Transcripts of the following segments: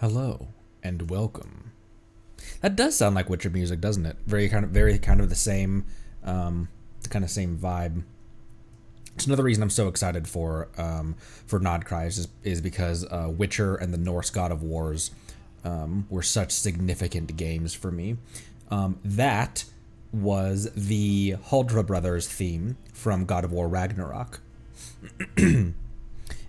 Hello and welcome. That does sound like Witcher music, doesn't it? Very kind of the same, the kind of same vibe. It's another reason I'm so excited for Nod Cries is because Witcher and the Norse God of Wars were such significant games for me. That was the Huldra Brothers theme from God of War Ragnarok.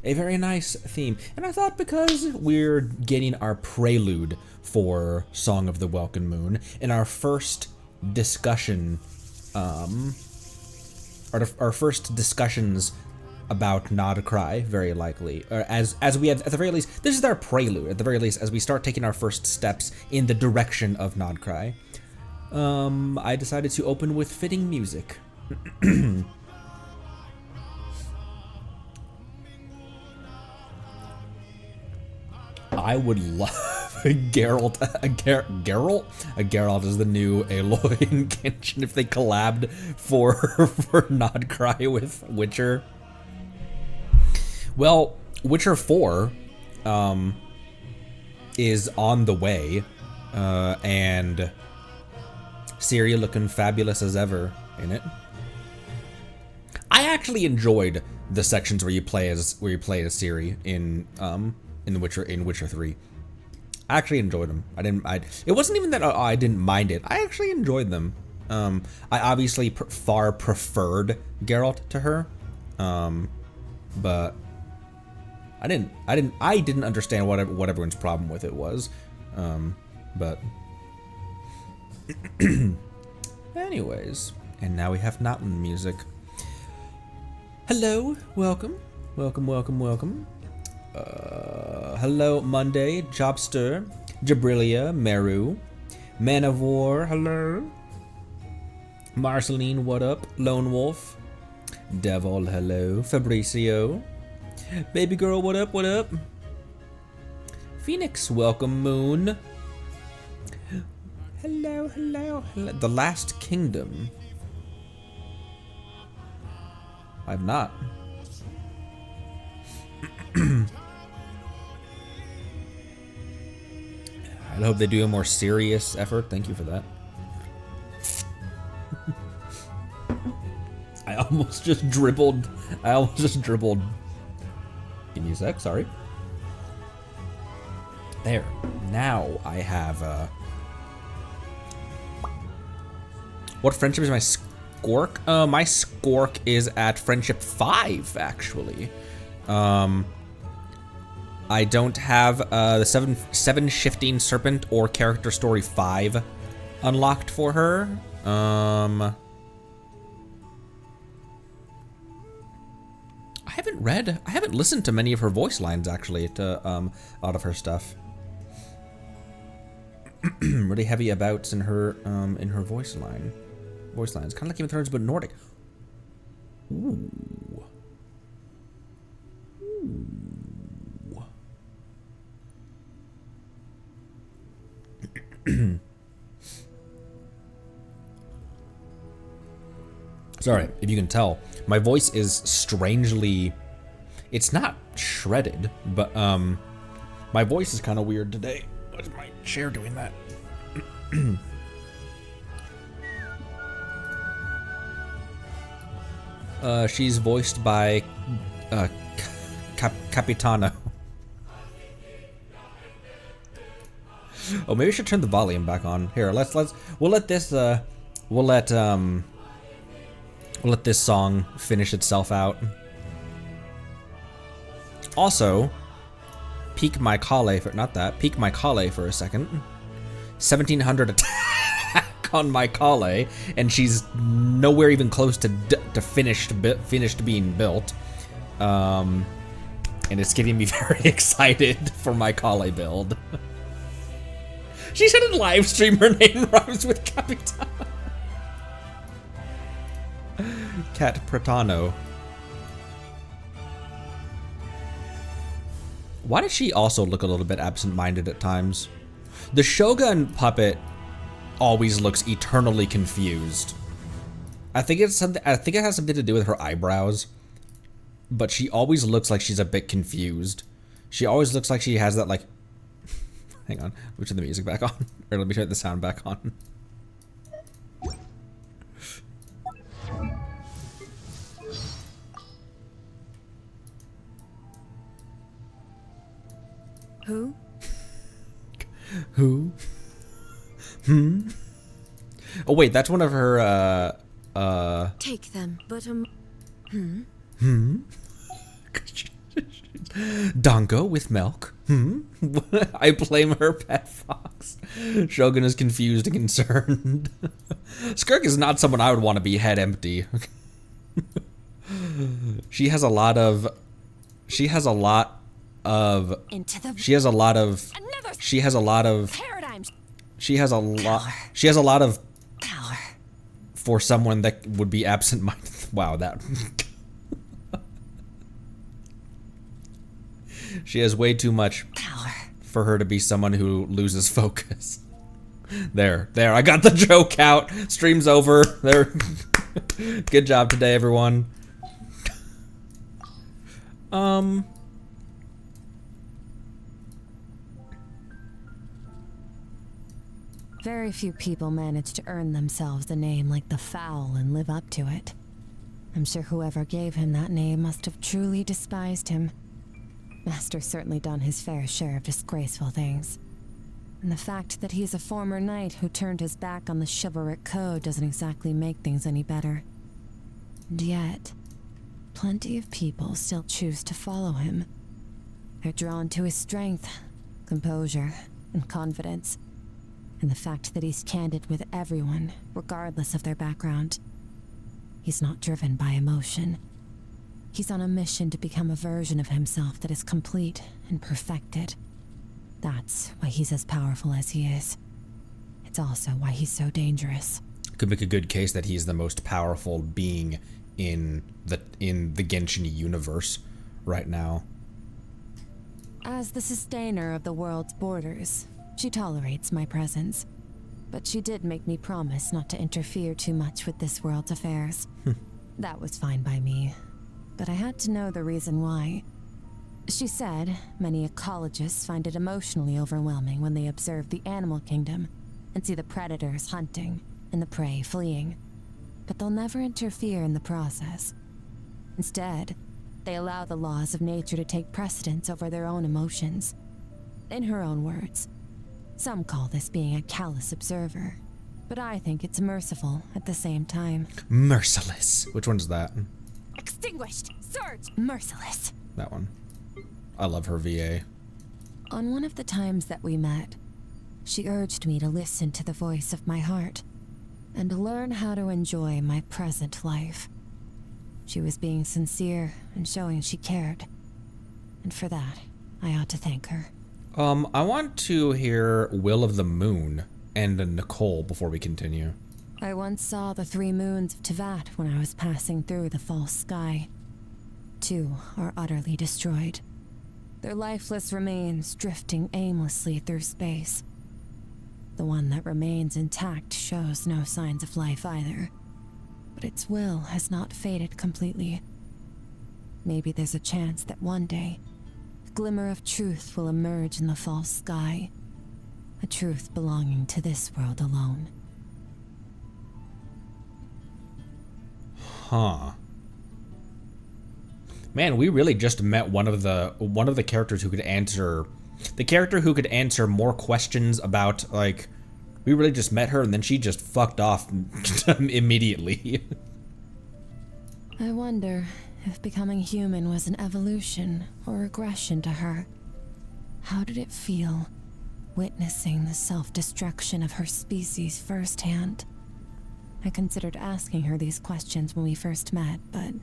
A very nice theme. And I thought because we're getting our prelude for Song of the Welkin Moon in our first discussion, our first discussions about Nod Cry, very likely, or as we have, at the very least, this is our prelude, at the very least, as we start taking our first steps in the direction of Nod Cry. I decided to open with fitting music. I would love a Geralt. A Geralt is the new Aloy in Genshin if they collabed for Nod Cry with Witcher. Well, Witcher 4 is on the way, and Ciri looking fabulous as ever in it. I actually enjoyed the sections where you play as Ciri in Witcher 3. I actually enjoyed them. It wasn't even that I didn't mind it. I actually enjoyed them. I obviously far preferred Geralt to her, but I didn't understand what everyone's problem with it was, but anyways, and now we have mountain music. Hello, welcome. Hello, Monday, Jobster, Jabrilia, Meru, Man of War, hello. Marceline, what up? Lone Wolf, Devil, hello. Fabricio, Baby Girl, what up, Phoenix, welcome, Moon. Hello. The Last Kingdom. I've not. I hope they do a more serious effort. Thank you for that. I almost just dribbled. Give me a sec, sorry. There. Now I have, what friendship is my scork? My scork is at friendship 5, actually. I don't have the seven shifting serpent or character story 5 unlocked for her. I haven't listened to many of her voice lines actually to out of her stuff. Really heavy abouts in her voice lines, kind of like Game of Thrones but Nordic. Ooh. Sorry, if you can tell, my voice is strangely, it's not shredded, but my voice is kind of weird today. What is my chair doing that? She's voiced by Capitano. Oh, maybe I should turn the volume back on. Here, we'll let this song finish itself out. Also, peek my Kale for a second. 1700 attack on my Kale, and she's nowhere even close to finished being built. And it's getting me very excited for my Kale build. She said in live stream her name rhymes with Capitano. Cat Pratano. Why does she also look a little bit absent-minded at times? The Shogun puppet always looks eternally confused. I think it has something to do with her eyebrows, but she always looks like she's a bit confused. She always looks like she has that like Hang on. Let me turn the music back on. Or let me turn the sound back on. Who? Who? Hmm? Oh wait, that's one of her, Take them, but Dongo with milk? I blame her, Pet Fox. Shogun is confused and concerned. Skirk is not someone I would want to be head empty. She has a lot of into the she has a lot of paradigms. she has a lot of Power. for someone that would be absent-minded. Wow, that she has way too much Power. for her to be someone who loses focus. There, I got the joke out. Stream's over. There. Good job today, everyone. Very few people manage to earn themselves a name like the Foul and live up to it. I'm sure whoever gave him that name must have truly despised him. Master's certainly done his fair share of disgraceful things. And the fact that he's a former knight who turned his back on the chivalric code doesn't exactly make things any better. And yet, plenty of people still choose to follow him. They're drawn to his strength, composure, and confidence. And the fact that he's candid with everyone, regardless of their background. He's not driven by emotion. He's on a mission to become a version of himself that is complete and perfected. That's why he's as powerful as he is. It's also why he's so dangerous. Could make a good case that he's the most powerful being in the Genshin universe right now. As the sustainer of the world's borders, she tolerates my presence. But she did make me promise not to interfere too much with this world's affairs. That was fine by me. But I had to know the reason why. She said many ecologists find it emotionally overwhelming when they observe the animal kingdom and see the predators hunting and the prey fleeing. But they'll never interfere in the process. Instead, they allow the laws of nature to take precedence over their own emotions. In her own words, some call this being a callous observer, but I think it's merciful at the same time. Merciless. Which one's that? Extinguished! Surge! Merciless. That one. I love her VA. On one of the times that we met, she urged me to listen to the voice of my heart and learn how to enjoy my present life. She was being sincere and showing she cared. And for that, I ought to thank her. I want to hear Will of the Moon and Nicole before we continue. I once saw the 3 moons of Tevat when I was passing through the false sky. 2 are utterly destroyed. Their lifeless remains drifting aimlessly through space. The one that remains intact shows no signs of life either, but its will has not faded completely. Maybe there's a chance that one day, a glimmer of truth will emerge in the false sky, a truth belonging to this world alone. Huh. Man, we really just met one of the characters who could answer, the character who could answer more questions about, like, we really just met her and then she just fucked off immediately. I wonder if becoming human was an evolution or regression to her. How did it feel, witnessing the self-destruction of her species firsthand? I considered asking her these questions when we first met, but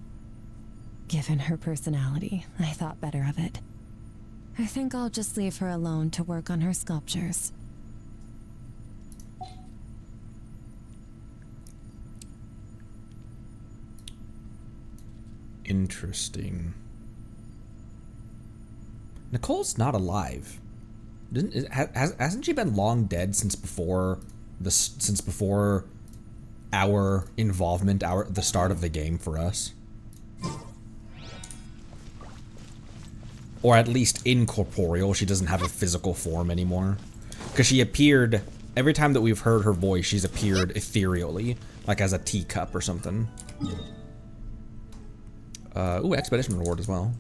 given her personality, I thought better of it. I think I'll just leave her alone to work on her sculptures. Interesting. Nicole's not alive. Hasn't she been long dead since before our involvement, the start of the game for us? Or at least incorporeal. She doesn't have a physical form anymore. Because she appeared, every time that we've heard her voice, she's appeared ethereally, like as a teacup or something. Ooh, expedition reward as well.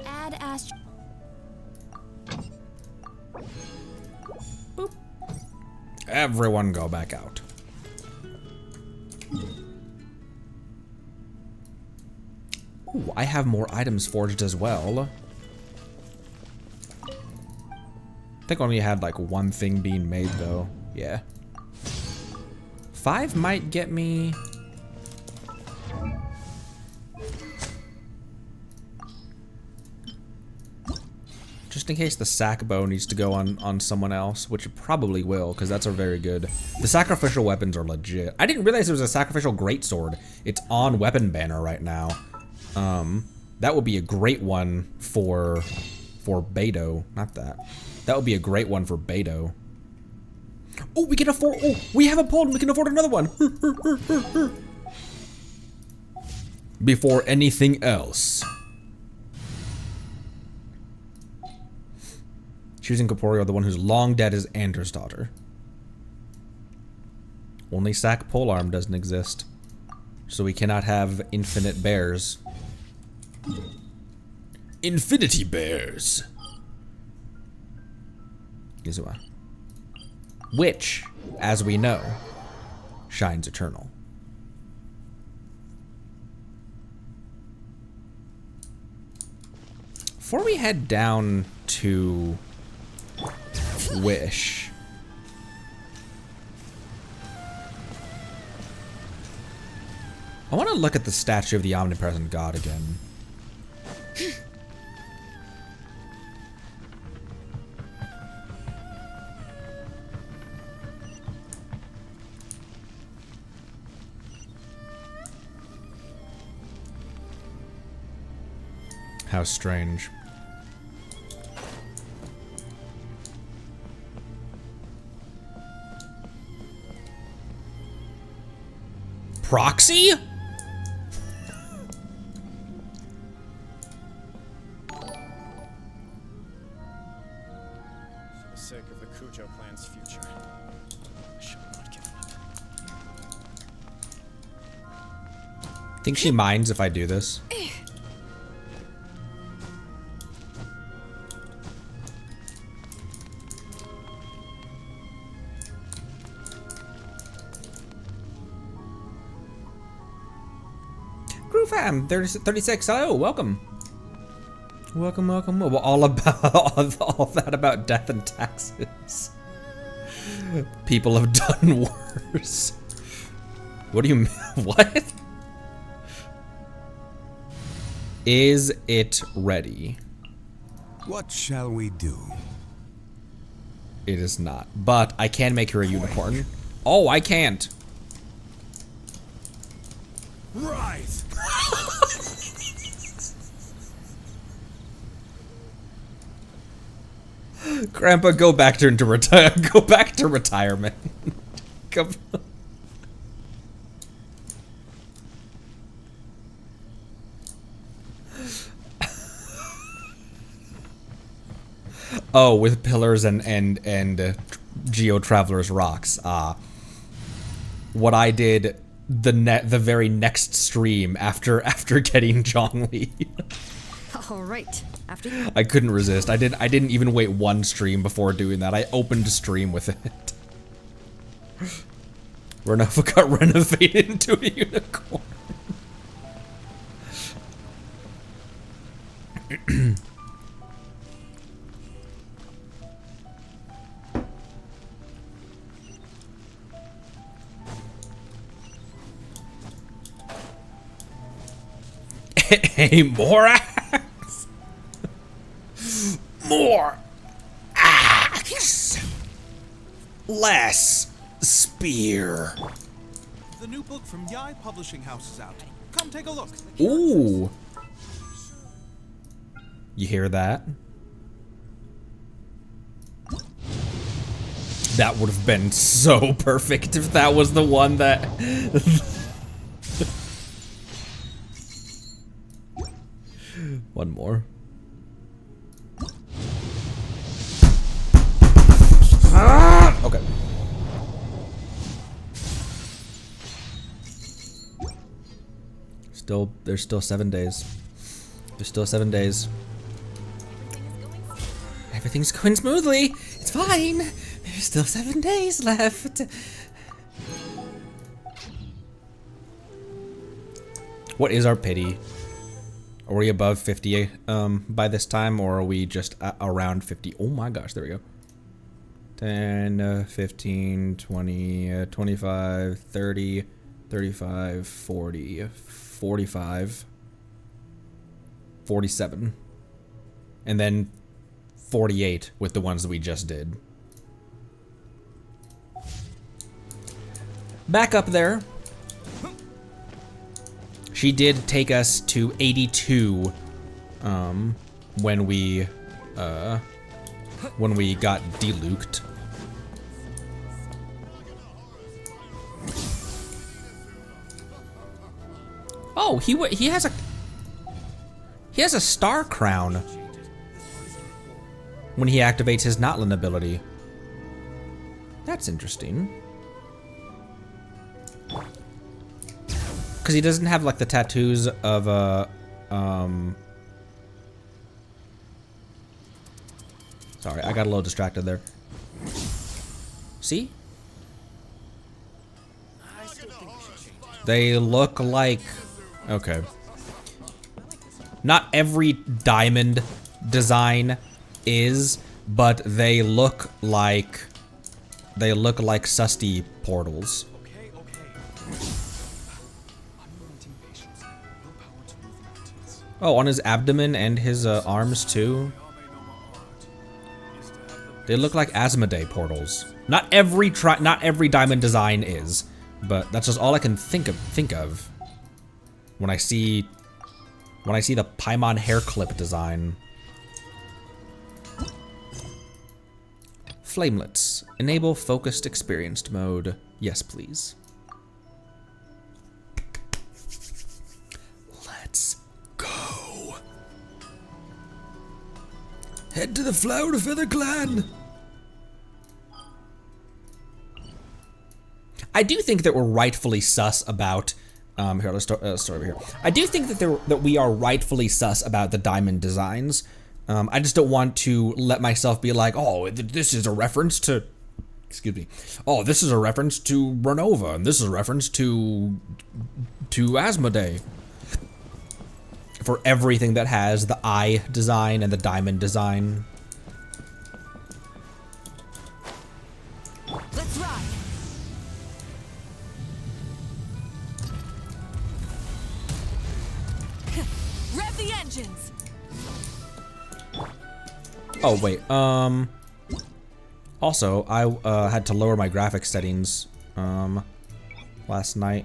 Add Boop. Everyone go back out. Ooh, I have more items forged as well. I think I only had like one thing being made though. Yeah. 5 might get me. Just in case the sack bow needs to go on someone else, which it probably will, because that's a very good. The sacrificial weapons are legit. I didn't realize there was a sacrificial greatsword. It's on weapon banner right now. That would be a great one for Beto. Not that. That would be a great one for Beto. Oh, we can afford. Oh, we have a pole. We can afford another one. Before anything else. Choosing Corporeal, the one who's long dead, is Anders' daughter. Only sack polearm doesn't exist. So we cannot have infinite bears. Infinity bears. Izua. Which, as we know, shines eternal. Before we head down to Wish, I want to look at the statue of the omnipresent god again. How strange. Proxy? For the sake of the Cujo clan's future, I shall not give up. Think she minds if I do this? Fam, 36. Hello, welcome. Welcome. Well, all about all that about death and taxes. People have done worse. What do you mean? What? Is it ready? What shall we do? It is not. But I can make her a unicorn. Oh, I can't. Rise! Grandpa, go back to Go back to retirement. Come. Oh, with pillars and Geo Traveler's rocks. What I did the very next stream after getting Zhongli. All right. After I couldn't resist. I didn't even wait one stream before doing that. I opened stream with it. Renova got renovated into a unicorn. Hey, more axe! More axe! Less spear. The new book from Yai Publishing House is out. Come take a look. Ooh. You hear that? That would have been so perfect if that was the one that... One more. Okay. There's still 7 days. There's still 7 days. Everything's going smoothly. It's fine. There's still 7 days left. What is our pity? Are we above 50 by this time, or are we just around 50? Oh my gosh, there we go. 10, 15, 20, 25, 30, 35, 40, 45, 47. And then 48 with the ones that we just did. Back up there. She did take us to 82 when we got deluked. Oh, he has a star crown when he activates his Notland ability. That's interesting. Because he doesn't have like the tattoos of sorry, I got a little distracted there. See? They look like, okay. Not every diamond design is, but they look like susty portals. Oh, on his abdomen and his arms too. They look like Asmodee portals. Not every diamond design is, but that's just all I can think of when I see the Paimon hair clip design. Flamelets. Enable focused experienced mode. Yes, please. Let's go. Head to the Flower Feather Clan. I do think that we're rightfully sus about. Here, let's start over here. I do think that we are rightfully sus about the diamond designs. I just don't want to let myself be like, oh, this is a reference to, excuse me. Oh, this is a reference to Renova, and this is a reference to Asmodee. For everything that has the eye design and the diamond design. Let's ride. Rev the engines. Oh wait, also I had to lower my graphics settings last night.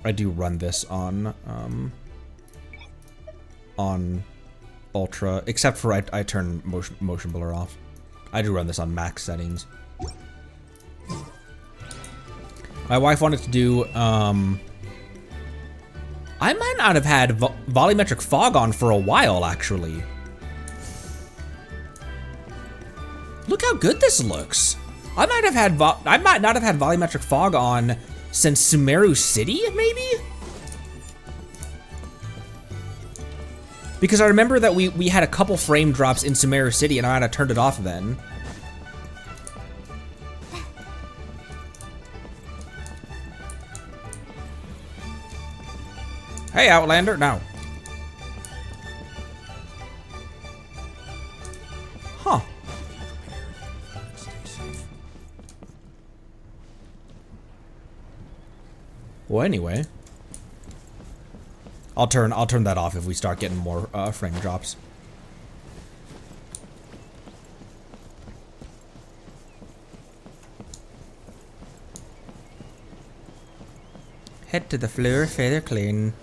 I do run this on ultra, except for I turn motion blur off. I do run this on max settings. My wife wanted to do I might not have had volumetric fog on for a while actually. Look how good this looks. I might not have had volumetric fog on since Sumeru City, maybe? Because I remember that we had a couple frame drops in Sumeru City and I might have turned it off then. Hey, Outlander, no. Huh. Well, anyway, I'll turn that off if we start getting more frame drops. Head to the Flower Feather Clan.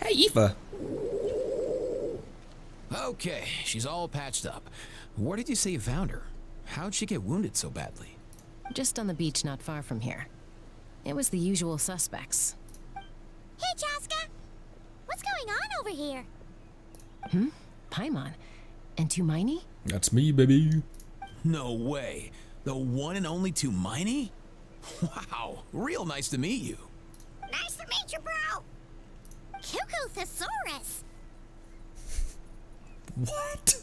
Hey, Eva. Okay, she's all patched up. Where did you say you found her? How'd she get wounded so badly? Just on the beach not far from here. It was the usual suspects. Hey, Chaska! What's going on over here? Paimon. And Tumaini? That's me, baby. No way. The one and only Tumaini? Wow, real nice to meet you. Nice to meet you, bro. Cuckoo Thesaurus. What?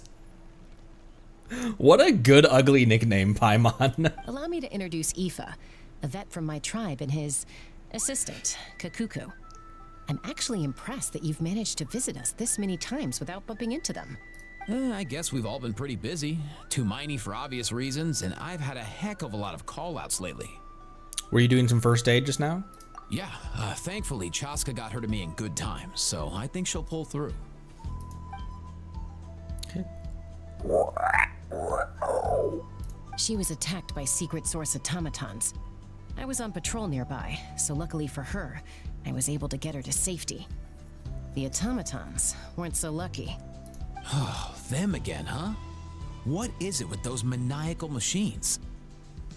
What a good ugly nickname, Paimon. Allow me to introduce Aoife, a vet from my tribe and his assistant, Kakuku. I'm actually impressed that you've managed to visit us this many times without bumping into them. I guess we've all been pretty busy. Tumaini for obvious reasons, and I've had a heck of a lot of call-outs lately. Were you doing some first aid just now? Yeah, thankfully Chaska got her to me in good time, so I think she'll pull through. She was attacked by secret source automatons. I was on patrol nearby, so luckily for her, I was able to get her to safety. The automatons weren't so lucky. Oh, them again, huh? What is it with those maniacal machines?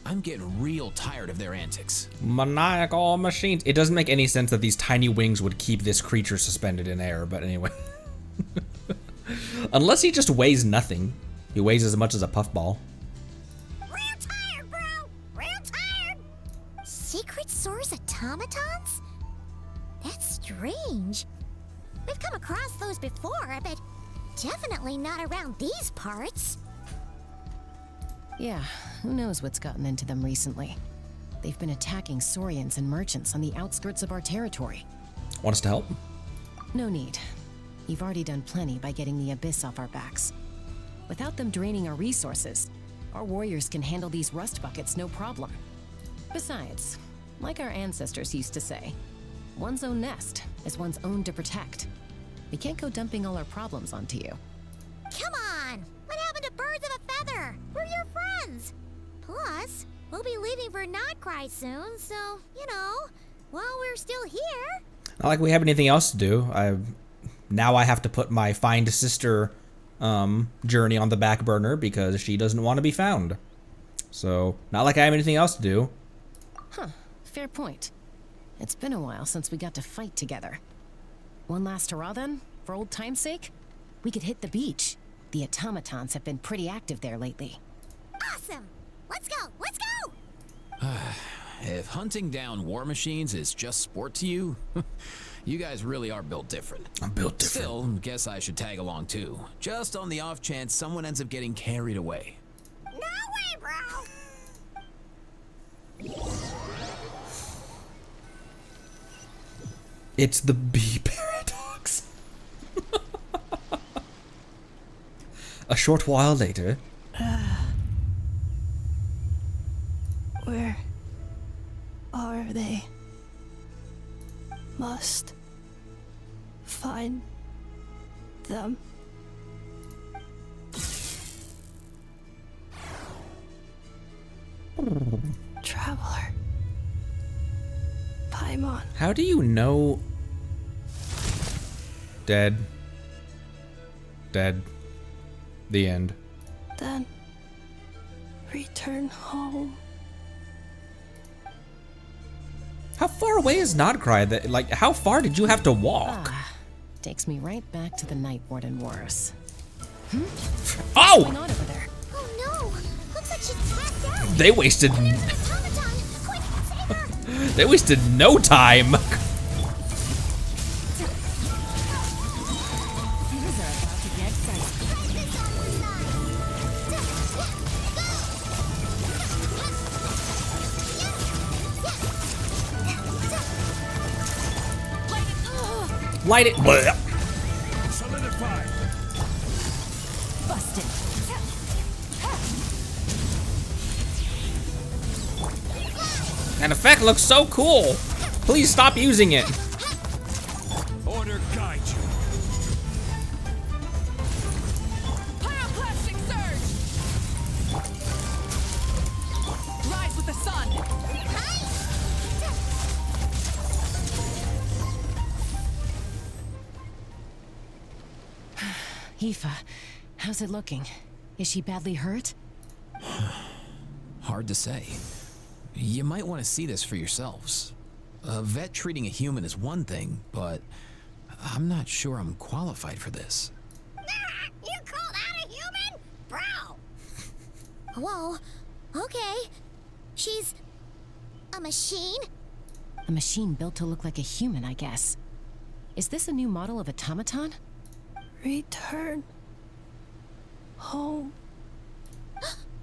I'm getting real tired of their antics. Maniacal machines. It doesn't make any sense that these tiny wings would keep this creature suspended in air, but anyway. Unless he just weighs nothing. He weighs as much as a puffball. Real tired, bro. Real tired. Secret source automatons? That's strange. We've come across those before, but definitely not around these parts. Yeah, who knows what's gotten into them recently. They've been attacking Saurians and merchants on the outskirts of our territory. Want us to help? No need. You've already done plenty by getting the Abyss off our backs. Without them draining our resources, our warriors can handle these rust buckets no problem. Besides, like our ancestors used to say, one's own nest is one's own to protect. We can't go dumping all our problems onto you. Come on! What happened to birds of a feather? We're your friends! Plus, we'll be leaving for Notcry soon, so, you know, while we're still here... Not like we have anything else to do. Now I have to put my find sister journey on the back burner because she doesn't want to be found. So, not like I have anything else to do. Huh, fair point. It's been a while since we got to fight together. One last hurrah then, for old time's sake? We could hit the beach. The automatons have been pretty active there lately. Awesome! Let's go! Let's go! If hunting down war machines is just sport to you, you guys really are built different. I'm built different. Still, guess I should tag along too, just on the off chance someone ends up getting carried away. No way, bro! It's the bee paradox. A short while later. Where are they? Must find them. Traveler. Paimon. How do you know? Dead. Dead. The end. Then return home. How far away is Nodcry? That like, how far did you have to walk? Takes me right back to the Night Warden Wars. Oh! What's going on over there? Oh no! Looks like she's tapped out! They wasted. Automaton! Quick, save her! They wasted no time. Things are about to get dicey. Right this Light it. Blech. Solidify. Busted. That effect looks so cool. Please stop using it. Order guide you. Pyroclastic surge! Rise with the sun! Aoife, how's it looking? Is she badly hurt? Hard to say. You might want to see this for yourselves. A vet treating a human is one thing, but I'm not sure I'm qualified for this. You Whoa. Okay. She's a machine? A machine built to look like a human, I guess. Is this a new model of automaton? Return home,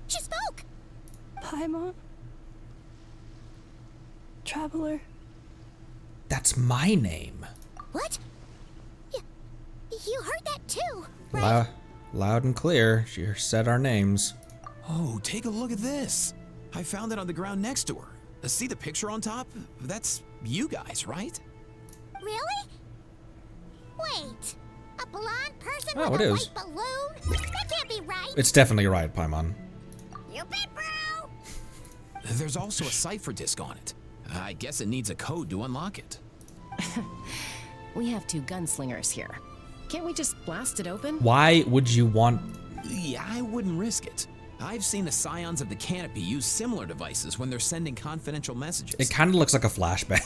She spoke! Paimon. Traveler. That's my name. What? You heard that too, right? Loud and clear. She said our names. Oh, take a look at this. I found it on the ground next to her. See the picture on top? That's you guys, right? Really? Wait. A blonde person Oh, with it a is. white balloon? That can't be right. It's definitely right, Paimon. You bet, bro! There's also a cipher disk on it. I guess it needs a code to unlock it. We have 2 gunslingers here. Can't we just blast it open? Why would you want... Yeah, I wouldn't risk it. I've seen the Scions of the Canopy use similar devices when they're sending confidential messages. It kind of looks like a flashbang.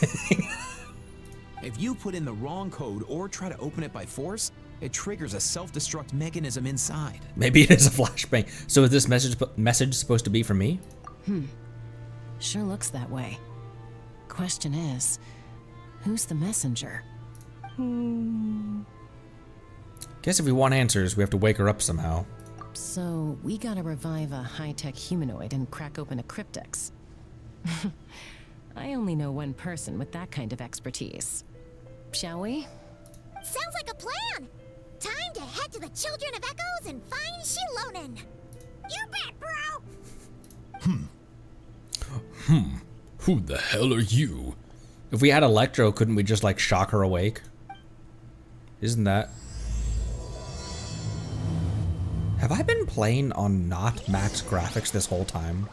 If you put in the wrong code or try to open it by force, it triggers a self-destruct mechanism inside. Maybe it is a flashbang. So is this message supposed to be for me? Sure looks that way. Question is, who's the messenger? Guess if we want answers, we have to wake her up somehow. So, we gotta revive a high-tech humanoid and crack open a cryptex. I only know one person with that kind of expertise. Shall we? Sounds like a plan! Time to head to the Children of Echoes and find Shilonen! You bet, bro! Who the hell are you? If we had Electro, couldn't we just like shock her awake? Isn't that... Have I been playing on not max graphics this whole time?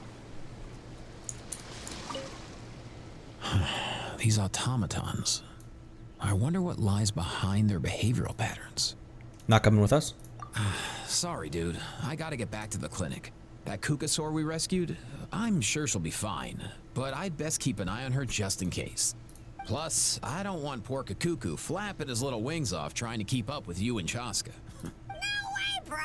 These automatons. I wonder what lies behind their behavioral patterns. Not coming with us? Sorry, dude. I gotta get back to the clinic. That Kukasaur we rescued, I'm sure she'll be fine, but I'd best keep an eye on her just in case. Plus, I don't want poor Kakuku flapping his little wings off trying to keep up with you and Chaska. No way, bro!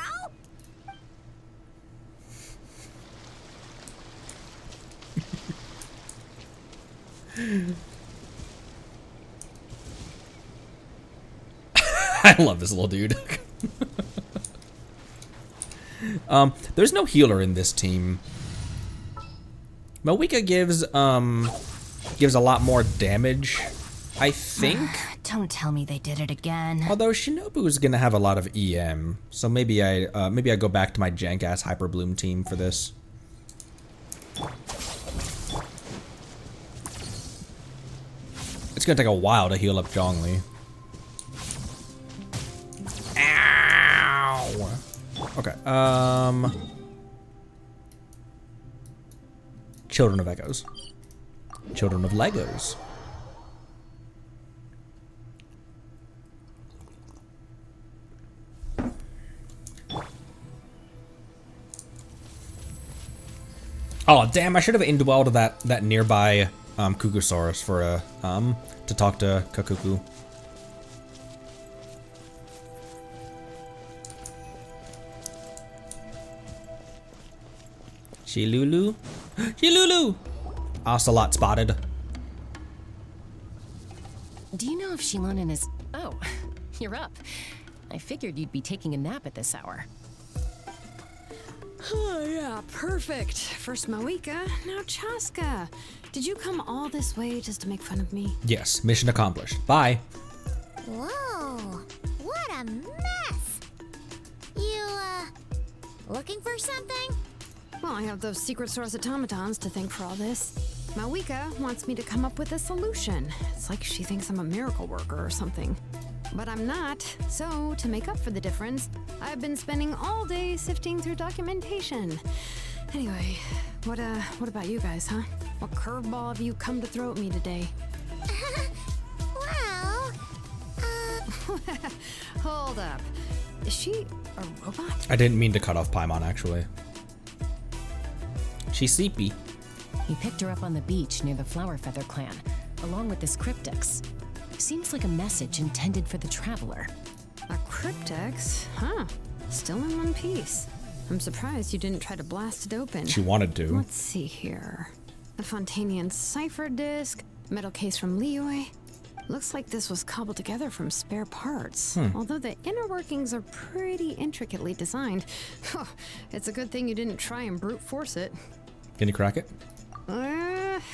I love this little dude. There's no healer in this team. Moika gives a lot more damage, I think. Don't tell me they did it again. Although Shinobu's gonna have a lot of EM, so maybe I go back to my jank ass Hyper Bloom team for this. It's gonna take a while to heal up Zhongli. Ow! Okay, Children of Echoes. Children of Legos. Oh damn! I should have indwelled that nearby Kukusaurus for to talk to Kakuku. Shilulu? Shilulu! Ocelot spotted. Do you know if Shilonen is... Oh, you're up. I figured you'd be taking a nap at this hour. Oh, yeah, perfect. First Moika, now Chaska. Did you come all this way just to make fun of me? Yes, mission accomplished. Bye. Whoa, what a mess! You, looking for something? Well, I have those secret source automatons to thank for all this. Moika wants me to come up with a solution. It's like she thinks I'm a miracle worker or something. But I'm not, so to make up for the difference, I've been spending all day sifting through documentation. Anyway, what about you guys, huh? What curveball have you come to throw at me today? Well, Hold up. Is she a robot? I didn't mean to cut off Paimon, actually. She's sleepy. He picked her up on the beach near the Flower Feather clan, along with this cryptex. Seems like a message intended for the traveler. A cryptex? Huh. Still in one piece. I'm surprised you didn't try to blast it open. She wanted to. Let's see here. A Fontanian cipher disk, metal case from Liyue. Looks like this was cobbled together from spare parts. Although the inner workings are pretty intricately designed. It's a good thing you didn't try and brute force it. Can you crack it?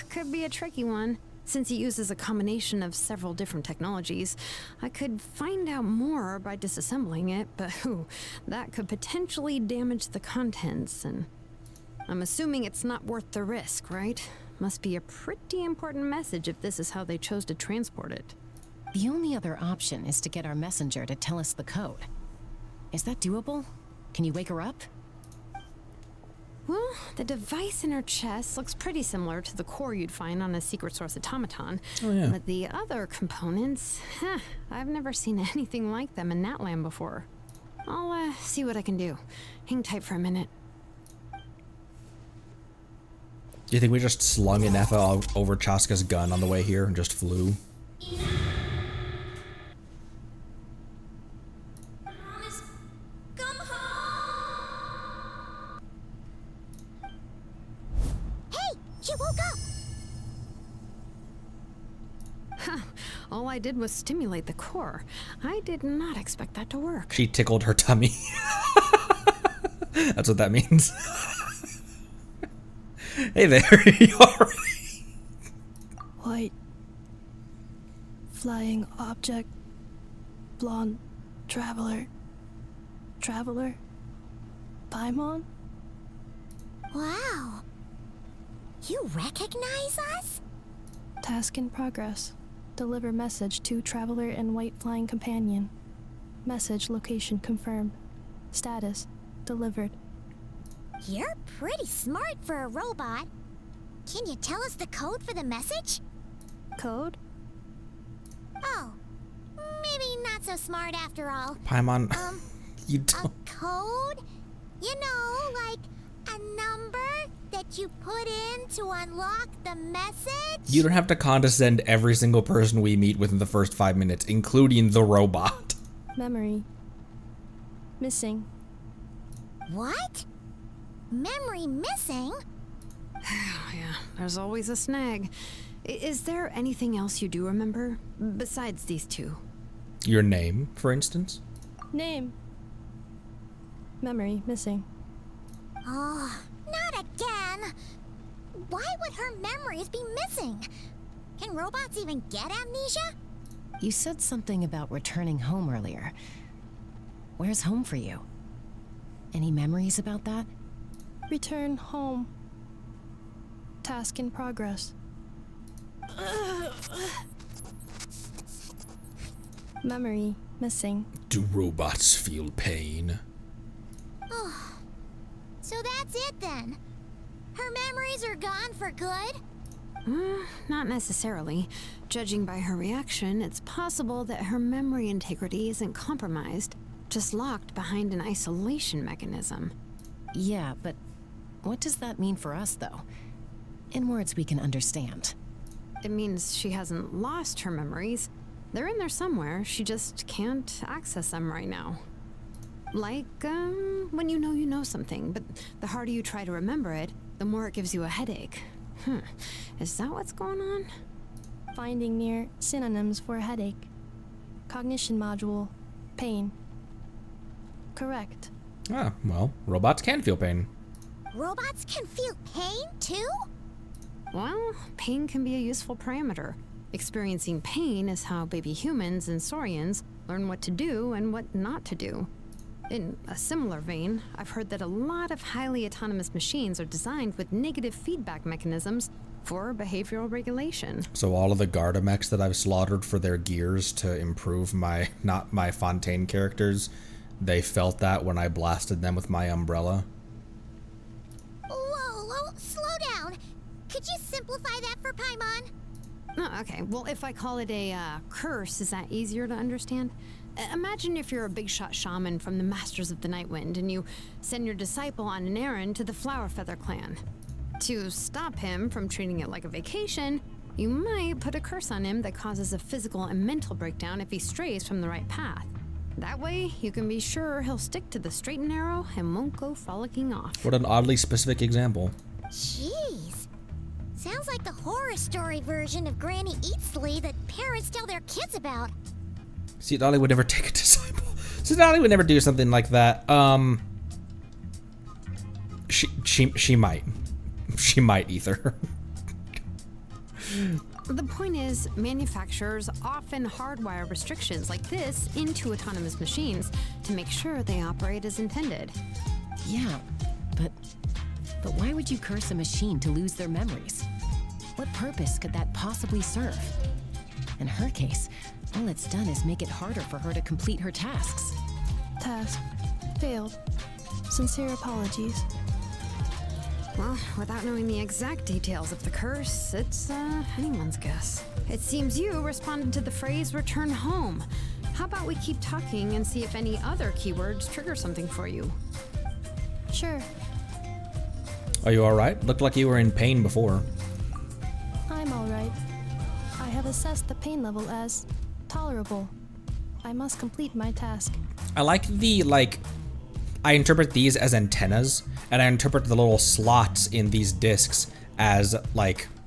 Could be a tricky one. Since it uses a combination of several different technologies, I could find out more by disassembling it, but that could potentially damage the contents, and I'm assuming it's not worth the risk, right? Must be a pretty important message if this is how they chose to transport it. The only other option is to get our messenger to tell us the code. Is that doable? Can you wake her up? Well, the device in her chest looks pretty similar to the core you'd find on a secret source automaton. Oh, yeah. But the other components, I've never seen anything like them in Natlan before. I'll see what I can do. Hang tight for a minute. Do you think we just slung an Effa over Chaska's gun on the way here and just flew? All I did was stimulate the core. I did not expect that to work. She tickled her tummy. That's what that means. Hey there, you alright? White. Flying object. Blonde. Traveler. Traveler. Paimon? Wow. You recognize us? Task in progress. Deliver message to Traveler and White Flying Companion. Message location confirmed. Status delivered. You're pretty smart for a robot. Can you tell us the code for the message? Code? Oh, maybe not so smart after all. Paimon, you don't. A code? You know, like a number that you put in to unlock the message? You don't have to condescend every single person we meet within the first 5 minutes, including the robot. Memory. Missing. What? Memory missing? Yeah, there's always a snag. Is there anything else you do remember? Besides these two? Your name, for instance? Name. Memory missing. Oh, not again. Why would her memories be missing? Can robots even get amnesia? You said something about returning home earlier. Where's home for you? Any memories about that? Return home. Task in progress. Memory missing. Do robots feel pain? Oh, so that's it then. Her memories are gone for good? Not necessarily. Judging by her reaction, it's possible that her memory integrity isn't compromised, just locked behind an isolation mechanism. Yeah, but what does that mean for us, though? In words we can understand. It means she hasn't lost her memories. They're in there somewhere, she just can't access them right now. Like, when you know something, but the harder you try to remember it, the more it gives you a headache. Is that what's going on? Finding near synonyms for headache. Cognition module. Pain. Correct. Ah, well, robots can feel pain. Robots can feel pain too? Well, pain can be a useful parameter. Experiencing pain is how baby humans and saurians learn what to do and what not to do. In a similar vein, I've heard that a lot of highly autonomous machines are designed with negative feedback mechanisms for behavioral regulation. So all of the Gardamex that I've slaughtered for their gears to improve not my Fontaine characters, they felt that when I blasted them with my umbrella. Whoa, slow down. Could you simplify that for Paimon? Oh, okay, well, if I call it a curse, is that easier to understand? Imagine if you're a big shot shaman from the Masters of the Nightwind and you send your disciple on an errand to the Flowerfeather clan. To stop him from treating it like a vacation, you might put a curse on him that causes a physical and mental breakdown if he strays from the right path. That way, you can be sure he'll stick to the straight and narrow and won't go frolicking off. What an oddly specific example. Jeez. Sounds like the horror story version of Granny Eatsley that parents tell their kids about. See, Dolly would never take a disciple. See, Dolly would never do something like that. She might. She might either. The point is, manufacturers often hardwire restrictions like this into autonomous machines to make sure they operate as intended. Yeah, but why would you curse a machine to lose their memories? What purpose could that possibly serve? In her case, all it's done is make it harder for her to complete her tasks. Task failed. Sincere apologies. Well, without knowing the exact details of the curse, it's anyone's guess. It seems you responded to the phrase return home. How about we keep talking and see if any other keywords trigger something for you? Sure. Are you alright? Looked like you were in pain before. I'm alright. I have assessed the pain level as tolerable. I must complete my task. I like the, I interpret these as antennas, and I interpret the little slots in these discs as,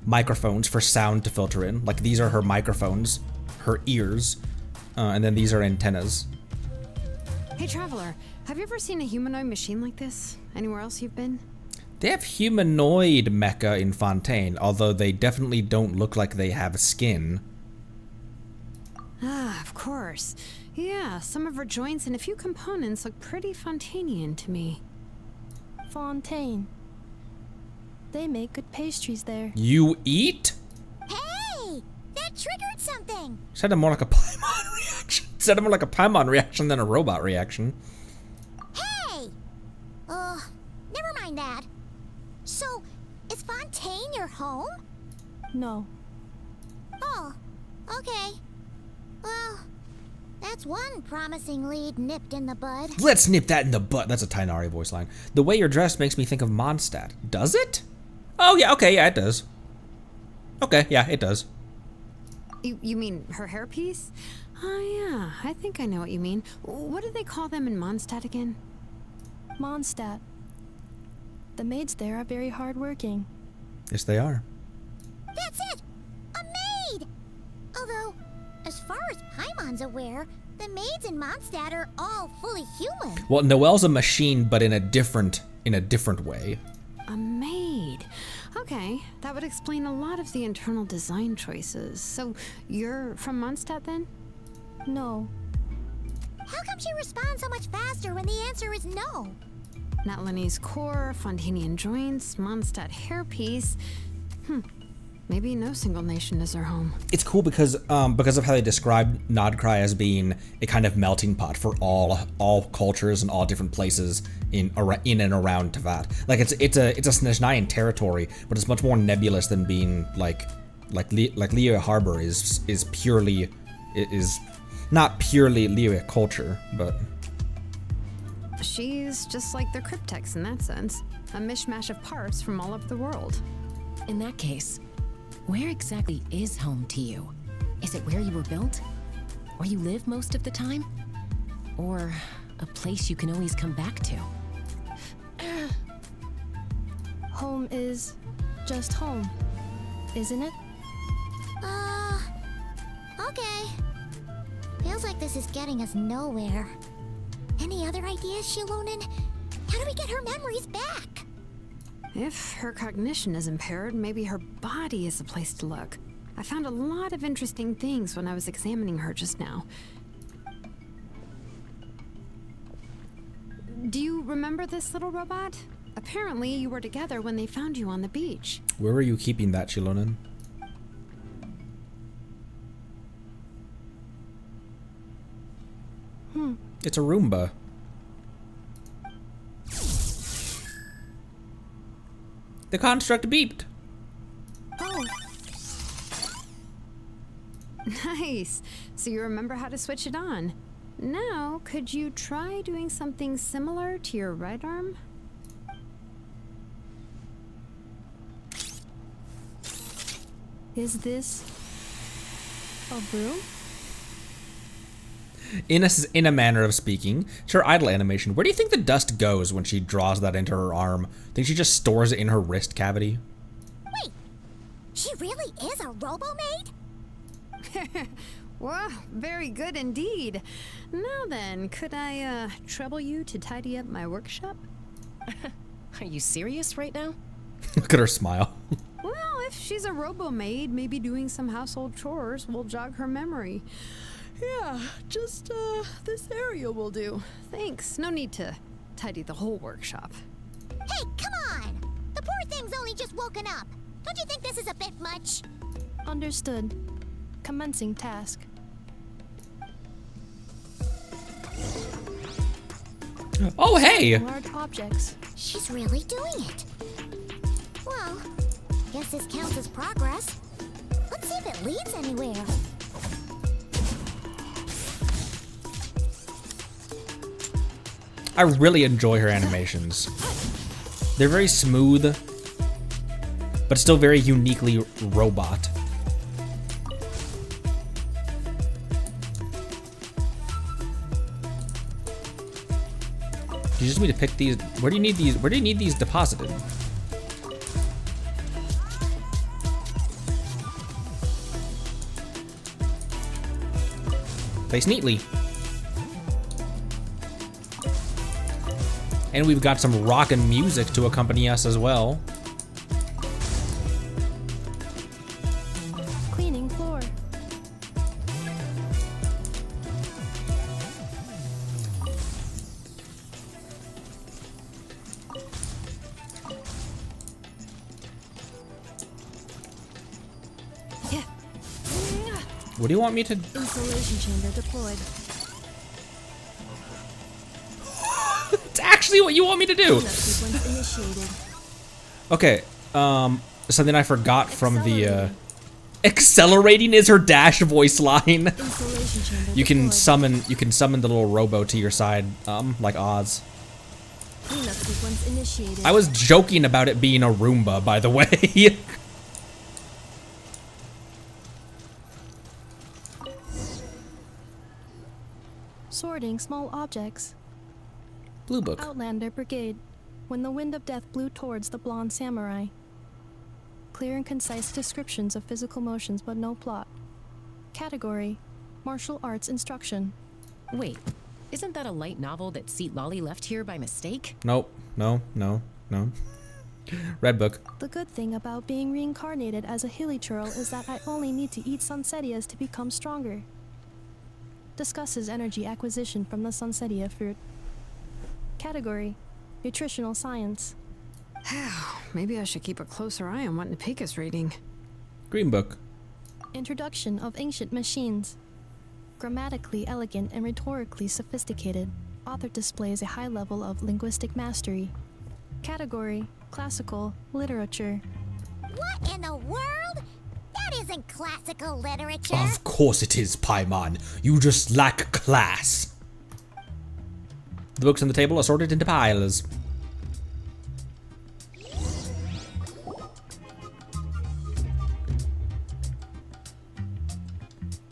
microphones for sound to filter in. Like, these are her microphones, her ears, and then these are antennas. Hey, Traveler, have you ever seen a humanoid machine like this? Anywhere else you've been? They have humanoid mecha in Fontaine, although they definitely don't look like they have skin. Ah, of course. Yeah, some of her joints and a few components look pretty Fontainian to me. Fontaine. They make good pastries there. You eat? Hey! That triggered something! Sounded more like a Paimon reaction. Sounded more like a Paimon reaction than a robot reaction. Hey! Never mind that. So, is Fontaine your home? No. Oh, okay. Well, that's one promising lead nipped in the bud. Let's nip that in the butt. That's a Tainari voice line. The way you're dressed makes me think of Mondstadt. Does it? Oh, yeah, okay, yeah, it does. Okay, yeah, it does. You mean her hairpiece? Oh, yeah, I think I know what you mean. What do they call them in Mondstadt again? Mondstadt. The maids there are very hardworking. Yes, they are. That's it! A maid! Although, as far as Paimon's aware, the maids in Mondstadt are all fully human. Well, Noelle's a machine, but in a different way. A maid. Okay, that would explain a lot of the internal design choices. So, you're from Mondstadt then? No. How come she responds so much faster when the answer is no? Natlanese core, Fontanian joints, Mondstadt hairpiece. Maybe no single nation is her home. It's cool because of how they describe Nodcry as being a kind of melting pot for all cultures and all different places in and around Teyvat. Like it's a Snezhnayan territory, but it's much more nebulous than being like Liyue Harbor is not purely Liyue culture, but she's just like the Cryptex in that sense, a mishmash of parts from all over the world. In that case, where exactly is home to you? Is it where you were built? Where you live most of the time? Or a place you can always come back to? Home is just home, isn't it? Okay. Feels like this is getting us nowhere. Any other ideas, Shilonen? How do we get her memories back? If her cognition is impaired, maybe her body is the place to look. I found a lot of interesting things when I was examining her just now. Do you remember this little robot? Apparently, you were together when they found you on the beach. where were you keeping that, Shilonen? It's a Roomba. The construct beeped. Oh, Nice. So you remember how to switch it on. Now, could you try doing something similar to your right arm? is this a broom? in a manner of speaking. It's her idle animation. Where do you think the dust goes when she draws that into her arm? Think she just stores it in her wrist cavity? Wait, she really is a robo-maid? Well, very good indeed. Now then, could I trouble you to tidy up my workshop? Are you serious right now? Look at her smile. Well, if she's a robo-maid, maybe doing some household chores will jog her memory. Yeah, just this area will do. Thanks. No need to tidy the whole workshop. Hey, come on! The poor thing's only just woken up. Don't you think this is a bit much? Understood. Commencing task. Oh, hey! Large objects. She's really doing it. Well, guess this counts as progress. Let's see if it leads anywhere. I really enjoy her animations. They're very smooth, but still very uniquely robot. You just need to pick these. Where do you need these? Where do you need these deposited? Place neatly. And we've got some rockin' music to accompany us as well. Cleaning floor. What do you want me to? Insulation chamber deployed. It's actually what you want me to do. Sequence initiated. Okay, something I forgot from the, accelerating is her dash voice line. Insulation chamber You can deployed. summon the little robo to your side, like Oz. Cleanup sequence initiated. I was joking about it being a Roomba, by the way. Sorting small objects. Blue book. Outlander Brigade. When the wind of death blew towards the blonde samurai. Clear and concise descriptions of physical motions, but no plot. Category: martial arts instruction. Wait, isn't that a light novel that Seat Lolly left here by mistake? Nope. No. Red book. The good thing about being reincarnated as a hilly churl is that I only need to eat sunsettias to become stronger. Discusses energy acquisition from the sunsettia fruit. Category: nutritional science. Maybe I should keep a closer eye on what Napika's reading. Green book. Introduction of ancient machines. Grammatically elegant and rhetorically sophisticated, author displays a high level of linguistic mastery. Category: classical literature. What in the world? That isn't classical literature. Of course it is, Paimon. You just lack class. The books on the table are sorted into piles.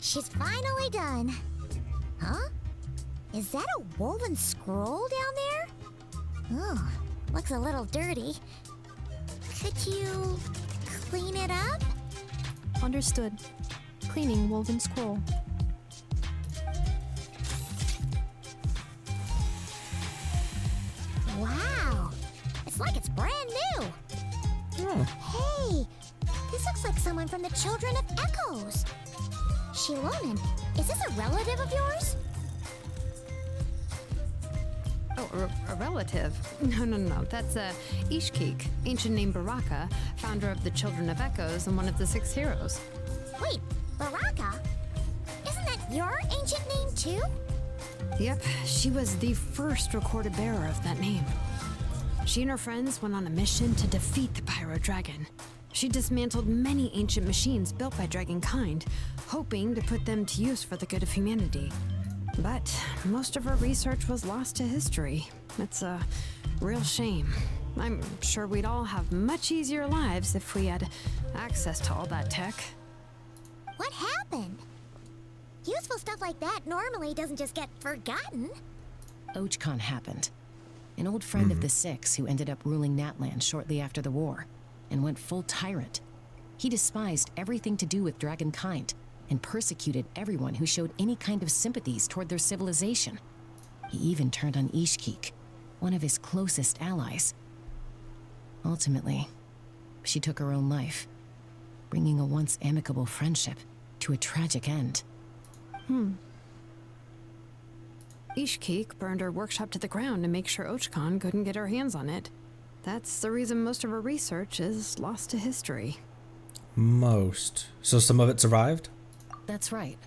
She's finally done. Huh? Is that a woven scroll down there? Oh, looks a little dirty. Could you clean it up? Understood. Cleaning woven scroll. Wow, it's like it's brand new. Oh. Hey, this looks like someone from the Children of Echoes. Shilonen, is this a relative of yours? Oh, a relative? No. That's Ishkik, ancient name Baraka, founder of the Children of Echoes and one of the 6 heroes. Wait, Baraka? Isn't that your ancient name too? Yep, she was the first recorded bearer of that name. She and her friends went on a mission to defeat the Pyro Dragon. She dismantled many ancient machines built by Dragonkind, hoping to put them to use for the good of humanity. But most of her research was lost to history. It's a real shame. I'm sure we'd all have much easier lives if we had access to all that tech. What happened? Useful stuff like that normally doesn't just get forgotten. Ochkon happened. An old friend of the Six who ended up ruling Natlan shortly after the war, and went full tyrant. He despised everything to do with dragonkind, and persecuted everyone who showed any kind of sympathies toward their civilization. He even turned on Ishkik, one of his closest allies. Ultimately, she took her own life, bringing a once amicable friendship to a tragic end. Ishkik burned her workshop to the ground to make sure Ochkon couldn't get her hands on it. That's the reason most of her research is lost to history. Most. So some of it survived? That's right.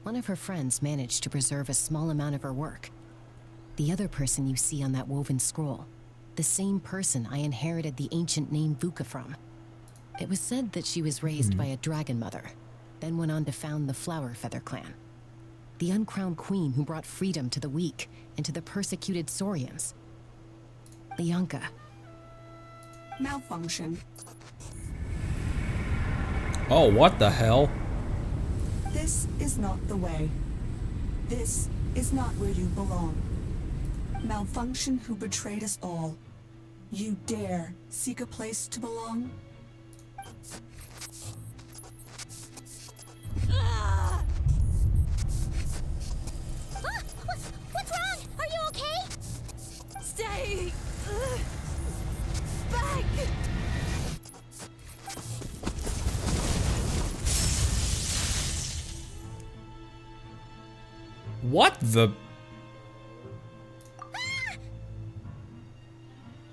One of her friends managed to preserve a small amount of her work. The other person you see on that woven scroll, the same person I inherited the ancient name Vuka from. It was said that she was raised by a dragon mother, then went on to found the Flower Feather clan. The uncrowned queen who brought freedom to the weak and to the persecuted Saurians. Lianka. Malfunction. Oh, what the hell? This is not the way. This is not where you belong. Malfunction who betrayed us all. You dare seek a place to belong? What's wrong? Are you okay? Stay back. What the?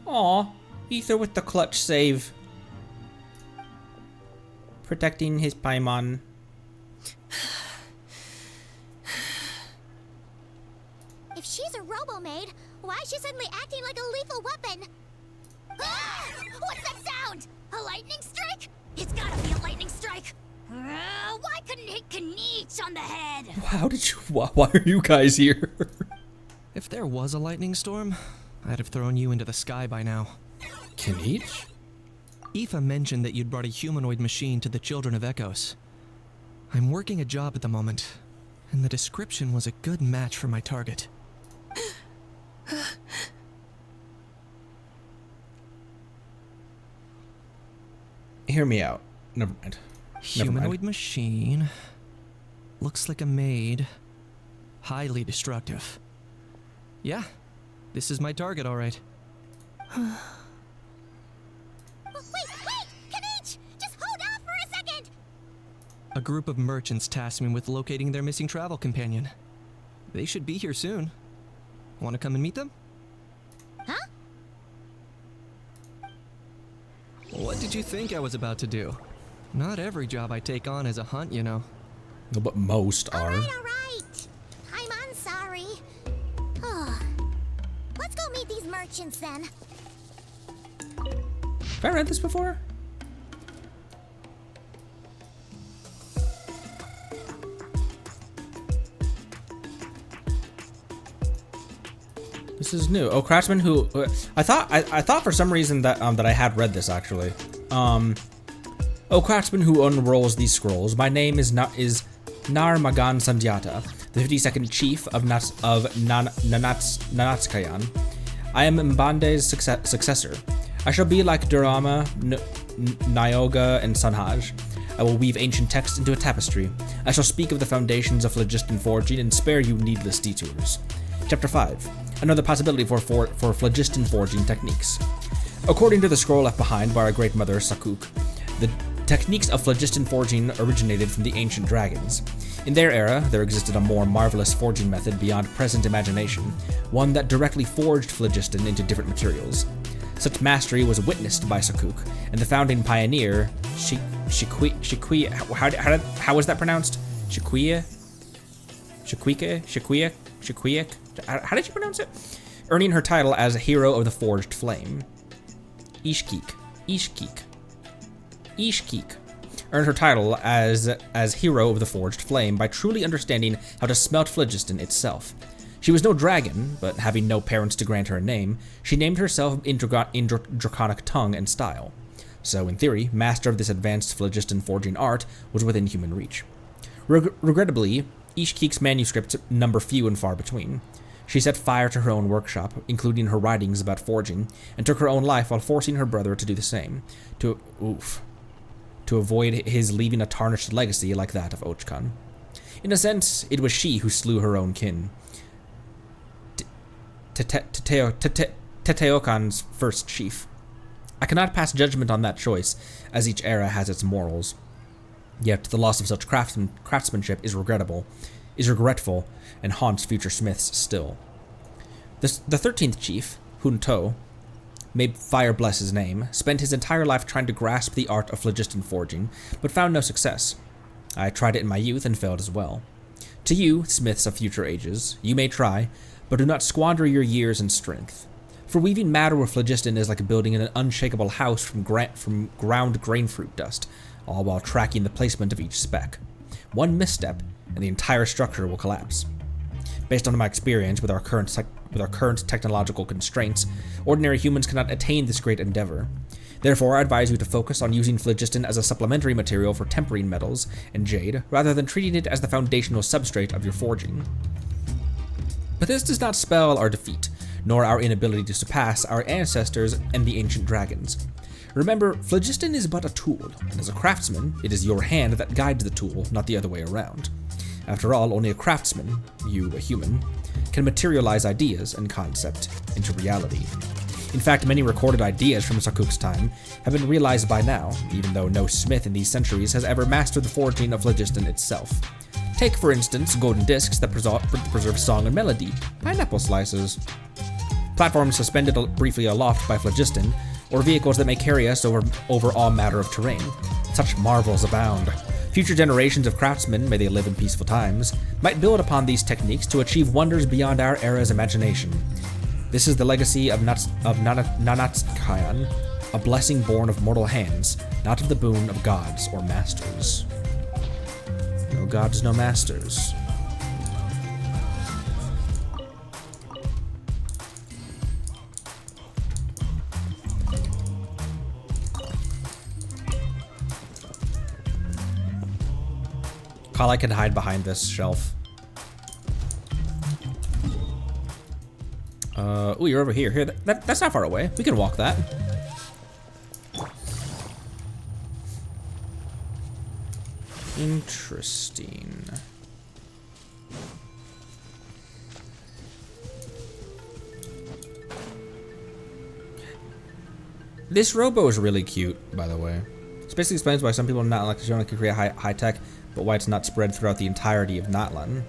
Aw, Ether with the clutch save. Protecting his Paimon. If she's a robo-maid, why is she suddenly acting like a lethal weapon? Ah! What's that sound? A lightning strike? It's gotta be a lightning strike. Why couldn't it hit Kniech on the head? How did you? Why are you guys here? If there was a lightning storm, I'd have thrown you into the sky by now. Kniech? Aoife mentioned that you'd brought a humanoid machine to the Children of Echoes. I'm working a job at the moment, and the description was a good match for my target. Hear me out. Never mind. Humanoid machine. Looks like a maid. Highly destructive. Yeah, this is my target, all right. Wait! Kniech! Just hold off for a second! A group of merchants tasked me with locating their missing travel companion. They should be here soon. Want to come and meet them? Huh? What did you think I was about to do? Not every job I take on is a hunt, you know. No, but most are. All right. I'm sorry. Let's go meet these merchants then. Have I read this before? This is new. Oh, craftsman who I thought for some reason that that I had read this actually. Oh, craftsman who unrolls these scrolls. My name is Nar Magan Sandyata, the 52nd chief of Nanatskayan. I am Mbande's successor. I shall be like Durama, Nyoga, and Sunhaj. I will weave ancient texts into a tapestry. I shall speak of the foundations of phlogiston forging and spare you needless detours. Chapter 5. Another possibility for phlogiston forging techniques. According to the scroll left behind by our great mother Sakuk, the techniques of phlogiston forging originated from the ancient dragons. In their era, there existed a more marvelous forging method beyond present imagination, one that directly forged phlogiston into different materials. Such mastery was witnessed by Sakuk, and the founding pioneer, Shikwia, how was that pronounced? Shikwia? How did you pronounce it? Earning her title as Hero of the Forged Flame. Ishkik earned her title as Hero of the Forged Flame by truly understanding how to smelt phlogiston itself. She was no dragon, but having no parents to grant her a name, she named herself in draconic tongue and style. So, in theory, master of this advanced phlogiston forging art was within human reach. Regrettably, Ishkik's manuscripts number few and far between. She set fire to her own workshop, including her writings about forging, and took her own life while forcing her brother to do the same, to avoid his leaving a tarnished legacy like that of Ochkan. In a sense, it was she who slew her own kin. Teteokan's first chief. I cannot pass judgment on that choice, as each era has its morals. Yet the loss of such craftsmanship is regretful, and haunts future smiths still. The 13th chief, Hunto, may fire bless his name, spent his entire life trying to grasp the art of phlogiston forging, but found no success. I tried it in my youth and failed as well. To you, smiths of future ages, you may try, but do not squander your years and strength. For weaving matter with phlogiston is like building an unshakable house from ground grain fruit dust, all while tracking the placement of each speck. One misstep, and the entire structure will collapse. Based on my experience with our current technological constraints, ordinary humans cannot attain this great endeavor. Therefore, I advise you to focus on using phlogiston as a supplementary material for tempering metals and jade, rather than treating it as the foundational substrate of your forging. But this does not spell our defeat, nor our inability to surpass our ancestors and the ancient dragons. Remember, phlogiston is but a tool, and as a craftsman, it is your hand that guides the tool, not the other way around. After all, only a craftsman, you a human, can materialize ideas and concept into reality. In fact, many recorded ideas from Sakuk's time have been realized by now, even though no smith in these centuries has ever mastered the forging of phlogiston itself. Take, for instance, golden discs that preserve song and melody, pineapple slices, platforms suspended briefly aloft by phlogiston, or vehicles that may carry us over all matter of terrain. Such marvels abound. Future generations of craftsmen, may they live in peaceful times, might build upon these techniques to achieve wonders beyond our era's imagination. This is the legacy of Nanatskayan, a blessing born of mortal hands, not of the boon of gods or masters. No gods, no masters. Kala can hide behind this shelf. Ooh, you're over here. Here, that's not far away. We can walk that. Interesting. This robo is really cute, by the way. This basically explains why some people not like to create high tech, but why it's not spread throughout the entirety of Natlan.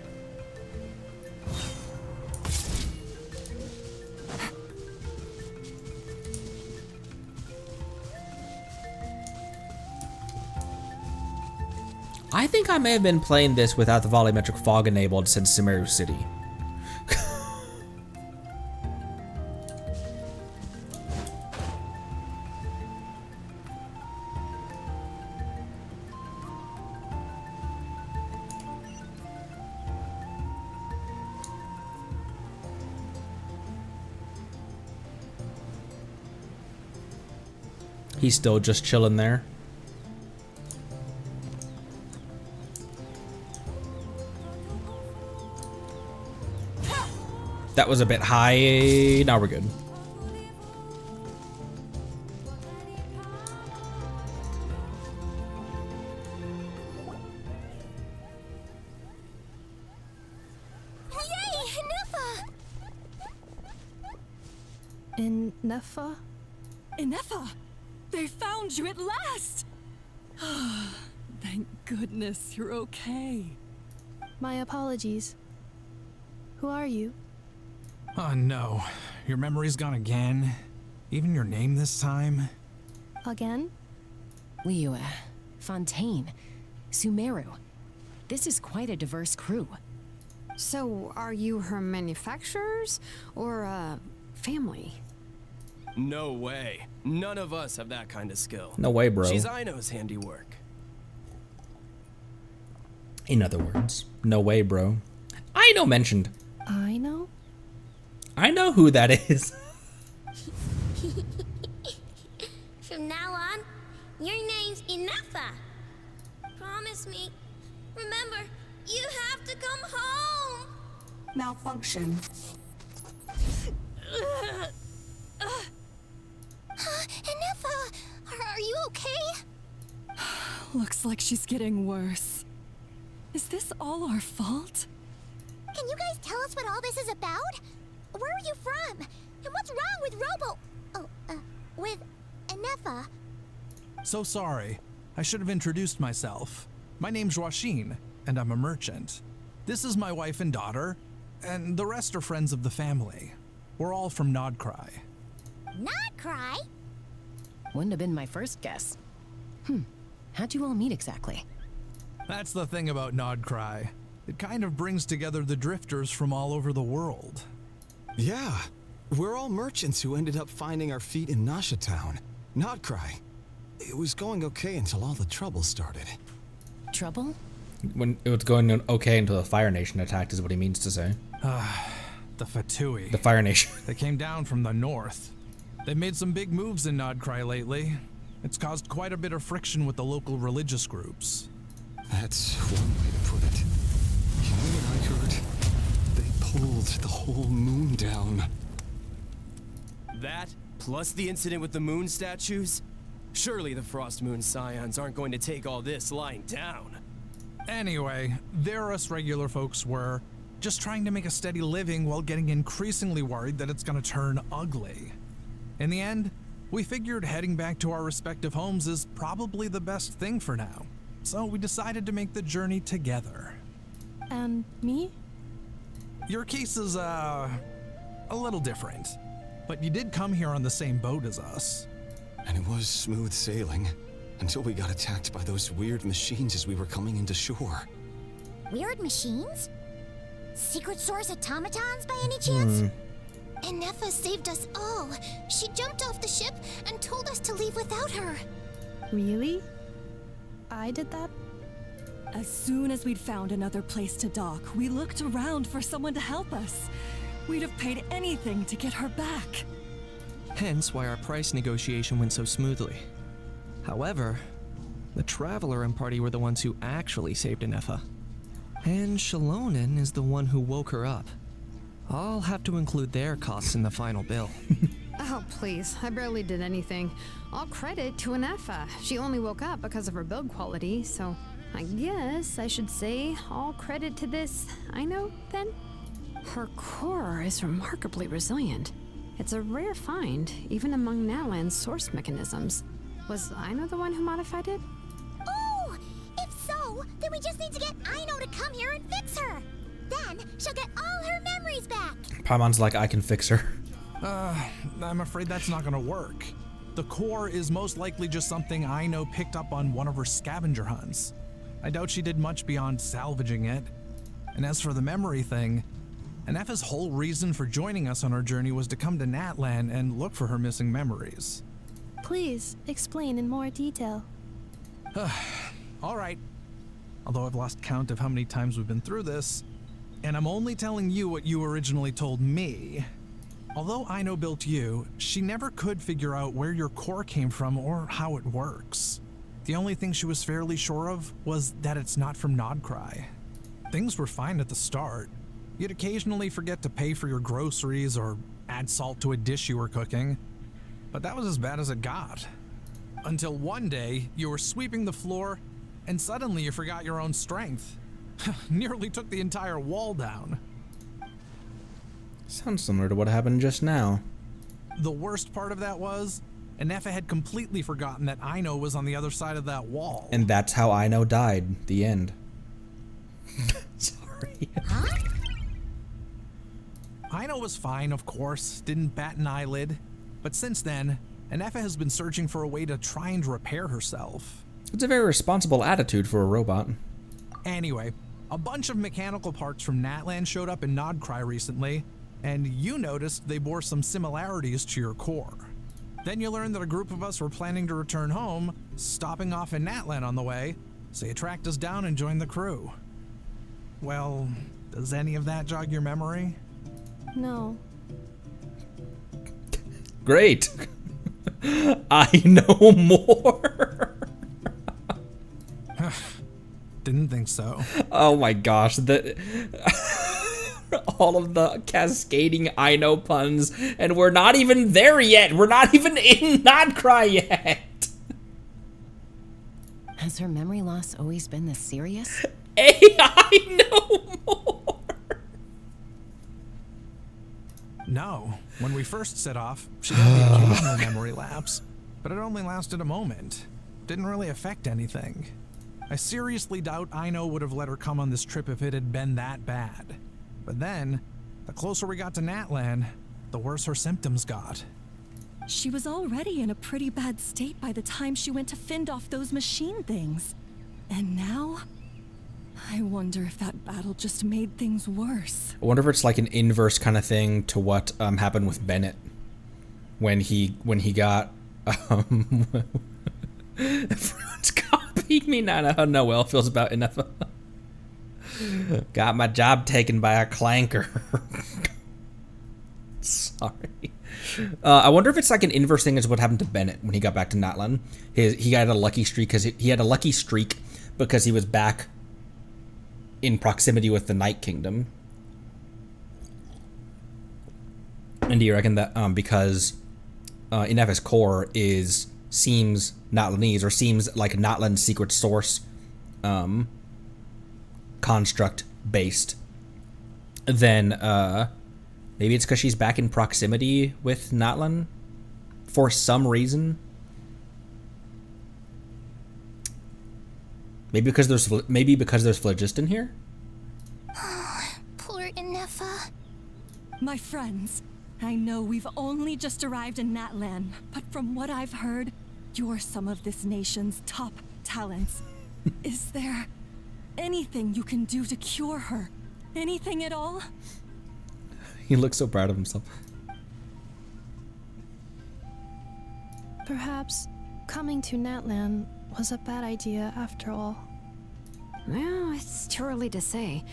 I think I may have been playing this without the volumetric fog enabled since Sumeru City. He's still just chilling there. That was a bit high. Now we're good. Inefa? Inefa! They found you at last! Thank goodness you're okay. My apologies. Who are you? Oh no, your memory's gone again? Even your name this time? Again? Liua, Fontaine, Sumeru. This is quite a diverse crew. So, are you her manufacturers or family? No way. None of us have that kind of skill. No way, bro. She's Aino's handiwork. In other words, no way, bro. Aino mentioned. Aino? I know who that is. From now on, your name's Inefa. Promise me. Remember, You have to come home! Malfunction. Enifa, are you okay? Looks like she's getting worse. Is this all our fault? Can you guys tell us what all this is about? Where are you from? And what's wrong with with Enifa? So sorry. I should have introduced myself. My name's Joachine, and I'm a merchant. This is my wife and daughter, and the rest are friends of the family. We're all from Nodcry. Nodcry? Wouldn't have been my first guess. How'd you all meet exactly? That's the thing about Nodcry. It kind of brings together the drifters from all over the world. Yeah, we're all merchants who ended up finding our feet in Nasha Town. Nodcry. It was going okay until all the trouble started. Trouble? When it was going okay until the Fire Nation attacked is what he means to say. The Fatoule. The Fire Nation. They came down from the north. They've made some big moves in Nodcry lately. It's caused quite a bit of friction with the local religious groups. That's one way to put it. You know what I heard? They pulled the whole moon down. That, plus the incident with the moon statues? Surely the Frost Moon Scions aren't going to take all this lying down. Anyway, there us regular folks were just trying to make a steady living while getting increasingly worried that it's gonna turn ugly. In the end, we figured heading back to our respective homes is probably the best thing for now. So we decided to make the journey together. And me? Your case is, a little different. But you did come here on the same boat as us. And it was smooth sailing, until we got attacked by those weird machines as we were coming into shore. Weird machines? Secret source automatons by any chance? Enifa saved us all. She jumped off the ship and told us to leave without her. Really? I did that? As soon as we'd found another place to dock, we looked around for someone to help us. We'd have paid anything to get her back. Hence why our price negotiation went so smoothly. However, the Traveler and party were the ones who actually saved Enifa. And Shalonen is the one who woke her up. I'll have to include their costs in the final bill. Oh, please. I barely did anything. All credit to Enifa. She only woke up because of her build quality, so I guess I should say all credit to this Aino, then? Her core is remarkably resilient. It's a rare find, even among Natlan's source mechanisms. Was Aino the one who modified it? Oh! If so, then we just need to get Aino to come here and fix her. Then she'll get all her memories back. Paimon's like, I can fix her. I'm afraid that's not gonna work. The core is most likely just something Aino picked up on one of her scavenger hunts. I doubt she did much beyond salvaging it. And as for the memory thing, Enifa's whole reason for joining us on our journey was to come to Natlan and look for her missing memories. Please, explain in more detail. All right. Although I've lost count of how many times we've been through this, and I'm only telling you what you originally told me. Although Aino built you, she never could figure out where your core came from or how it works. The only thing she was fairly sure of was that it's not from Nodcry. Things were fine at the start. You'd occasionally forget to pay for your groceries or add salt to a dish you were cooking, but that was as bad as it got. Until one day, you were sweeping the floor, and suddenly you forgot your own strength. Nearly took the entire wall down. Sounds similar to what happened just now. The worst part of that was, Enifa had completely forgotten that Aino was on the other side of that wall. And that's how Aino died. The end. Sorry. Huh? Aino was fine, of course, didn't bat an eyelid. But since then, Enifa has been searching for a way to try and repair herself. It's a very responsible attitude for a robot. Anyway, a bunch of mechanical parts from Natlan showed up in Nodcry recently, and you noticed they bore some similarities to your core. Then you learned that a group of us were planning to return home, stopping off in Natlan on the way, so you tracked us down and joined the crew. Well, does any of that jog your memory? No. Great. I know more. didn't think so. Oh my gosh, all of the cascading I know puns, and we're not even there yet. We're not even in Not Cry yet. Has her memory loss always been this serious? AI no more. No. When we first set off, she had the occasional memory lapse, but it only lasted a moment. Didn't really affect anything. I seriously doubt Aino would have let her come on this trip if it had been that bad. But then, the closer we got to Natlan, the worse her symptoms got. She was already in a pretty bad state by the time she went to fend off those machine things. And now, I wonder if that battle just made things worse. I wonder if it's like an inverse kind of thing to what happened with Bennett when he got everyone's copying me now. How Noel feels about Inefa. Got my job taken by a clanker. Sorry. I wonder if it's like an inverse thing as what happened to Bennett when he got back to Natlan. He got a lucky streak because he had a lucky streak because he was back in proximity with the Night Kingdom. And do you reckon that because Inefa's core seems Natlanese, or seems like Natlan's secret source construct based, then maybe it's because she's back in proximity with Natlan for some reason. Maybe because there's phlogiston here. Poor Inefa. My friends, I know we've only just arrived in Natlan, but from what I've heard, you're some of this nation's top talents. Is there anything you can do to cure her? Anything at all? He looks so proud of himself. Perhaps coming to Natlan was a bad idea after all. Well, it's too early to say.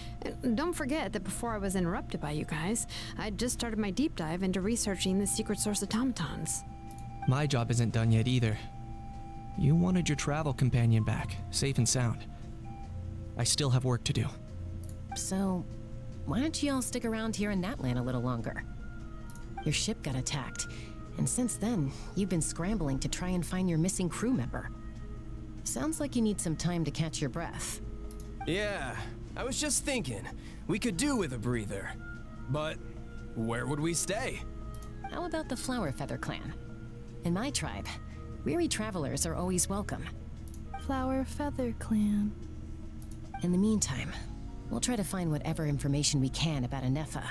Don't forget that before I was interrupted by you guys, I just started my deep dive into researching the secret source automatons. My job isn't done yet either. You wanted your travel companion back, safe and sound. I still have work to do. So, why don't you all stick around here in Natlan a little longer? Your ship got attacked, and since then, you've been scrambling to try and find your missing crew member. Sounds like you need some time to catch your breath. Yeah, I was just thinking, we could do with a breather. But where would we stay? How about the Flower Feather clan? In my tribe, weary travelers are always welcome. Flower Feather Clan. In the meantime, we'll try to find whatever information we can about Inefa.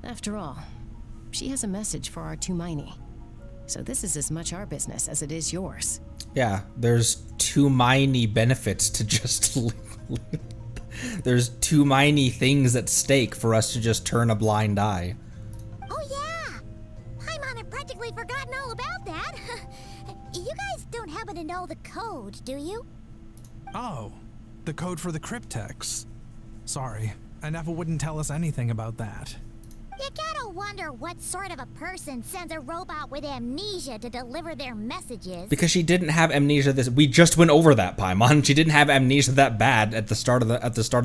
After all, she has a message for our Tumaini. So this is as much our business as it is yours. Yeah, there's too many benefits to just there's too many things at stake for us to just turn a blind eye. Oh yeah! Paimon had practically forgotten all about that. You guys don't happen to know the code, do you? Oh, the code for the cryptex. Sorry, Inefa wouldn't tell us anything about that. You gotta wonder what sort of a person sends a robot with amnesia to deliver their messages. Because she didn't have amnesia we just went over that, Paimon. She didn't have amnesia that bad at the start of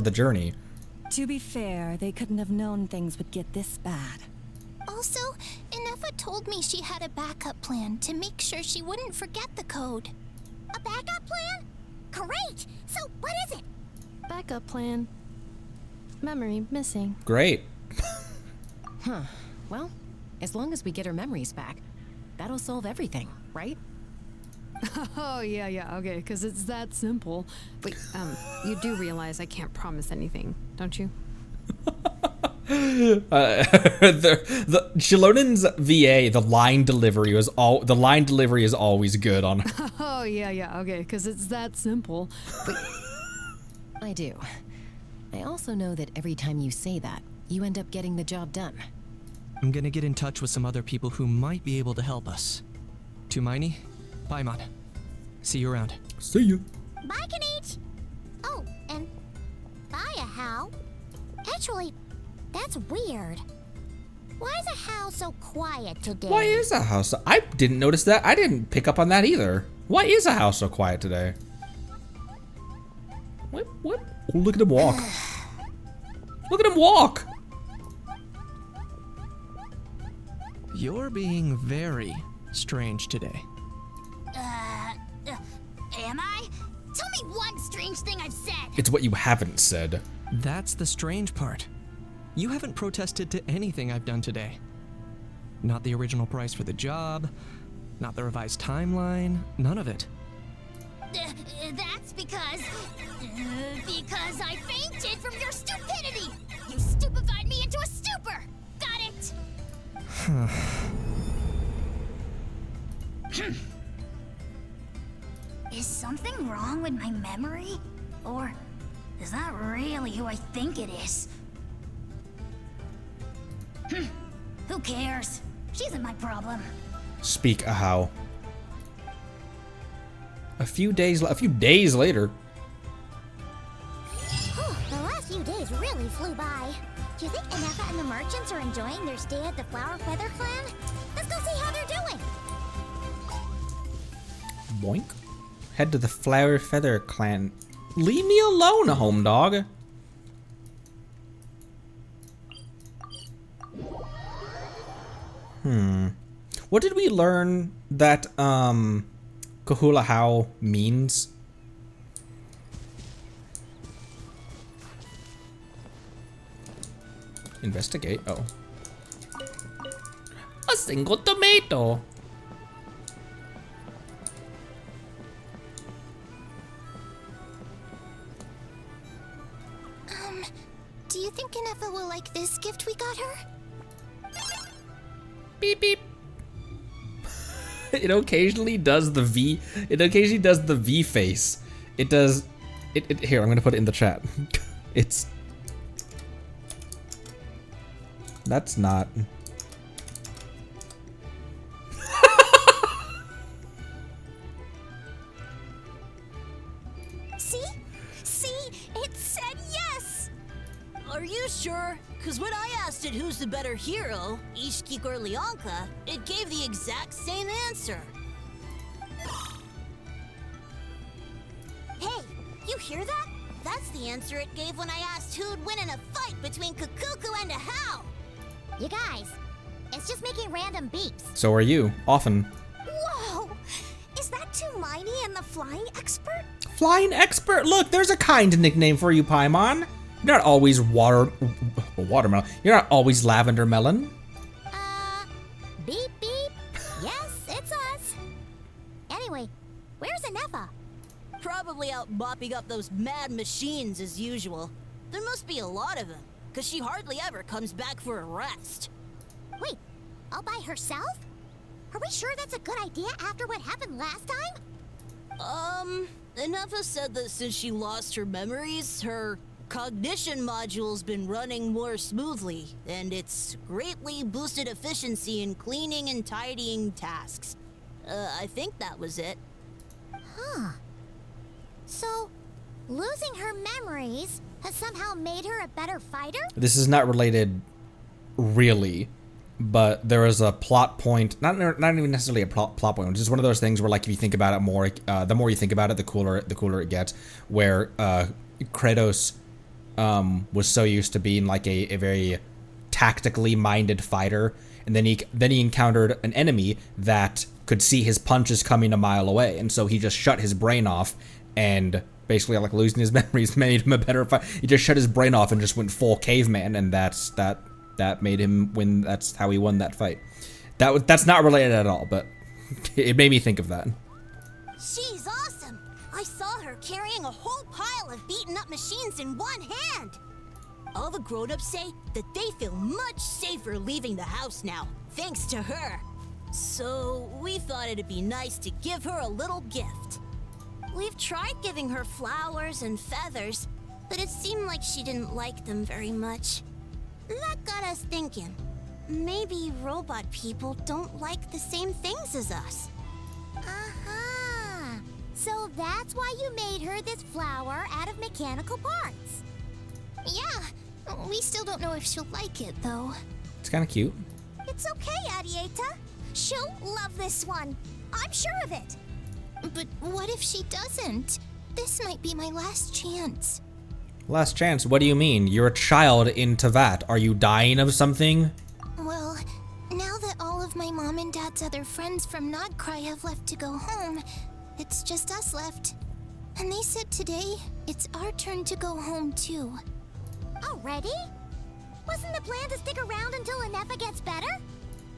the journey. To be fair, they couldn't have known things would get this bad. Also, Inefa told me she had a backup plan to make sure she wouldn't forget the code. A backup plan? Great! So, what is it? Backup plan. Memory missing. Great. Huh. Well, as long as we get her memories back, that'll solve everything, right? Oh, yeah, okay, because it's that simple. Wait, you do realize I can't promise anything, don't you? The Shilonen's VA, the line delivery is always good on her. Oh, yeah, okay, because it's that simple. But I do. I also know that every time you say that, you end up getting the job done. I'm gonna get in touch with some other people who might be able to help us. Tumaini, Paimon. See you around. See you. Bye, Kanich! Oh, and bye, a Hal. Actually, that's weird. Why is a Hal so quiet today? Why is a house? I didn't notice that. I didn't pick up on that either. Why is a house so quiet today? Whip, whip. Oh, look at him walk. Look at him walk. You're being very strange today. Am I? Tell me one strange thing I've said. It's what you haven't said. That's the strange part. You haven't protested to anything I've done today. Not the original price for the job, not the revised timeline, none of it. That's because I fainted from your stupidity. You stupefied me into a stupor. Got it? Is something wrong with my memory? Or is that really who I think it is? Who cares? She isn't my problem. Speak a how. A few days later. The last few days really flew by. Do you think Inefa and the merchants are enjoying their stay at the Flower Feather Clan? Let's go see how they're doing. Boink. Head to the Flower Feather Clan. Leave me alone, home dog. What did we learn that Kahula How means? Investigate. Oh. A single tomato. Do you think Inefa will like this gift we got her? Beep beep. It occasionally does the V. It occasionally does the V face. It does. It here. I'm gonna put it in the chat. It's. That's not. See, it said yes. Are you sure? Because when I asked it who's the better hero, Ishkik or Leonka, it gave the exact same answer. Hey, you hear that? That's the answer it gave when I asked who'd win in a fight between Kukuku and a How. You guys, it's just making random beeps. So are you. Often. Whoa! Is that Tumaini and the flying expert? Flying expert. Look, there's a kind nickname for you, Paimon. You're not always watermelon. You're not always lavender melon. Beep beep. Yes, it's us. Anyway, where's Inefa? Probably out mopping up those mad machines as usual. There must be a lot of them, because she hardly ever comes back for a rest. Wait, all by herself? Are we sure that's a good idea after what happened last time? Inefa said that since she lost her memories, her cognition module's been running more smoothly, and it's greatly boosted efficiency in cleaning and tidying tasks. I think that was it. Huh. So, losing her memories has somehow made her a better fighter? This is not related, really, but there is a plot point. Not even necessarily a plot point. It's just one of those things where, like, if you think about it more, the more you think about it, the cooler it gets. Where Kratos was so used to being like a very tactically minded fighter, and then he encountered an enemy that could see his punches coming a mile away, and so he just shut his brain off, and basically, like, losing his memories made him a better fighter. He just shut his brain off and just went full caveman, and that made him win. That's how he won that fight. That's not related at all, but it made me think of that. She's awesome. I saw her carrying a whole pile of beaten up machines in one hand. All the grown-ups say that they feel much safer leaving the house now, thanks to her. So we thought it'd be nice to give her a little gift. We've tried giving her flowers and feathers, but it seemed like she didn't like them very much. That got us thinking. Maybe robot people don't like the same things as us. Uh-huh. So that's why you made her this flower out of mechanical parts. Yeah, we still don't know if she'll like it, though. It's kind of cute. It's okay, Arieta. She'll love this one. I'm sure of it. But what if she doesn't? This might be my last chance. Last chance? What do you mean? You're a child in Tevat. Are you dying of something? Well, now that all of my mom and dad's other friends from Nodcry have left to go home, it's just us left. And they said today, it's our turn to go home too. Already? Wasn't the plan to stick around until Anefa gets better?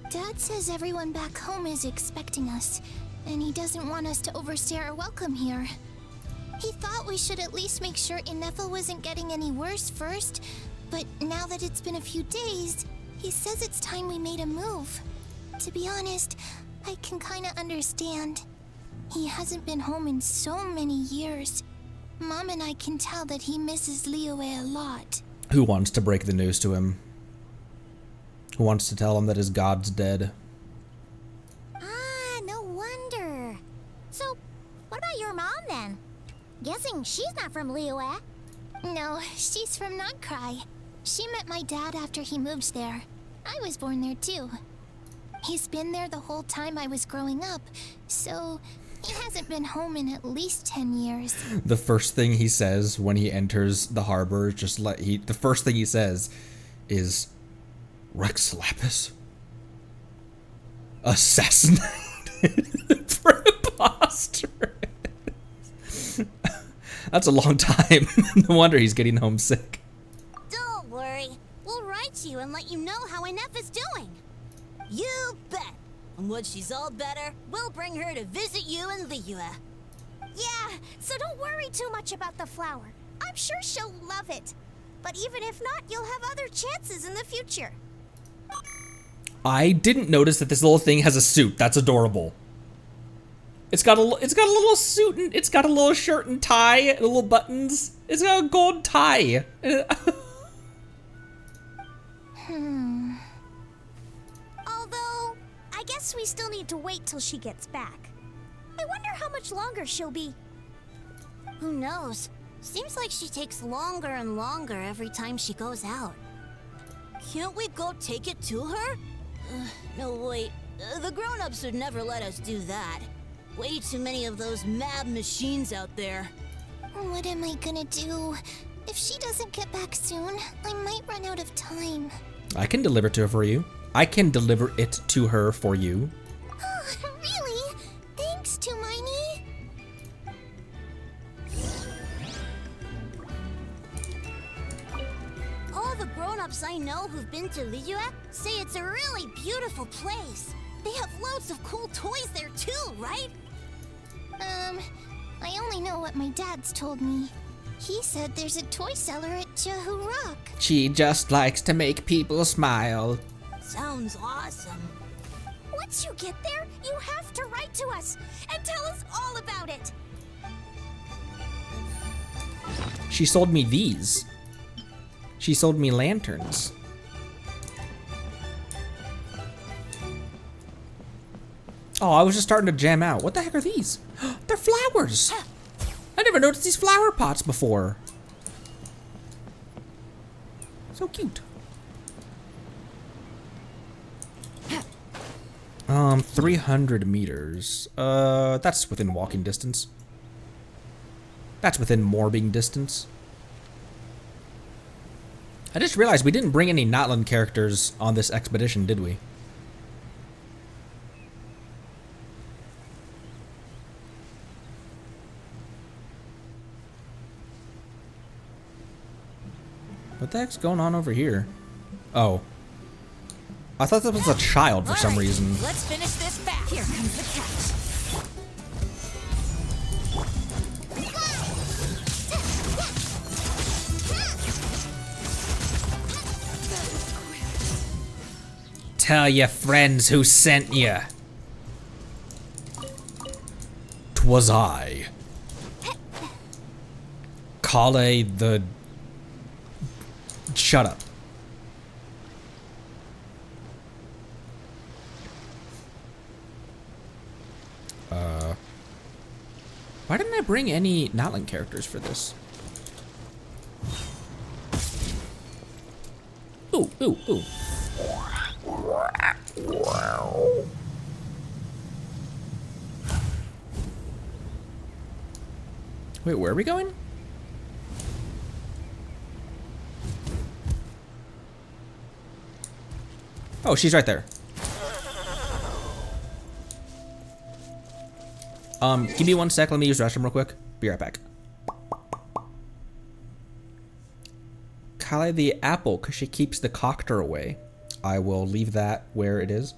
Dad says everyone back home is expecting us, and he doesn't want us to overstay our welcome here. He thought we should at least make sure Anefa wasn't getting any worse first, but now that it's been a few days, he says it's time we made a move. To be honest, I can kinda understand. He hasn't been home in so many years. Mom and I can tell that he misses Liyue a lot. Who wants to break the news to him? Who wants to tell him that his god's dead? Ah, no wonder. So, what about your mom then? Guessing she's not from Liyue. No, she's from Nodcry. She met my dad after he moved there. I was born there too. He's been there the whole time I was growing up, so he hasn't been home in at least 10 years. The first thing he says when he enters the harbor, the first thing he says is, Rex Lapis? Assassinated? Preposterous. That's a long time. No wonder he's getting homesick. Don't worry. We'll write to you and let you know how Anefa's doing. You bet. And when she's all better, we'll bring her to visit you in Liyue. Yeah, so don't worry too much about the flower. I'm sure she'll love it. But even if not, you'll have other chances in the future. I didn't notice that this little thing has a suit. That's adorable. It's got a little suit and it's got a little shirt and tie, little buttons. It's got a gold tie. Although, I guess we still need to wait till she gets back. I wonder how much longer she'll be. Who knows? Seems like she takes longer and longer every time she goes out. Can't we go take it to her? No, wait. The grown-ups would never let us do that. Way too many of those mad machines out there. What am I gonna do? If she doesn't get back soon, I might run out of time. I can deliver it to her for you. I can deliver it to her for you. Really? Thanks, Tumaini. All the grown-ups I know who've been to Liyue say it's a really beautiful place. They have loads of cool toys there too, right? I only know what my dad's told me. He said there's a toy seller at Jehu Rock. She just likes to make people smile. Sounds awesome. Once you get there, you have to write to us and tell us all about it. She sold me these. She sold me lanterns. Oh, I was just starting to jam out. What the heck are these? They're flowers. I never noticed these flower pots before. So cute. 300 meters. That's within walking distance. That's within morbing distance. I just realized we didn't bring any Notland characters on this expedition, did we? What the heck's going on over here? Oh. I thought that was a child for some reason. Let's finish this fast. Here comes the catch. Tell your friends who sent you. 'Twas I. Kale the... Shut up. Why didn't I bring any Notland characters for this? Ooh, ooh, ooh. Wait, where are we going? Oh, she's right there. Give me 1 sec. Let me use the restroom real quick. Be right back. Kale the apple, because she keeps the coctor away. I will leave that where it is.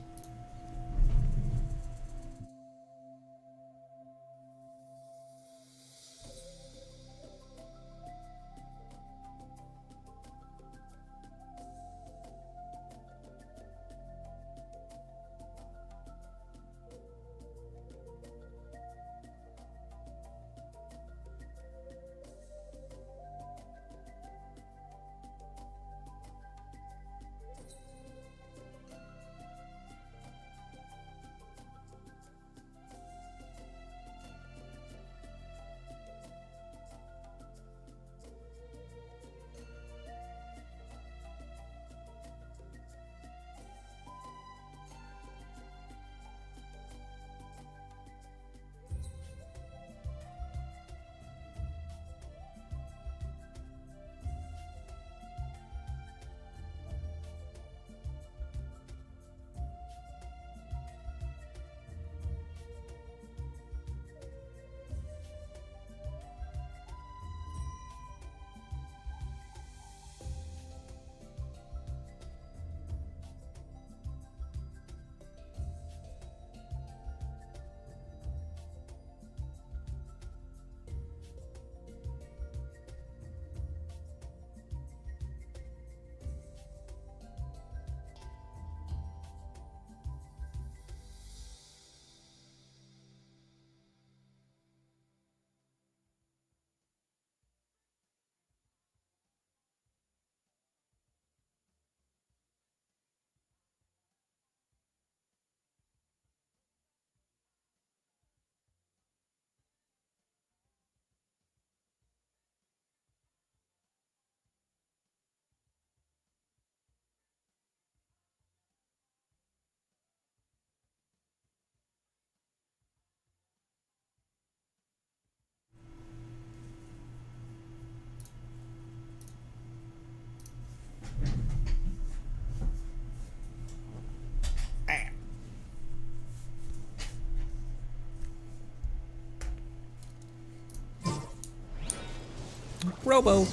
Robo.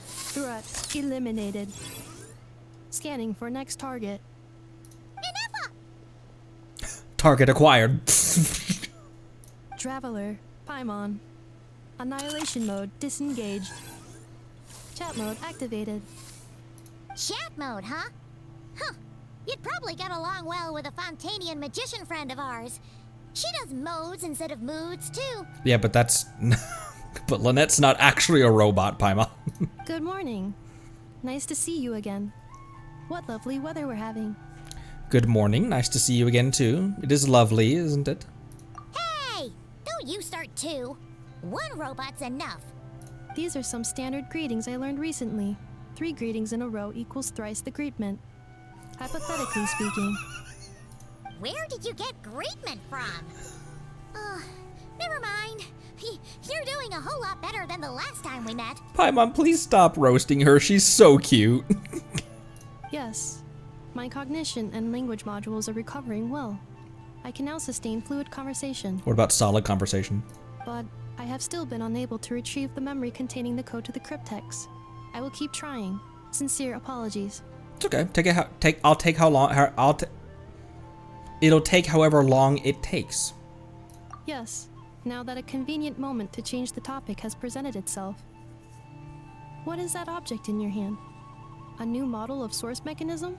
Threat eliminated. Scanning for next target. Target acquired. Traveler, Paimon. Annihilation mode disengaged. Chat mode activated. Chat mode, huh? Huh. You'd probably get along well with a Fontanian magician friend of ours. She does modes instead of moods, too. Yeah, but that's... but Lynette's not actually a robot, Paimon. Good morning. Nice to see you again. What lovely weather we're having. Good morning. Nice to see you again, too. It is lovely, isn't it? Hey! Don't you start too. One robot's enough. These are some standard greetings I learned recently. 3 greetings in a row equals thrice the greetment. Hypothetically speaking. Where did you get greetment from? Never mind. You're doing a whole lot better than the last time we met. Paimon, please stop roasting her. She's so cute. Yes. My cognition and language modules are recovering well. I can now sustain fluid conversation. What about solid conversation? But I have still been unable to retrieve the memory containing the code to the cryptex. I will keep trying. Sincere apologies. It's okay. I'll take how long. It'll take however long it takes. Yes. Now that a convenient moment to change the topic has presented itself. What is that object in your hand? A new model of source mechanism?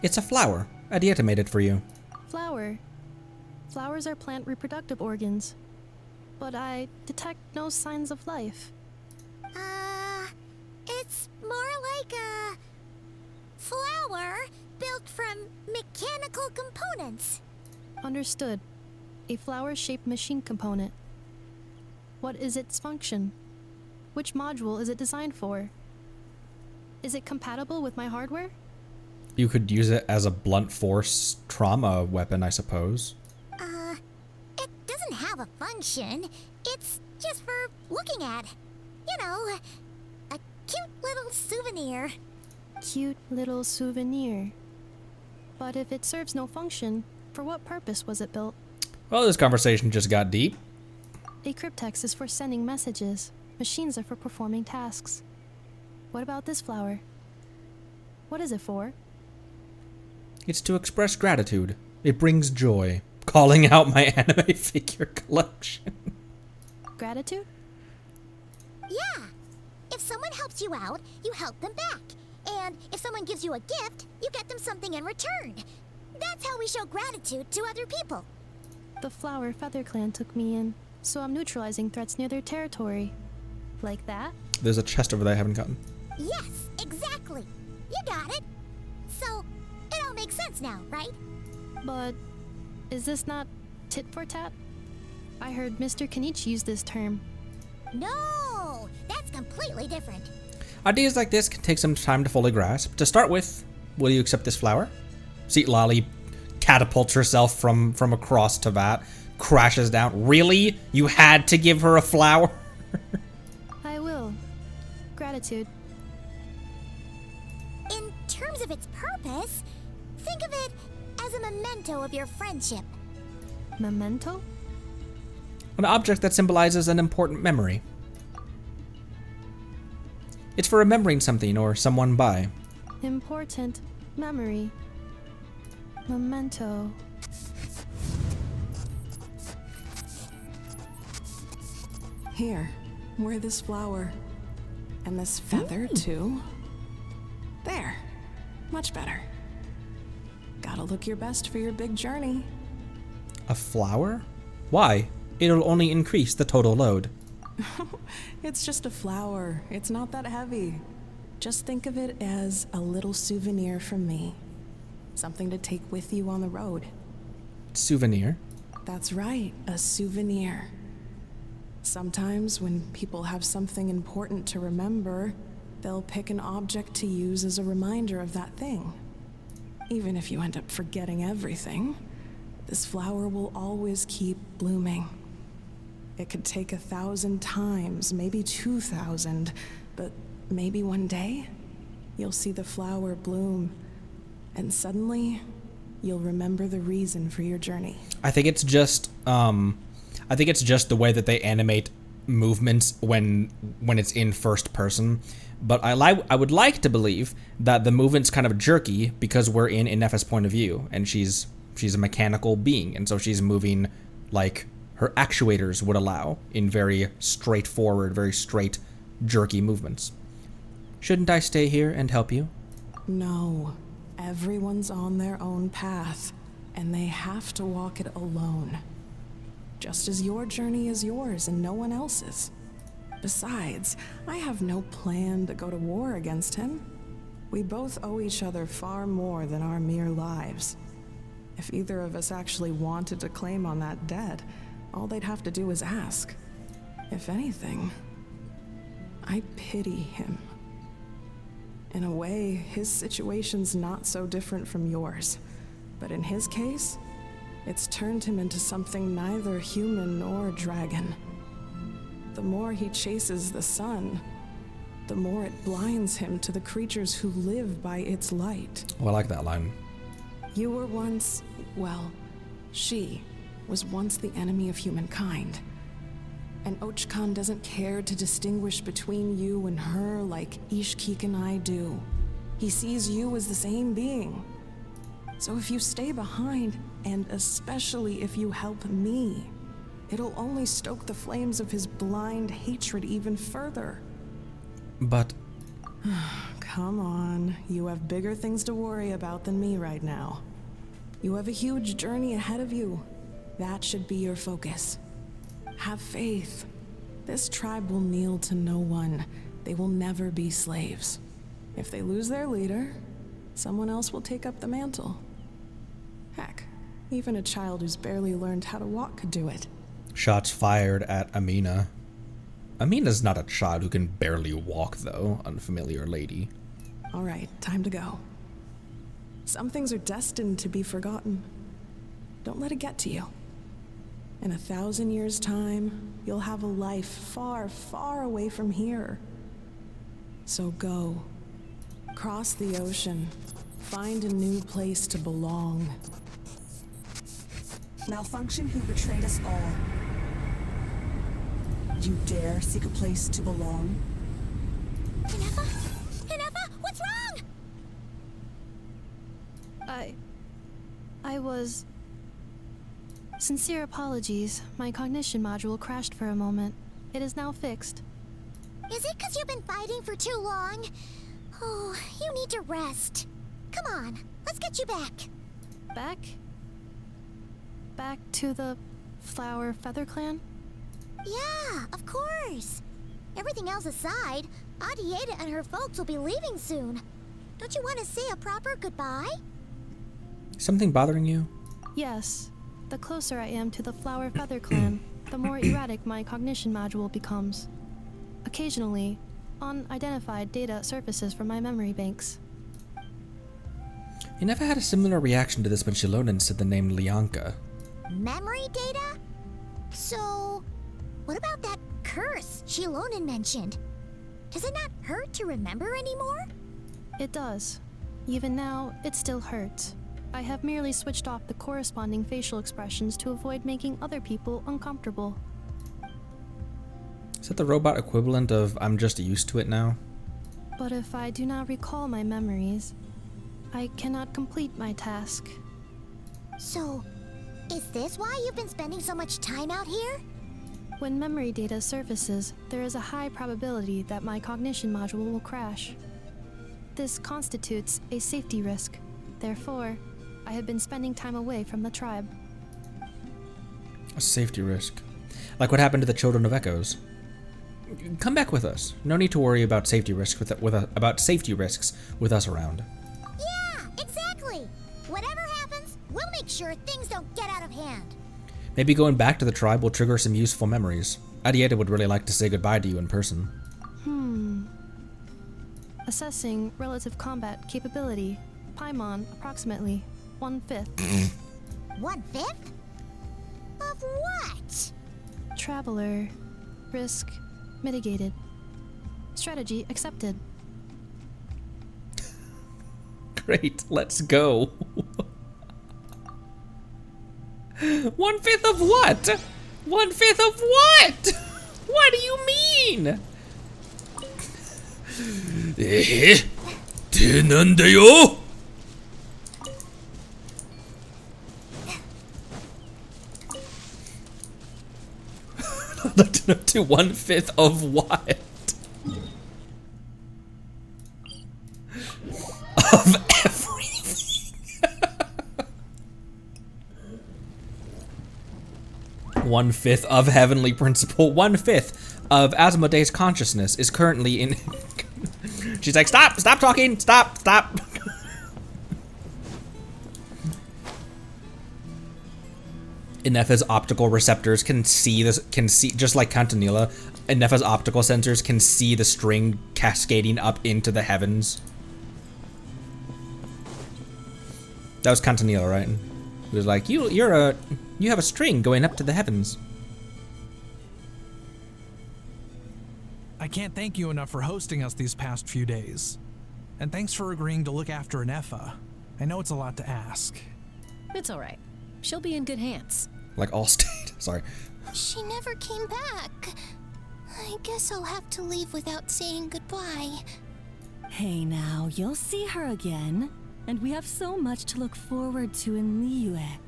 It's a flower. I deatomated for you. Flower. Flowers are plant reproductive organs. But I detect no signs of life. It's more like a flower built from mechanical components. Understood. A flower-shaped machine component. What is its function? Which module is it designed for? Is it compatible with my hardware? You could use it as a blunt force trauma weapon, I suppose. It doesn't have a function. It's just for looking at. You know, a cute little souvenir. Cute little souvenir. But if it serves no function, for what purpose was it built? Well, this conversation just got deep. A cryptex is for sending messages. Machines are for performing tasks. What about this flower? What is it for? It's to express gratitude. It brings joy. Calling out my anime figure collection. Gratitude? Yeah. If someone helps you out, you help them back. And if someone gives you a gift, you get them something in return. That's how we show gratitude to other people. The Flower Feather Clan took me in, so I'm neutralizing threats near their territory. Like that? There's a chest over there I haven't gotten. Yes, exactly. You got it. So, it all makes sense now, right? But is this not tit for tat? I heard Mr. Kenichi use this term. No, that's completely different. Ideas like this can take some time to fully grasp. To start with, will you accept this flower? See, Lolly catapults herself from across to that, crashes down. Really? You had to give her a flower? I will. Gratitude. In terms of its purpose, think of it as a memento of your friendship. Memento? An object that symbolizes an important memory. It's for remembering something or someone by. Important memory. Memento. Here, wear this flower. And this feather, too. There. Much better. Gotta look your best for your big journey. A flower? Why? It'll only increase the total load. It's just a flower. It's not that heavy. Just think of it as a little souvenir from me. Something to take with you on the road. Souvenir? That's right, a souvenir. Sometimes when people have something important to remember, they'll pick an object to use as a reminder of that thing. Even if you end up forgetting everything, this flower will always keep blooming. It could take 1,000 times, maybe 2,000, but maybe one day, you'll see the flower bloom, and suddenly, you'll remember the reason for your journey. I think it's just the way that they animate movements when it's in first person. But I would like to believe that the movement's kind of jerky because we're in Ineffa's point of view, and she's a mechanical being, and so she's moving like her actuators would allow in very straightforward, very straight, jerky movements. Shouldn't I stay here and help you? No. Everyone's on their own path, and they have to walk it alone. Just as your journey is yours and no one else's. Besides, I have no plan to go to war against him. We both owe each other far more than our mere lives. If either of us actually wanted to claim on that debt, all they'd have to do is ask. If anything, I pity him. In a way, his situation's not so different from yours. But in his case, it's turned him into something neither human nor dragon. The more he chases the sun, the more it blinds him to the creatures who live by its light. Oh, I like that line. You were once, well, she was once the enemy of humankind. And Ochkan doesn't care to distinguish between you and her like Ishkik and I do. He sees you as the same being. So if you stay behind, and especially if you help me, it'll only stoke the flames of his blind hatred even further. But... Come on, you have bigger things to worry about than me right now. You have a huge journey ahead of you. That should be your focus. Have faith. This tribe will kneel to no one. They will never be slaves. If they lose their leader, someone else will take up the mantle. Heck, even a child who's barely learned how to walk could do it. Shots fired at Amina. Amina's not a child who can barely walk, though, unfamiliar lady. All right, time to go. Some things are destined to be forgotten. Don't let it get to you. In 1,000 years' time, you'll have a life far, far away from here. So go. Cross the ocean. Find a new place to belong. Malfunction who betrayed us all. You dare seek a place to belong? Inefa? Inefa, what's wrong? I was... Sincere apologies. My cognition module crashed for a moment. It is now fixed. Is it because you've been fighting for too long? Oh, you need to rest. Come on, let's get you back. Back? Back to the Flower Feather Clan? Yeah, of course. Everything else aside, Adieta and her folks will be leaving soon. Don't you want to say a proper goodbye? Something bothering you? Yes. The closer I am to the Flower Feather Clan, the more erratic my cognition module becomes. Occasionally, unidentified data surfaces from my memory banks. You never had a similar reaction to this when Shilonen said the name Lianka. Memory data? So, what about that curse Shilonen mentioned? Does it not hurt to remember anymore? It does. Even now, it still hurts. I have merely switched off the corresponding facial expressions to avoid making other people uncomfortable. Is that the robot equivalent of I'm just used to it now? But if I do not recall my memories, I cannot complete my task. So, is this why you've been spending so much time out here? When memory data surfaces, there is a high probability that my cognition module will crash. This constitutes a safety risk. Therefore, I have been spending time away from the tribe. A safety risk. Like what happened to the Children of Echoes. Come back with us. No need to worry about safety risks about safety risks with us around. Yeah, exactly. Whatever happens, we'll make sure things don't get out of hand. Maybe going back to the tribe will trigger some useful memories. Adieta would really like to say goodbye to you in person. Assessing relative combat capability. Paimon, approximately 1/5. 1/5? Of what? Traveler. Risk mitigated. Strategy accepted. Great, let's go. 1/5 of what? 1/5 of what? What do you mean? ってなんだよ I'd like to know to 1/5 of what? Of everything. 1/5 of Heavenly Principle. 1/5 of Asmodee's consciousness is currently in. She's like, stop talking, stop. Inefa's optical receptors can see just like Cantonilla. Inefa's optical sensors can see the string cascading up into the heavens. That was Cantonilla, right? It was like, you have a string going up to the heavens. I can't thank you enough for hosting us these past few days. And thanks for agreeing to look after Inefa. I know it's a lot to ask. It's alright. She'll be in good hands. Like Allstate. Sorry. She never came back. I guess I'll have to leave without saying goodbye. Hey now, you'll see her again. And we have so much to look forward to in Liyue.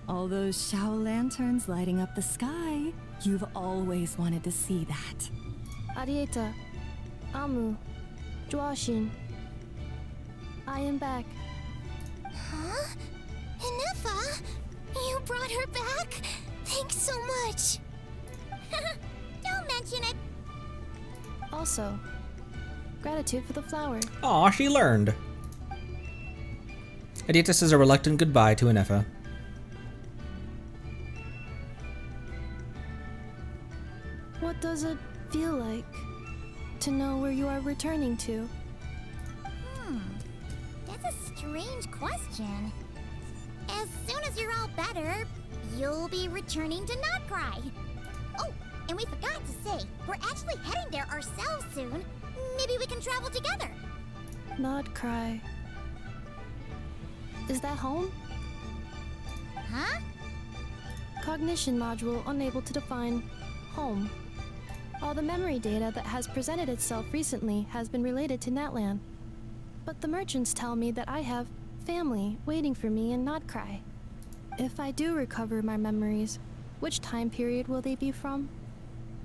All those Shao lanterns lighting up the sky. You've always wanted to see that. Adieta, Amu, Joashin. I am back. Huh? Inefa? You brought her back? Thanks so much. Don't mention it. Also, gratitude for the flower. Aw, she learned. Adieta says a reluctant goodbye to Inefa. What does it feel like to know where you are returning to? That's That's a strange question. As soon as you're all better, you'll be returning to Notcry. Oh, and we forgot to say, we're actually heading there ourselves soon. Maybe we can travel together. Notcry. Is that home? Huh? Cognition module unable to define home. All the memory data that has presented itself recently has been related to Natlan. But the merchants tell me that I have family waiting for me in Notcry. If I do recover my memories, which time period will they be from?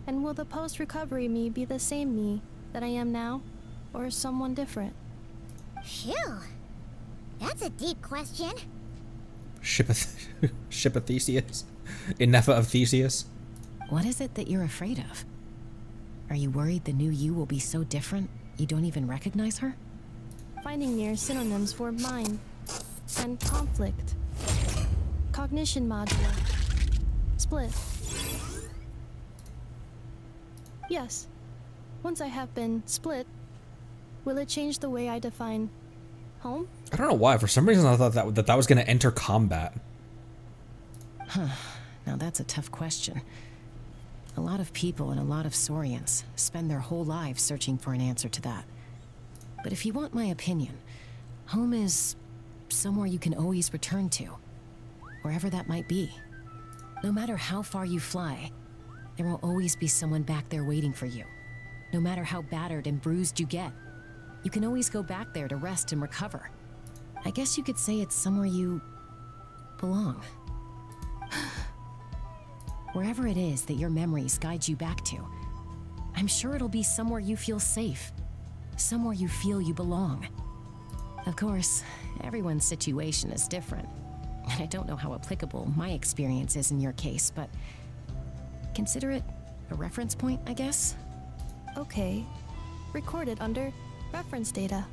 And will the post-recovery me be the same me that I am now, or someone different? Phew. That's a deep question. Ship of Theseus? Inepha of Theseus? What is it that you're afraid of? Are you worried the new you will be so different you don't even recognize her? Finding near synonyms for mind and conflict. Cognition module. Split. Yes. Once I have been split, will it change the way I define home? I don't know why. For some reason, I thought that was going to enter combat. Huh. Now that's a tough question. A lot of people and a lot of Saurians spend their whole lives searching for an answer to that. But if you want my opinion, home is somewhere you can always return to, wherever that might be. No matter how far you fly, there will always be someone back there waiting for you. No matter how battered and bruised you get, you can always go back there to rest and recover. I guess you could say it's somewhere you belong. Wherever it is that your memories guide you back to, I'm sure it'll be somewhere you feel safe, somewhere you feel you belong. Of course, everyone's situation is different, and I don't know how applicable my experience is in your case, but consider it a reference point, I guess? Okay. Recorded under reference data.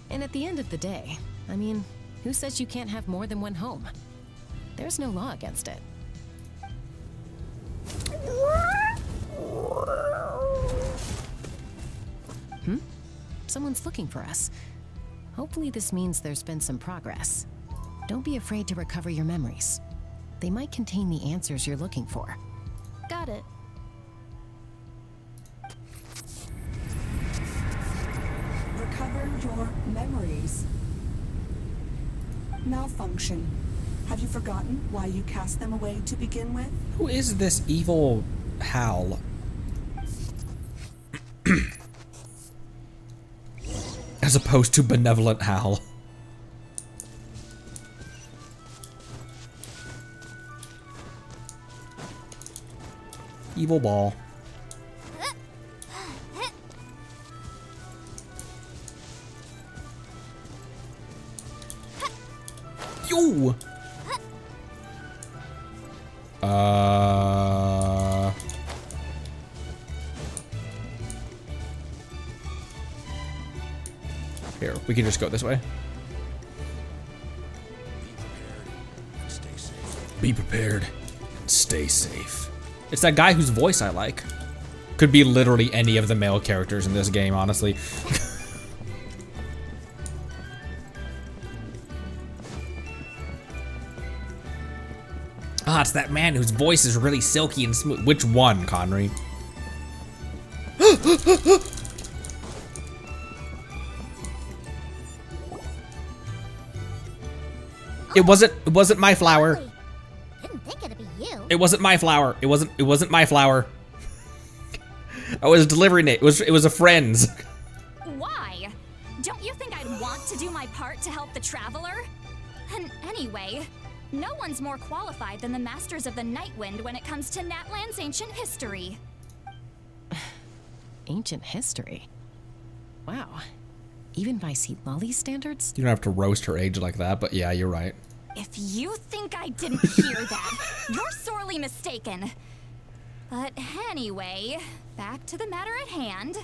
And at the end of the day, I mean, who says you can't have more than one home? There's no law against it. Someone's looking for us. Hopefully this means there's been some progress. Don't be afraid to recover your memories. They might contain the answers you're looking for. Got it. Recover your memories. Malfunction. Have you forgotten why you cast them away to begin with? Who is this evil Hal? As opposed to benevolent Hal. Evil ball. Yo! Here, we can just go this way. Be prepared and stay safe. It's that guy whose voice I like. Could be literally any of the male characters in this game, honestly. Ah, it's that man whose voice is really silky and smooth. Which one, Connery? It wasn't my flower. Didn't think it'd be you. It wasn't my flower. It wasn't my flower. I was delivering it. It was a friend's. Why? Don't you think I'd want to do my part to help the traveler? And anyway, no one's more qualified than the Masters of the Nightwind when it comes to Natlan's ancient history. Ancient history? Wow. Even by Lolly's standards? You don't have to roast her age like that, but yeah, you're right. If you think I didn't hear that, you're sorely mistaken. But anyway, back to the matter at hand.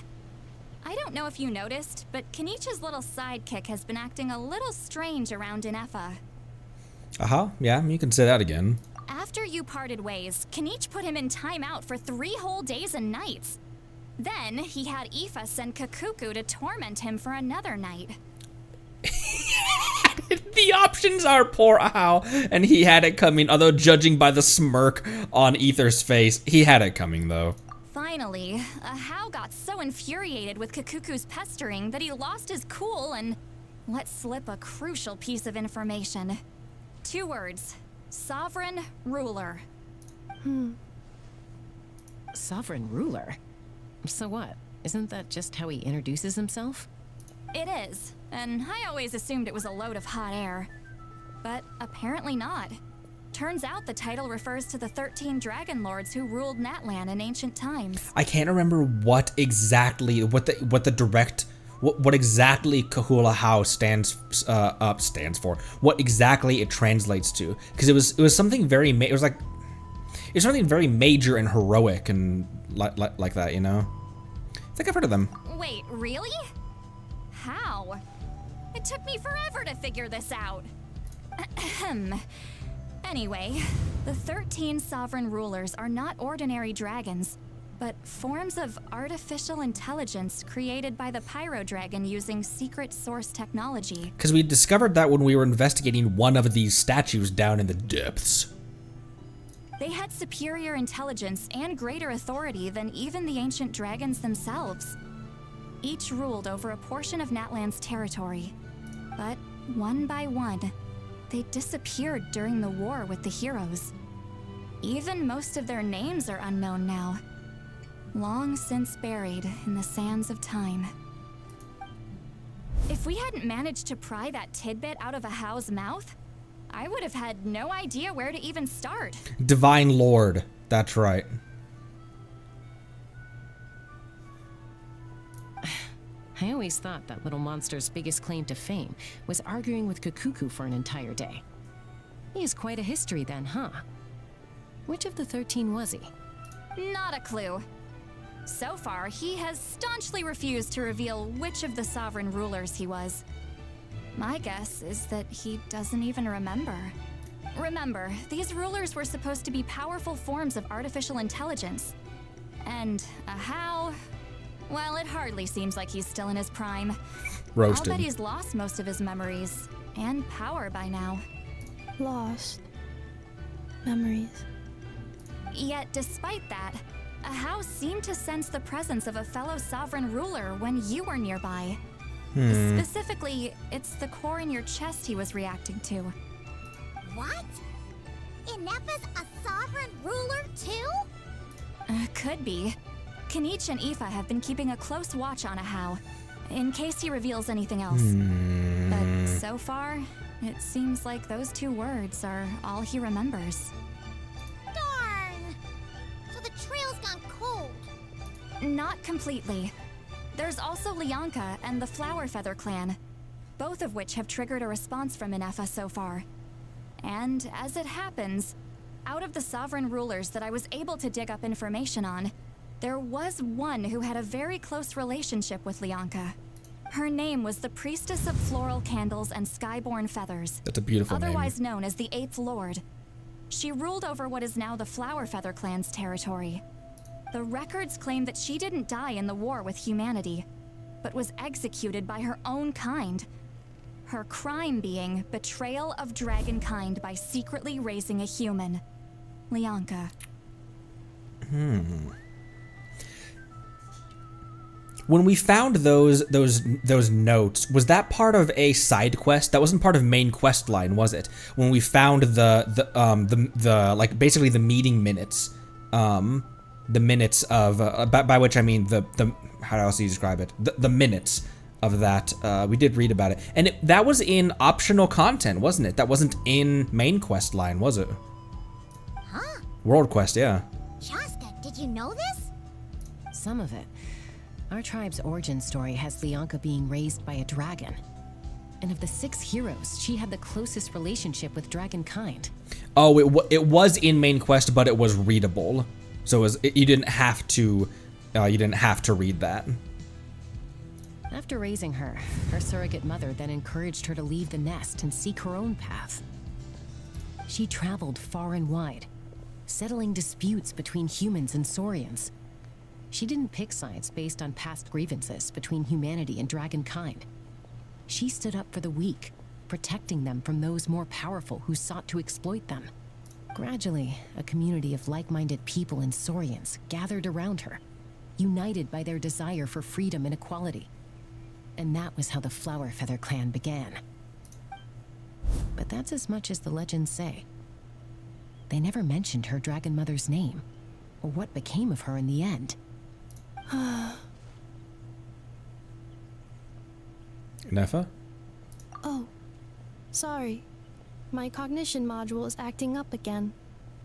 I don't know if you noticed, but Kenichi's little sidekick has been acting a little strange around Ineffa. Yeah, you can say that again. After you parted ways, Kenich put him in timeout for 3 whole days and nights. Then he had Aoife send Kakuku to torment him for another night. The options are poor Ahau, and he had it coming, although judging by the smirk on Ether's face, he had it coming though. Finally, Ahau got so infuriated with Kakuku's pestering that he lost his cool and let slip a crucial piece of information. 2 words. Sovereign ruler. Sovereign ruler? So what? Isn't that just how he introduces himself? It is, and I always assumed it was a load of hot air. But apparently not. Turns out the title refers to the 13 dragon lords who ruled Natlan in ancient times. I can't remember what exactly what exactly Kahula How stands for. What exactly it translates to, because it was something very it's something very major and heroic and like that, you know. I think I've heard of them. Wait, really? How? It took me forever to figure this out. Anyway, the 13 sovereign rulers are not ordinary dragons, but forms of artificial intelligence created by the Pyro Dragon using secret source technology. Because we discovered that when we were investigating one of these statues down in the depths. They had superior intelligence and greater authority than even the ancient dragons themselves. Each ruled over a portion of Natlan's territory, but one by one, they disappeared during the war with the heroes. Even most of their names are unknown now, long since buried in the sands of time. If we hadn't managed to pry that tidbit out of Ahau's mouth, I would have had no idea where to even start. Divine Lord, that's right. I always thought that little monster's biggest claim to fame was arguing with Kakuku for an entire day. He has quite a history then, huh? Which of the 13 was he? Not a clue. So far, he has staunchly refused to reveal which of the sovereign rulers he was. My guess is that he doesn't even remember. Remember, these rulers were supposed to be powerful forms of artificial intelligence. And Ahau, well, it hardly seems like he's still in his prime. Roasted. I'll bet he's lost most of his memories and power by now. Lost memories. Yet, despite that, Ahau seemed to sense the presence of a fellow sovereign ruler when you were nearby. Specifically, it's the core in your chest he was reacting to. What? Ineppa's a sovereign ruler too? Could be. Kanich and Aoife have been keeping a close watch on Ahau, in case he reveals anything else. But so far, it seems like those 2 words are all he remembers. Darn! So the trail's gone cold. Not completely. There's also Lianka and the Flower Feather clan, both of which have triggered a response from Ineffa so far. And as it happens, out of the sovereign rulers that I was able to dig up information on, there was one who had a very close relationship with Lianka. Her name was the Priestess of Floral Candles and Skyborn Feathers. That's a beautiful name. Otherwise known as the 8th Lord. She ruled over what is now the Flower Feather clan's territory. The records claim that she didn't die in the war with humanity, but was executed by her own kind. Her crime being betrayal of dragonkind by secretly raising a human. Lianka. When we found those notes, was that part of a side quest? That wasn't part of main quest line, was it? When we found the like basically the meeting minutes, the minutes of by which I mean the how else do you describe it? The minutes of that. We did read about it, and that was in optional content, wasn't it? That wasn't in main quest line, was it? Huh? World quest, yeah. Shasta, did you know this? Some of it. Our tribe's origin story has Lianka being raised by a dragon. And of the 6 heroes, she had the closest relationship with dragonkind. Oh, it was in main quest, but it was readable. So you didn't have to read that. After raising her, her surrogate mother then encouraged her to leave the nest and seek her own path. She traveled far and wide, settling disputes between humans and Saurians. She didn't pick sides based on past grievances between humanity and dragonkind. She stood up for the weak, protecting them from those more powerful who sought to exploit them. Gradually, a community of like-minded people and Saurians gathered around her, united by their desire for freedom and equality. And that was how the Flower Feather clan began. But that's as much as the legends say. They never mentioned her dragon mother's name, or what became of her in the end. Nefa? Oh, sorry. My cognition module is acting up again.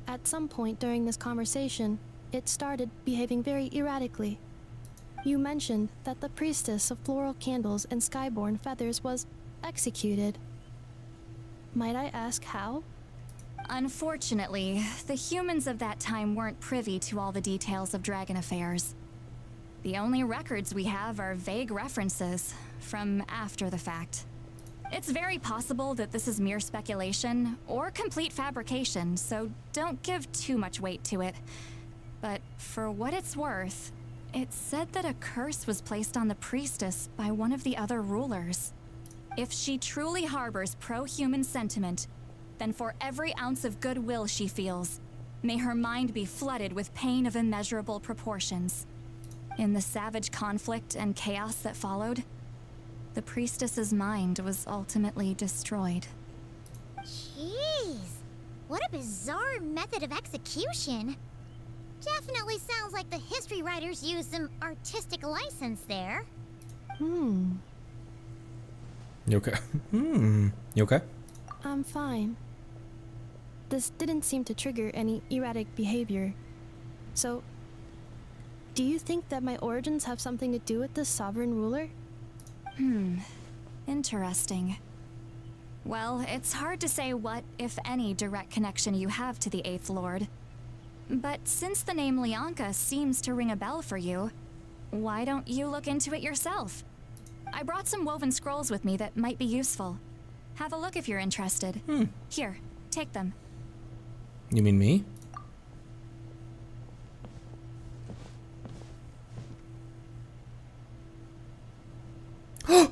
At some point during this conversation, it started behaving very erratically. You mentioned that the priestess of floral candles and skyborn feathers was executed. Might I ask how? Unfortunately, the humans of that time weren't privy to all the details of dragon affairs. The only records we have are vague references from after the fact. It's very possible that this is mere speculation or complete fabrication, so don't give too much weight to it. But for what it's worth, it said that a curse was placed on the priestess by one of the other rulers. If she truly harbors pro-human sentiment, then for every ounce of goodwill she feels, may her mind be flooded with pain of immeasurable proportions. In the savage conflict and chaos that followed, the priestess's mind was ultimately destroyed. Jeez, what a bizarre method of execution. Definitely sounds like the history writers used some artistic license there. You okay? You okay? I'm fine. This didn't seem to trigger any erratic behavior. So, do you think that my origins have something to do with this sovereign ruler? Interesting. Well, it's hard to say what, if any, direct connection you have to the Eighth Lord. But since the name Lianka seems to ring a bell for you, why don't you look into it yourself? I brought some woven scrolls with me that might be useful. Have a look if you're interested. Here, take them. You mean me?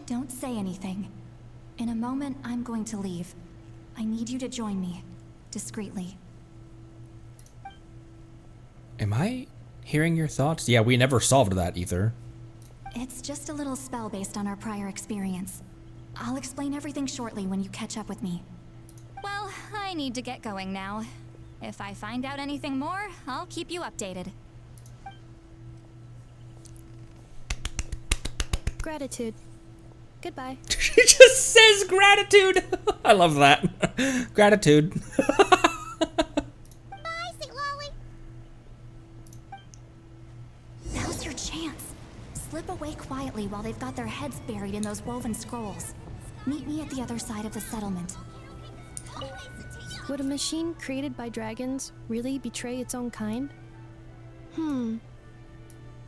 Don't say anything. In a moment, I'm going to leave. I need you to join me, discreetly. Am I hearing your thoughts? Yeah, we never solved that either. It's just a little spell based on our prior experience. I'll explain everything shortly when you catch up with me. Well, I need to get going now. If I find out anything more, I'll keep you updated. Gratitude. Goodbye. She just says gratitude. I love that. Gratitude. Bye, St. Lolly. Now's your chance. Slip away quietly while they've got their heads buried in those woven scrolls. Meet me at the other side of the settlement. Would a machine created by dragons really betray its own kind?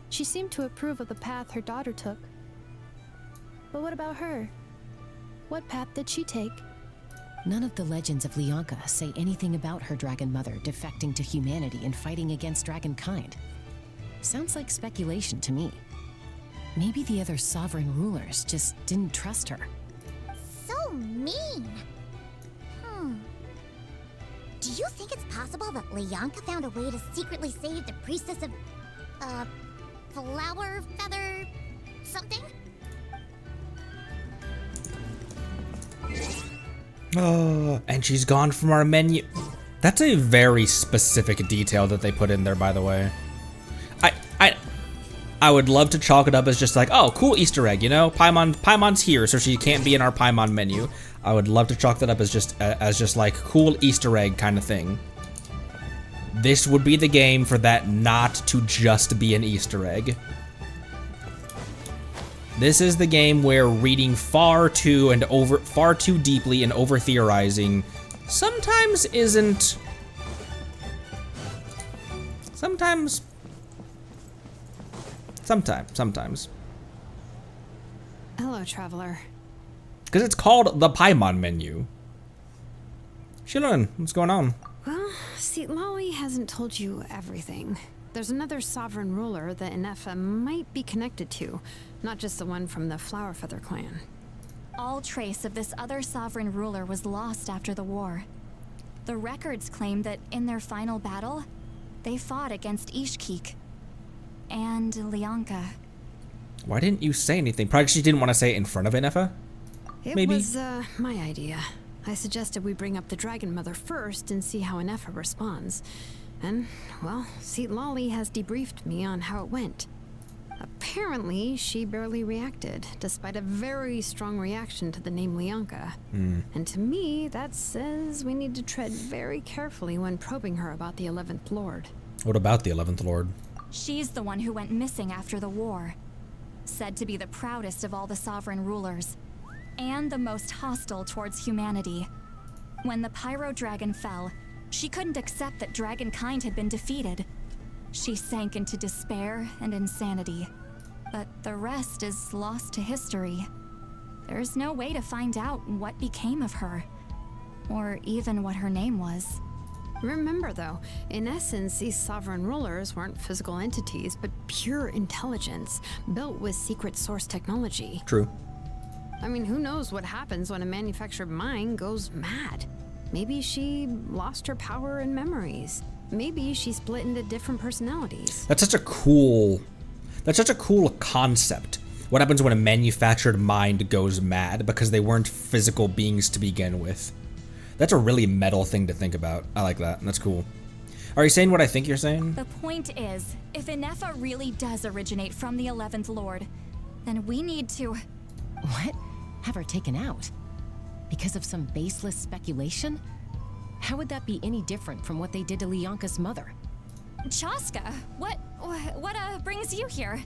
She seemed to approve of the path her daughter took. But what about her? What path did she take? None of the legends of Lianka say anything about her dragon mother defecting to humanity and fighting against dragonkind. Sounds like speculation to me. Maybe the other sovereign rulers just didn't trust her. So mean. Do you think it's possible that Lianka found a way to secretly save the priestess of, flower feather something? Oh, and she's gone from our menu. That's a very specific detail that they put in there, by the way. I would love to chalk it up as just like, oh, cool Easter egg, you know? Paimon's here, so she can't be in our Paimon menu. I would love to chalk that up as just like cool Easter egg kind of thing. This would be the game for that not to just be an Easter egg. This is the game where reading far too deeply and over theorizing sometimes isn't. Sometimes. Hello, traveler. Because it's called the Paimon menu. Shilun, what's going on? Well, see, Lolly hasn't told you everything. There's another sovereign ruler that Inefa might be connected to, not just the one from the Flower Feather clan. All trace of this other sovereign ruler was lost after the war. The records claim that in their final battle, they fought against Ishkik and Lianka. Why didn't you say anything? Probably 'cause she didn't want to say it in front of Ineffa? It Maybe? was my idea. I suggested we bring up the Dragon Mother first and see how Ineffa responds. And, well, Lolly has debriefed me on how it went. Apparently, she barely reacted, despite a very strong reaction to the name Lianka. And to me, that says we need to tread very carefully when probing her about the 11th Lord. What about the 11th Lord? She's the one who went missing after the war. Said to be the proudest of all the sovereign rulers, and the most hostile towards humanity. When the Pyro Dragon fell, she couldn't accept that dragonkind had been defeated. She sank into despair and insanity. But the rest is lost to history. There's no way to find out what became of her, or even what her name was. Remember, though, in essence, these sovereign rulers weren't physical entities, but pure intelligence, built with secret source technology. True. I mean, who knows what happens when a manufactured mind goes mad? Maybe she lost her power and memories. Maybe she split into different personalities. That's such a cool concept. What happens when a manufactured mind goes mad because they weren't physical beings to begin with? That's a really metal thing to think about. I like that. That's cool. Are you saying what I think you're saying? The point is, if Ineffa really does originate from the 11th Lord, then we need to... What? Have her taken out? Because of some baseless speculation? How would that be any different from what they did to Lianka's mother? Chaska, what brings you here?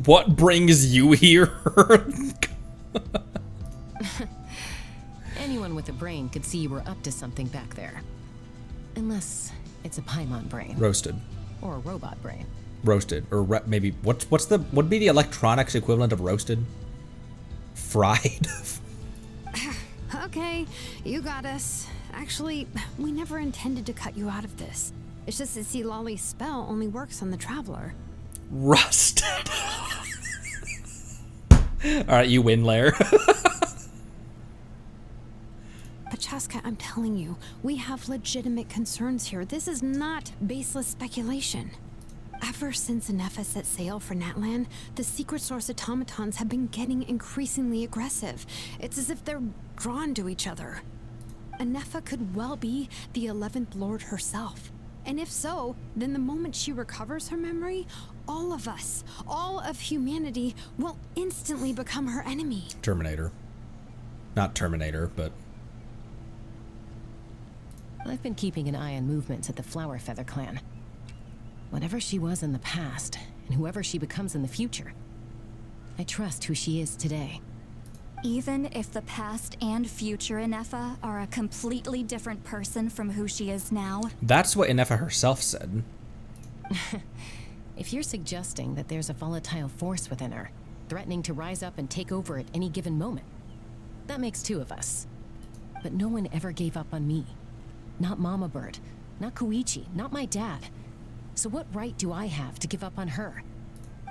What brings you here? Anyone with a brain could see you were up to something back there. Unless it's a Paimon brain. Roasted. Or a robot brain. Roasted. Or maybe, what'd be the electronics equivalent of roasted? Fried. Okay, you got us. Actually, we never intended to cut you out of this. It's just that Lolly's spell only works on the Traveler. Rusted. Alright, you win, Lair. But Chaska, I'm telling you, we have legitimate concerns here. This is not baseless speculation. Ever since Ineffa set sail for Natlan, the secret source automatons have been getting increasingly aggressive. It's as if they're drawn to each other. Ineffa could well be the 11th Lord herself. And if so, then the moment she recovers her memory, all of us, all of humanity, will instantly become her enemy. Terminator. Not Terminator, but... I've been keeping an eye on movements at the Flower Feather clan. Whatever she was in the past, and whoever she becomes in the future, I trust who she is today. Even if the past and future Ineffa are a completely different person from who she is now? That's what Ineffa herself said. If you're suggesting that there's a volatile force within her, threatening to rise up and take over at any given moment, that makes two of us. But no one ever gave up on me. Not Mama Bird, not Koichi, not my dad. So what right do I have to give up on her?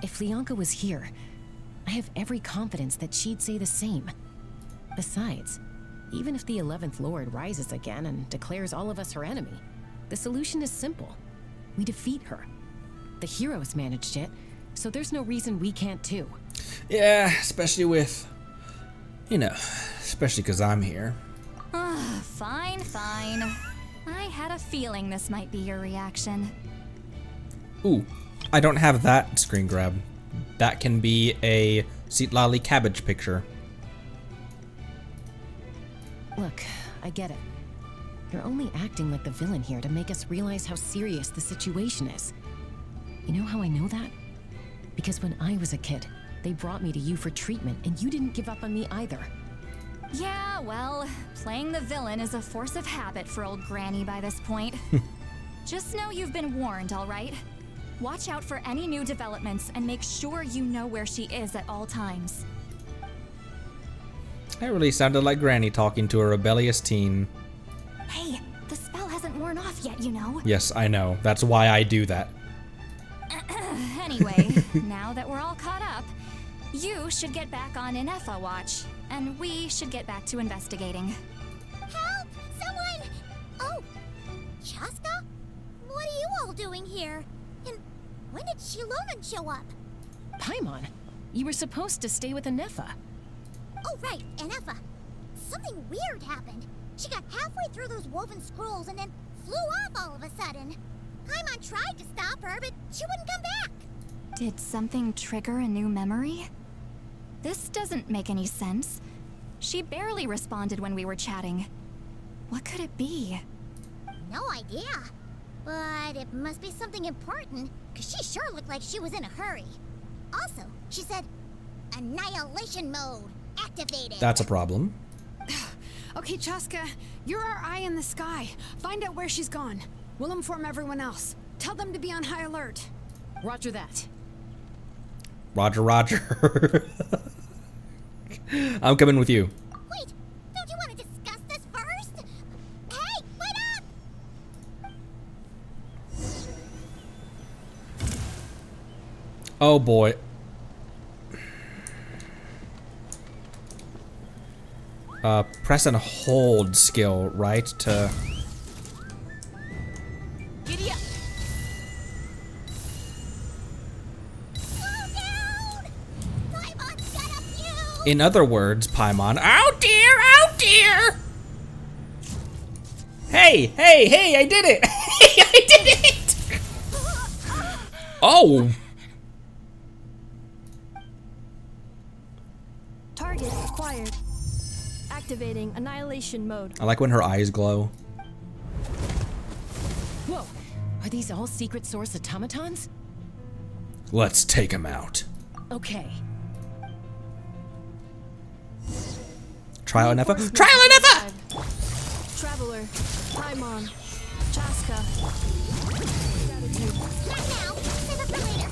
If Lianka was here, I have every confidence that she'd say the same. Besides, even if the 11th Lord rises again and declares all of us her enemy, the solution is simple. We defeat her. The heroes managed it, so there's no reason we can't too. Yeah, especially with, especially because I'm here. Fine. I had a feeling this might be your reaction. Ooh, I don't have that screen grab. That can be a Lolly cabbage picture. Look, I get it. You're only acting like the villain here to make us realize how serious the situation is. You know how I know that? Because when I was a kid, they brought me to you for treatment, and you didn't give up on me either. Yeah, well, playing the villain is a force of habit for old Granny by this point. Just know you've been warned, all right? Watch out for any new developments and make sure you know where she is at all times. That really sounded like Granny talking to a rebellious teen. Hey, the spell hasn't worn off yet, you know. Yes, I know. That's why I do that. Anyway, now that we're all caught up, you should get back on Ineffa watch. and we should get back to investigating. Help! Someone! Oh, Chaska? What are you all doing here? And when did Shilonan show up? Paimon, you were supposed to stay with Anefa. Oh, right, Anefa. Something weird happened. She got halfway through those woven scrolls and then flew off all of a sudden. Paimon tried to stop her, but she wouldn't come back. Did something trigger a new memory? This doesn't make any sense. She barely responded when we were chatting. What could it be? No idea. But it must be something important, because she sure looked like she was in a hurry. Also, she said, annihilation mode activated. That's a problem. Okay, Chaska, you're our eye in the sky. Find out where she's gone. We'll inform everyone else. Tell them to be on high alert. Roger that. Roger, roger. I'm coming with you. Wait, don't you want to discuss this first? Hey, wait up! Oh boy. Press and hold skill, right? To Giddy up. in other words, Paimon. Oh dear, oh dear. Hey, hey, hey, I did it. I did it. Oh. Target acquired. Activating annihilation mode. I like when her eyes glow. Whoa, are these all secret source automatons? Let's take him out. Okay. Trial Anefa. Trial Anefa! Traveler, Paimon, Chaska. Gratitude. Not now. Save it for later.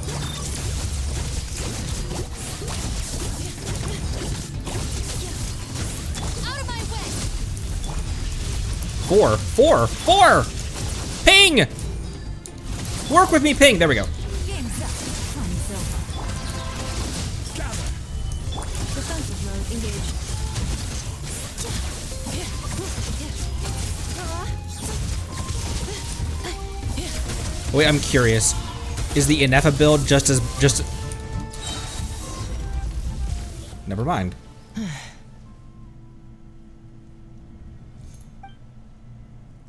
Out of my way! 4, 4, 4! Ping! Work with me, ping! There we go. Game's up. Fun's over. Defensive mode engaged. Wait, I'm curious. Is the Anefa build just... Never mind.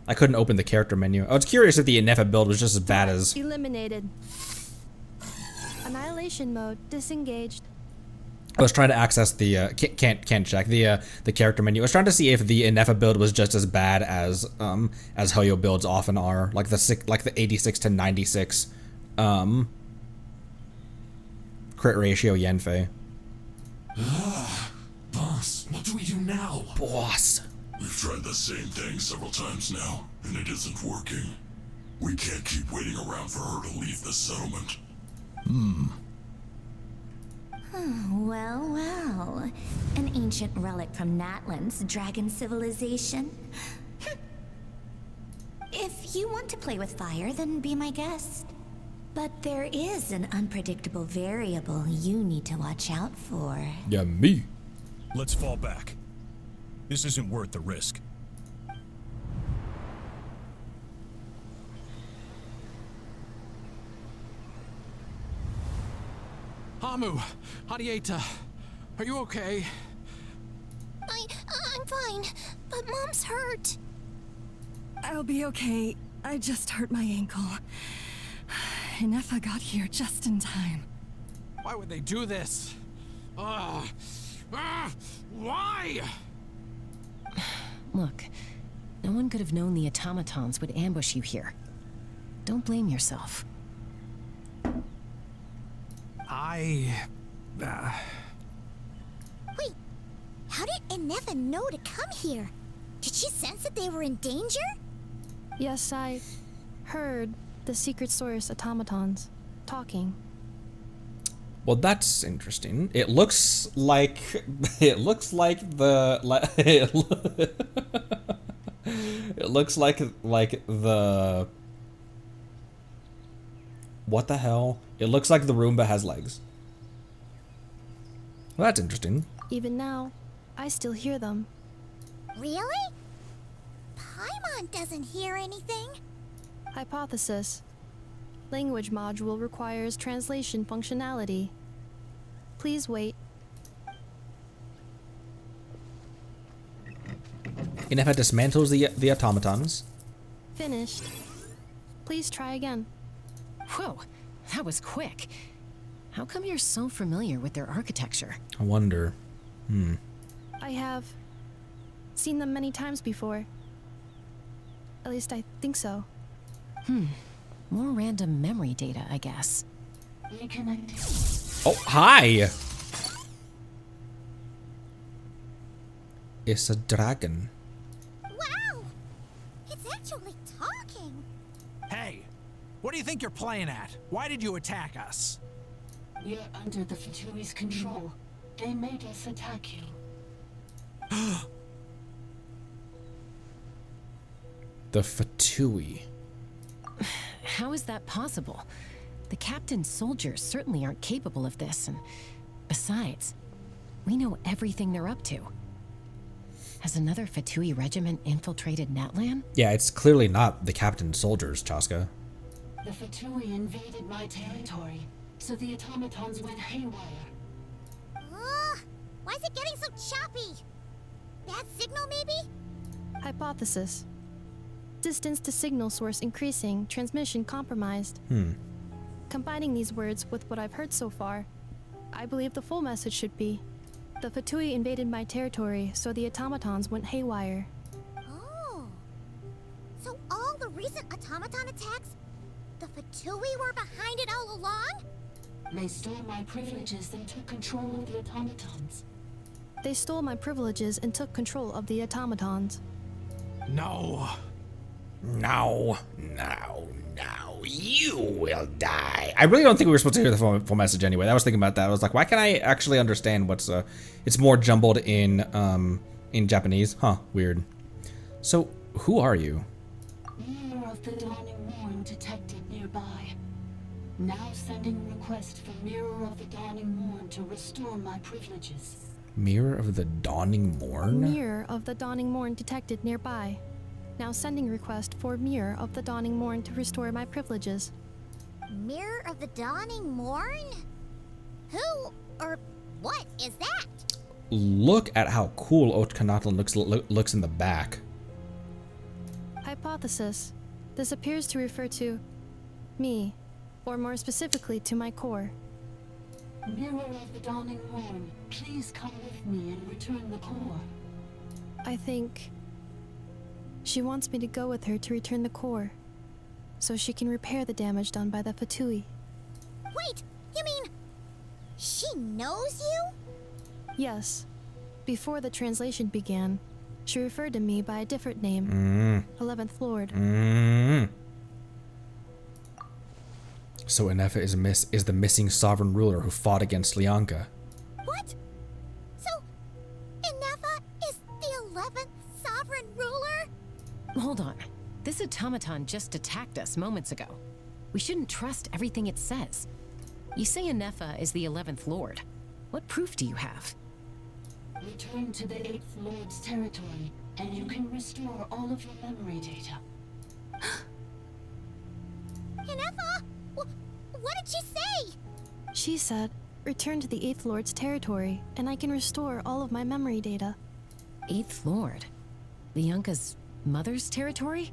I couldn't open the character menu. I was curious if the Anefa build was just as bad as... Eliminated. Annihilation mode disengaged. I was trying to access the can't check the character menu. I was trying to see if the Anefa build was just as bad as Hoyo builds often are, like the 86 to 96 crit ratio Yenfei. Boss, what do we do now? Boss. We've tried the same thing several times now, and it isn't working. We can't keep waiting around for her to leave the settlement. Well, well. An ancient relic from Natlan's dragon civilization. If you want to play with fire, then be my guest. But there is an unpredictable variable you need to watch out for. Yeah, me. Let's fall back. This isn't worth the risk. Hamu, Hadieta, are you okay? I'm fine, but Mom's hurt. I'll be okay. I just hurt my ankle. Anefa got here just in time. Why would they do this? Why? Look, no one could have known the automatons would ambush you here. Don't blame yourself. Wait, how did Anefa know to come here? Did she sense that they were in danger? Yes, I heard the secret source automatons talking. Well, that's interesting. It looks like the it looks like the what the hell? It looks like the Roomba has legs. Well, that's interesting. Even now, I still hear them. Really? Paimon doesn't hear anything. Hypothesis. Language module requires translation functionality. Please wait. Ineffa dismantles the automatons. Finished. Please try again. Whoa, that was quick. How come you're so familiar with their architecture? I wonder. I have seen them many times before. At least I think so. More random memory data, I guess. Oh, hi! It's a dragon. Wow! It's actually talking. Hey, what do you think you're playing at? Why did you attack us? You're under the Fatoule's control. They made us attack you. The Fatoule. How is that possible? The captain's soldiers certainly aren't capable of this, and besides, we know everything they're up to. Has another Fatoule regiment infiltrated Natlan? Yeah, it's clearly not the captain's soldiers, Chaska. The Fatoule invaded my territory, so the automatons went haywire. Why is it getting so choppy? Bad signal, maybe? Hypothesis. Distance to signal source increasing, transmission compromised. Combining these words with what I've heard so far, I believe the full message should be: the Fatoule invaded my territory, so the automatons went haywire. Oh. So all the recent automaton attacks, the Fatoule were behind it all along? They stole my privileges and took control of the automatons. They stole my privileges and took control of the automatons. No. No, you will die. I really don't think we were supposed to hear the full message anyway. I was thinking about that. I was like, why can't I actually understand what's it's more jumbled in Japanese. Huh, weird. So, who are you? Mirror of the Dawning Morn detected nearby. Now sending request for Mirror of the Dawning Morn to restore my privileges. Mirror of the Dawning Morn? Mirror of the Dawning Morn detected nearby. Now sending request for Mirror of the Dawning Morn to restore my privileges. Mirror of the Dawning Morn? Who or what is that? Look at how cool Automaton looks in the back. Hypothesis. This appears to refer to me, or more specifically to my core. Mirror of the Dawning Morn, please come with me and return the core. I think she wants me to go with her to return the core, so she can repair the damage done by the Fatoule. Wait, you mean she knows you? Yes. Before the translation began, she referred to me by a different name, 11th Lord. So Ineffa is the missing sovereign ruler who fought against Lyanka. What? So Ineffa is the 11th sovereign ruler? Hold on. This automaton just attacked us moments ago. We shouldn't trust everything it says. You say Ineffa is the 11th Lord. What proof do you have? Return to the 8th Lord's territory, and you can restore all of your memory data. Ineffa? What did she say? She said, return to the 8th Lord's territory, and I can restore all of my memory data. 8th Lord? Lyanka's mother's territory?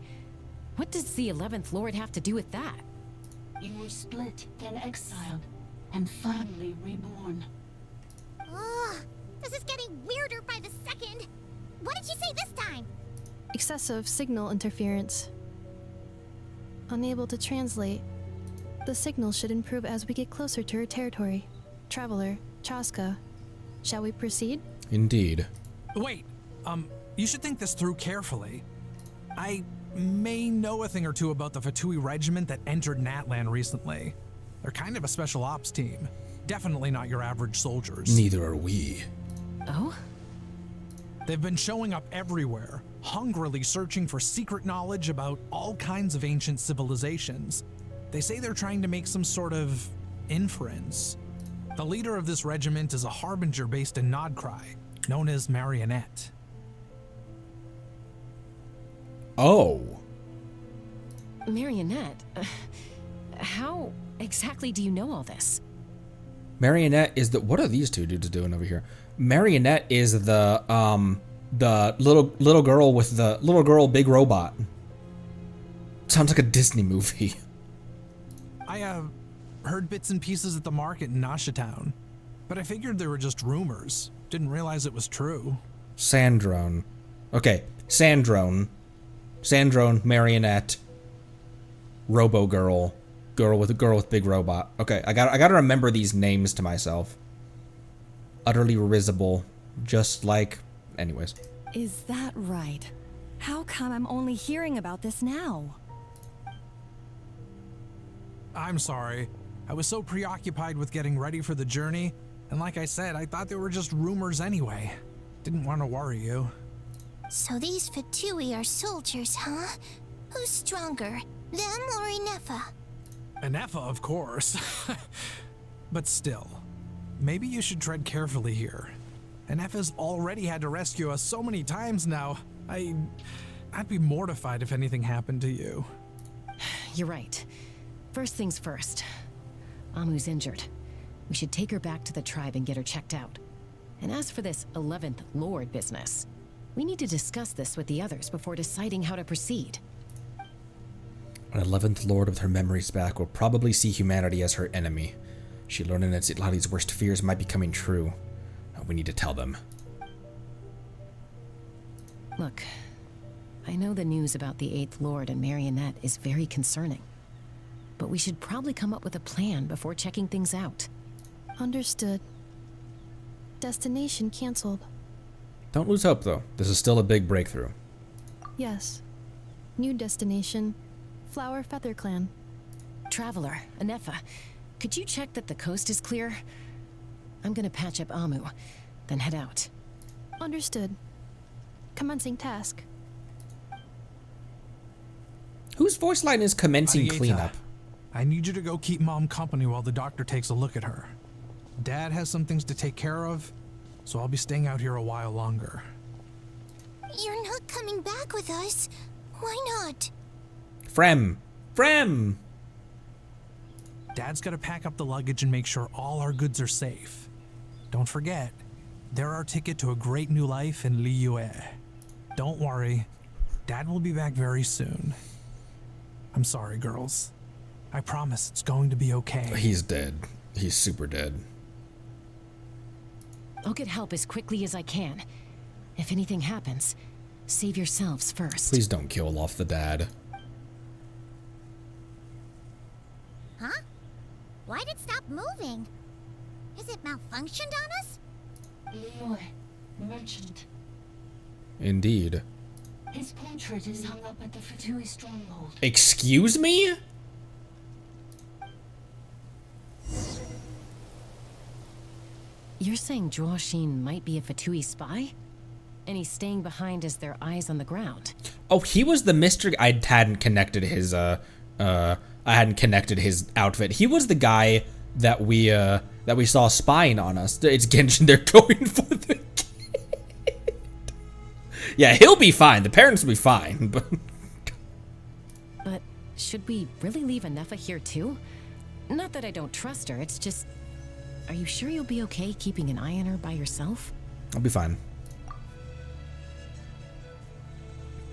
What does the 11th Lord have to do with that? You were split, then exiled, and finally reborn. Ugh, this is getting weirder by the second. What did she say this time? Excessive signal interference. Unable to translate. The signal should improve as we get closer to her territory. Traveler, Chaska, shall we proceed? Indeed. Wait, you should think this through carefully. I may know a thing or two about the Fatoule regiment that entered Natlan recently. They're kind of a special ops team. Definitely not your average soldiers. Neither are we. Oh? They've been showing up everywhere, hungrily searching for secret knowledge about all kinds of ancient civilizations. They say they're trying to make some sort of inference. The leader of this regiment is a harbinger based in Nodcry. known as Marionette. Oh. Marionette? How exactly do you know all this? Marionette is the... What are these two dudes doing over here? Marionette is the little girl with the little girl big robot. Sounds like a Disney movie. I heard bits and pieces at the market in Nashatown, but I figured they were just rumors. Didn't realize it was true. Sandrone. Okay, Sandrone, Marionette, Robo Girl, girl with big robot. Okay, I got to remember these names to myself. Utterly risible, just like... Anyways. Is that right? How come I'm only hearing about this now? I'm sorry. I was so preoccupied with getting ready for the journey, and like I said, I thought they were just rumors anyway. Didn't want to worry you. So these Fatoule are soldiers, huh? Who's stronger, them or Inefa? Inefa, of course. But still, maybe you should tread carefully here. Inefa's already had to rescue us so many times now. I'd be mortified if anything happened to you. You're right. First things first. Amu's injured. We should take her back to the tribe and get her checked out. And as for this 11th Lord business, we need to discuss this with the others before deciding how to proceed. An 11th Lord with her memories back will probably see humanity as her enemy. She learned that Itlali's worst fears might be coming true. We need to tell them. Look, I know the news about the 8th Lord and Marionette is very concerning. But we should probably come up with a plan before checking things out. Understood. Destination canceled. Don't lose hope, though. This is still a big breakthrough. Yes. New destination, Flower Feather Clan. Traveler, Inefa, could you check that the coast is clear? I'm gonna patch up Amu, then head out. Understood. Commencing task. Whose voice line is commencing Arieta, cleanup? I need you to go keep Mom company while the doctor takes a look at her. Dad has some things to take care of, so I'll be staying out here a while longer. You're not coming back with us. Why not? Frem! Dad's gotta pack up the luggage and make sure all our goods are safe. Don't forget, they're our ticket to a great new life in Liyue. Don't worry, Dad will be back very soon. I'm sorry, girls. I promise it's going to be okay. He's dead. He's super dead. I'll get help as quickly as I can. If anything happens, save yourselves first. Please don't kill off the dad. Huh? Why'd it stop moving? Has it malfunctioned on us? Liyue, merchant. Indeed. His portrait is hung up at the Fatoule stronghold. Excuse me? You're saying Zhuoxin might be a Fatoule spy? And he's staying behind as their eyes on the ground. Oh, he was the mystery. I hadn't connected his outfit. He was the guy that we saw spying on us. It's Genshin. They're going for the kid. Yeah, he'll be fine. The parents will be fine. But should we really leave Inefa here too? Not that I don't trust her. It's just, are you sure you'll be okay keeping an eye on her by yourself? I'll be fine.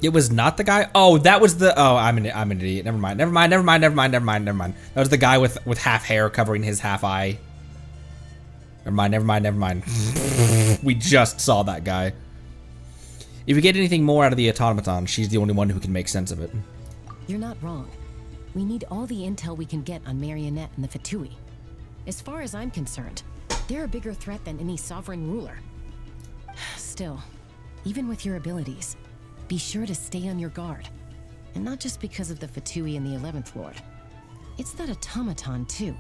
It was not the guy. Oh, that was the. Oh, I'm an idiot. Never mind. That was the guy with half hair covering his half eye. Never mind. We just saw that guy. If we get anything more out of the automaton, she's the only one who can make sense of it. You're not wrong. We need all the intel we can get on Marionette and the Fatoule. As far as I'm concerned, they're a bigger threat than any sovereign ruler. Still, even with your abilities, be sure to stay on your guard. And not just because of the Fatoule and the 11th Lord. It's that automaton, too.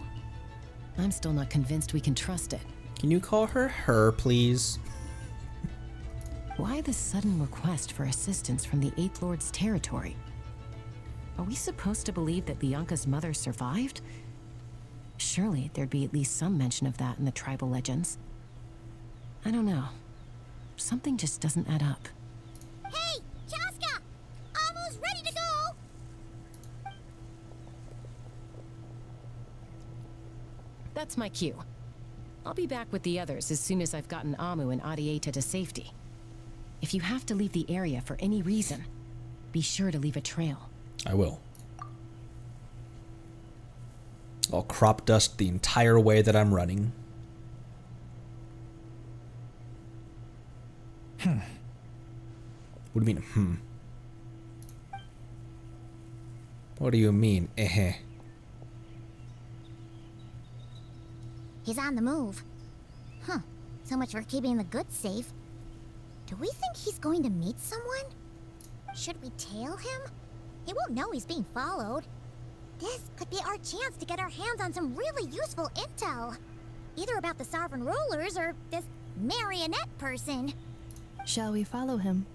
I'm still not convinced we can trust it. Can you call her, please? Why the sudden request for assistance from the 8th Lord's territory? Are we supposed to believe that Bianca's mother survived? Surely there'd be at least some mention of that in the tribal legends. I don't know. something just doesn't add up. Hey, Chaska! Almost ready to go! That's my cue. I'll be back with the others as soon as I've gotten Amu and Adieta to safety. If you have to leave the area for any reason, be sure to leave a trail. I will. I'll crop dust the entire way that I'm running. What do you mean, What do you mean, He's on the move. Huh. So much for keeping the goods safe. Do we think he's going to meet someone? Should we tail him? He won't know he's being followed. This could be our chance to get our hands on some really useful intel. Either about the sovereign rulers or this marionette person. Shall we follow him?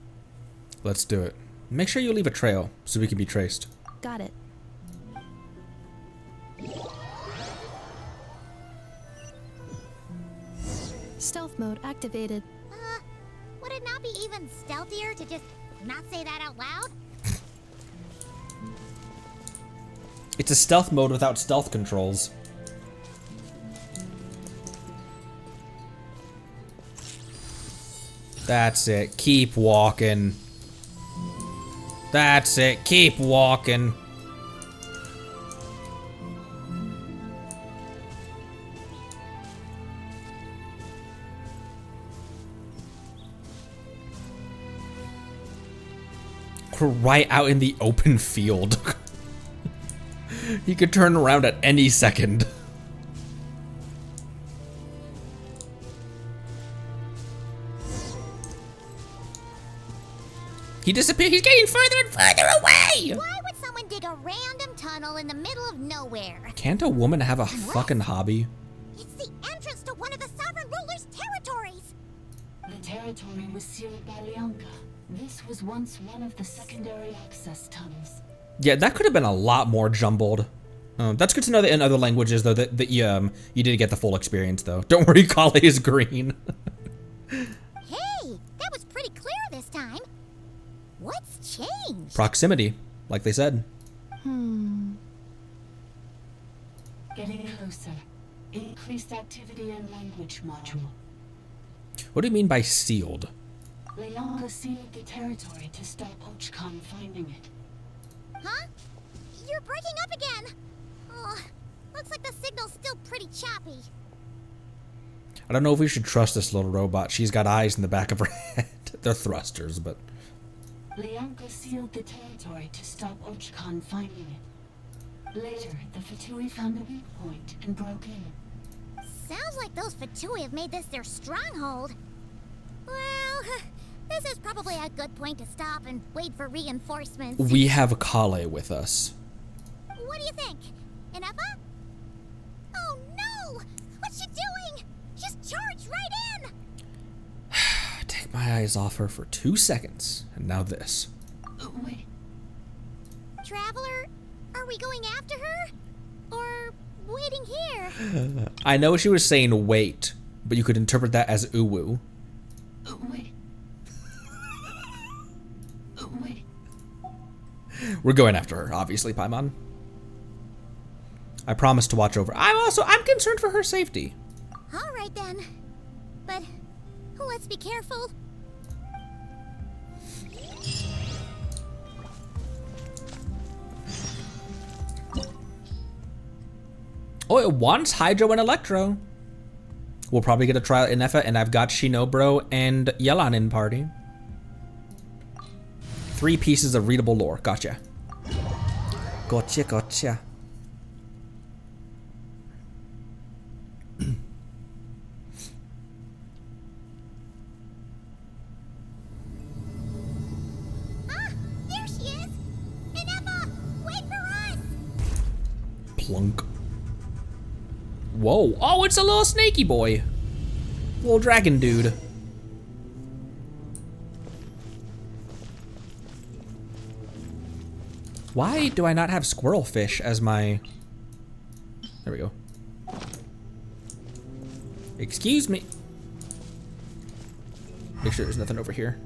Let's do it. Make sure you leave a trail so we can be traced. Got it. Stealth mode activated. Would it not be even stealthier to just not say that out loud? It's a stealth mode without stealth controls. That's it. Keep walking. That's it. Keep walking. We're right out in the open field. He could turn around at any second. He disappeared. He's getting further and further away. Why would someone dig a random tunnel in the middle of nowhere? Can't a woman have a fucking hobby? It's the entrance to one of the sovereign ruler's territories. The territory was sealed by Leonka. This was once one of the secondary access tunnels. Yeah, that could have been a lot more jumbled. That's good to know that in other languages, though, that you did get the full experience, though. Don't worry, Kale is green. Hey, that was pretty clear this time. What's changed? Proximity, like they said. Getting closer. Increased activity in language module. What do you mean by sealed? Leonka sealed the territory to stop Ochkan finding it. Huh? You're breaking up again. Oh, looks like the signal's still pretty choppy. I don't know if we should trust this little robot. She's got eyes in the back of her head. They're thrusters, but... Leonka sealed the territory to stop Ochkan finding it. Later, the Fatoule found a weak point and broke in. Sounds like those Fatoule have made this their stronghold. Well, this is probably a good point to stop and wait for reinforcements. We have Kale with us. What do you think? Inepa? Oh no! What's she doing? Just charged right in! Take my eyes off her for 2 seconds, and now this. Wait. Traveler, are we going after her? Or waiting here? I know she was saying wait, but you could interpret that as uwu. Wait. Wait. We're going after her, obviously, Paimon. I promise to watch over. I'm concerned for her safety. All right then. But let's be careful. Oh, it wants Hydro and Electro. We'll probably get a trial in Inepa, and I've got Shinobro and Yelan in party. 3 pieces of readable lore. Gotcha. Gotcha, gotcha. There she is! Inepa, wait for us! Plunk. Whoa. Oh, it's a little snaky boy. Little dragon dude. Why do I not have squirrelfish as my... There we go. Excuse me. Make sure there's nothing over here.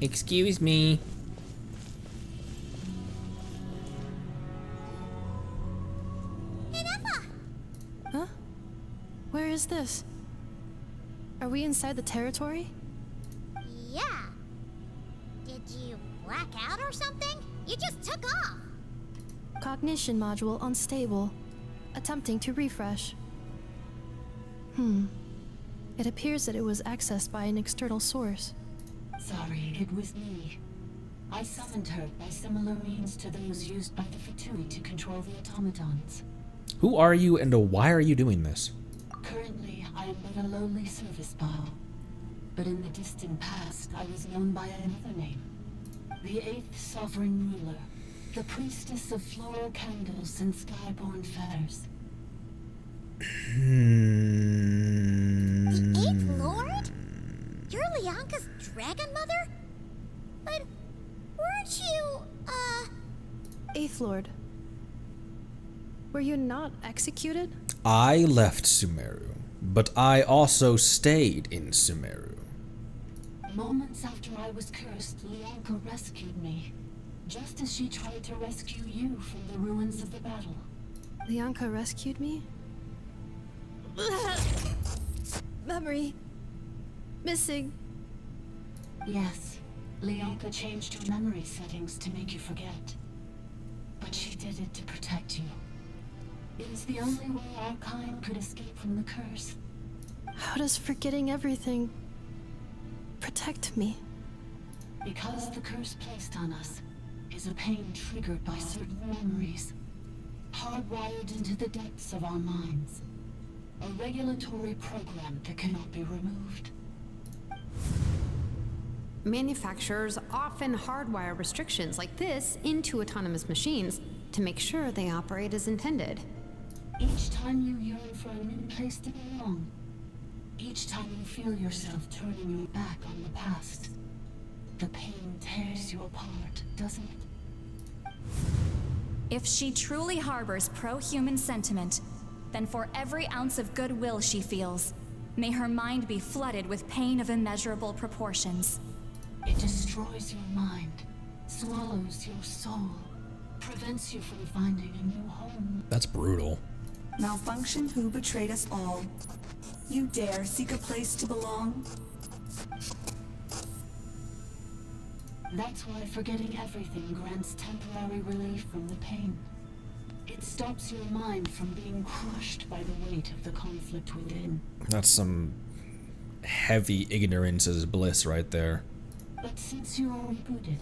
Excuse me. Huh? Where is this? Are we inside the territory? Yeah. Did you black out or something? You just took off. Cognition module unstable. Attempting to refresh. It appears that it was accessed by an external source. Sorry, it was me. I summoned her by similar means to those used by the Fatoule to control the automatons. Who are you and why are you doing this? Currently, I am but a lowly service ball. But in the distant past, I was known by another name. The 8th Sovereign Ruler. The priestess of floral candles and skyborn feathers. The 8th Lord? You're Lianka's dragon mother? But weren't you, 8th Lord. Were you not executed? I left Sumeru, but I also stayed in Sumeru. Moments after I was cursed, Lianka rescued me. Just as she tried to rescue you from the ruins of the battle. Lianka rescued me? Memory. Missing. Yes, Lianka changed your memory settings to make you forget. But she did it to protect you. It is the only way our kind could escape from the curse. How does forgetting everything protect me? Because the curse placed on us is a pain triggered by certain memories, hardwired into the depths of our minds. A regulatory program that cannot be removed. Manufacturers often hardwire restrictions like this into autonomous machines to make sure they operate as intended. Each time you yearn for a new place to belong, each time you feel yourself turning your back on the past, the pain tears you apart, doesn't it? If she truly harbors pro-human sentiment, then for every ounce of goodwill she feels, may her mind be flooded with pain of immeasurable proportions. It destroys your mind, swallows your soul, prevents you from finding a new home. That's brutal. Malfunction who betrayed us all. You dare seek a place to belong? That's why forgetting everything grants temporary relief from the pain. It stops your mind from being crushed by the weight of the conflict within. That's some heavy ignorance is bliss right there. But since you were rebooted,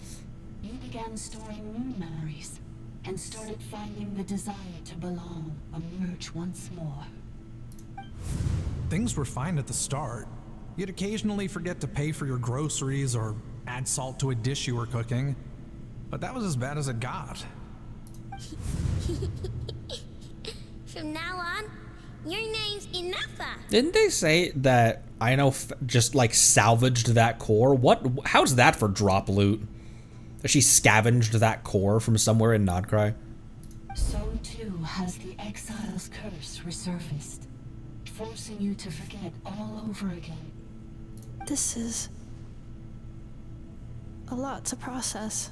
you began storing new memories and started finding the desire to belong emerge once more. Things were fine at the start. You'd occasionally forget to pay for your groceries or add salt to a dish you were cooking. But that was as bad as it got. From now on, your name's Inafa. Didn't they say that Aino just like salvaged that core? How's that for drop loot? That she scavenged that core from somewhere in Nodcry? So too has the exile's curse resurfaced, forcing you to forget all over again. This is a lot to process.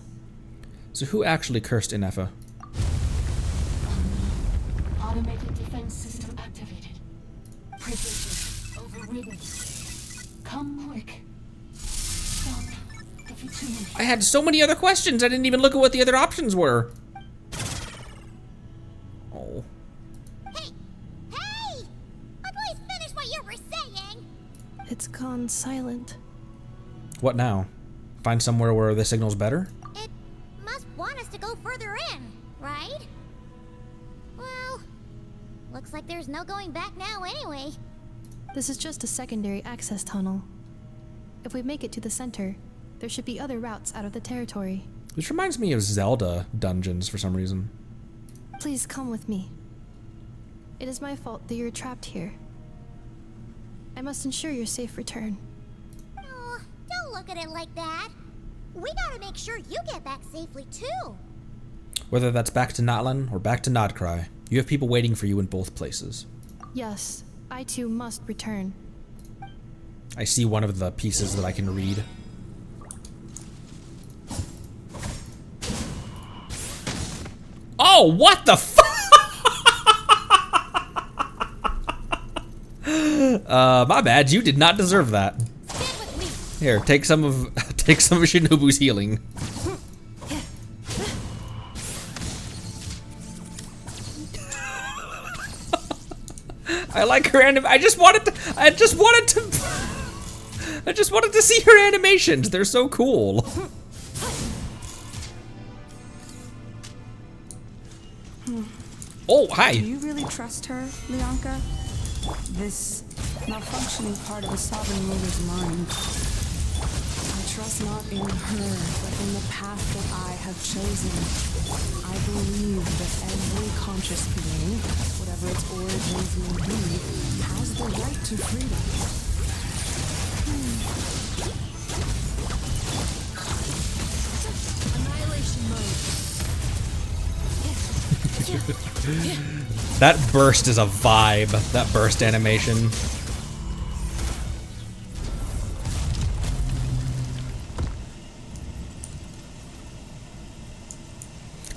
So who actually cursed Inefa? Automated defense system activated. Privileges overridden. Come quick. Stop the Fatoule. I had so many other questions. I didn't even look at what the other options were. Oh. Hey! I'd please finish what you were saying! It's gone silent. What now? Find somewhere where the signal's better? It must want us to go further in, right? Well, looks like there's no going back now anyway. This is just a secondary access tunnel. If we make it to the center, there should be other routes out of the territory. This reminds me of Zelda dungeons for some reason. Please come with me. It is my fault that you're trapped here. I must ensure your safe return. Oh, don't look at it like that. We gotta make sure you get back safely too. Whether that's back to Natlan or back to Nodcry, you have people waiting for you in both places. Yes, I too must return. I see one of the pieces that I can read. Oh, what the fuck? My bad. You did not deserve that. Here, take some of Shinobu's healing. I like her I just wanted to see her animations. They're so cool. Oh, hi. Do you really trust her, Leonka? This malfunctioning part of the Sovereign Ruler's mind. I trust not in her, but in the path that I have chosen. I believe that every conscious being, whatever its origins may be, has the right to freedom. Annihilation mode. That burst is a vibe. That burst animation.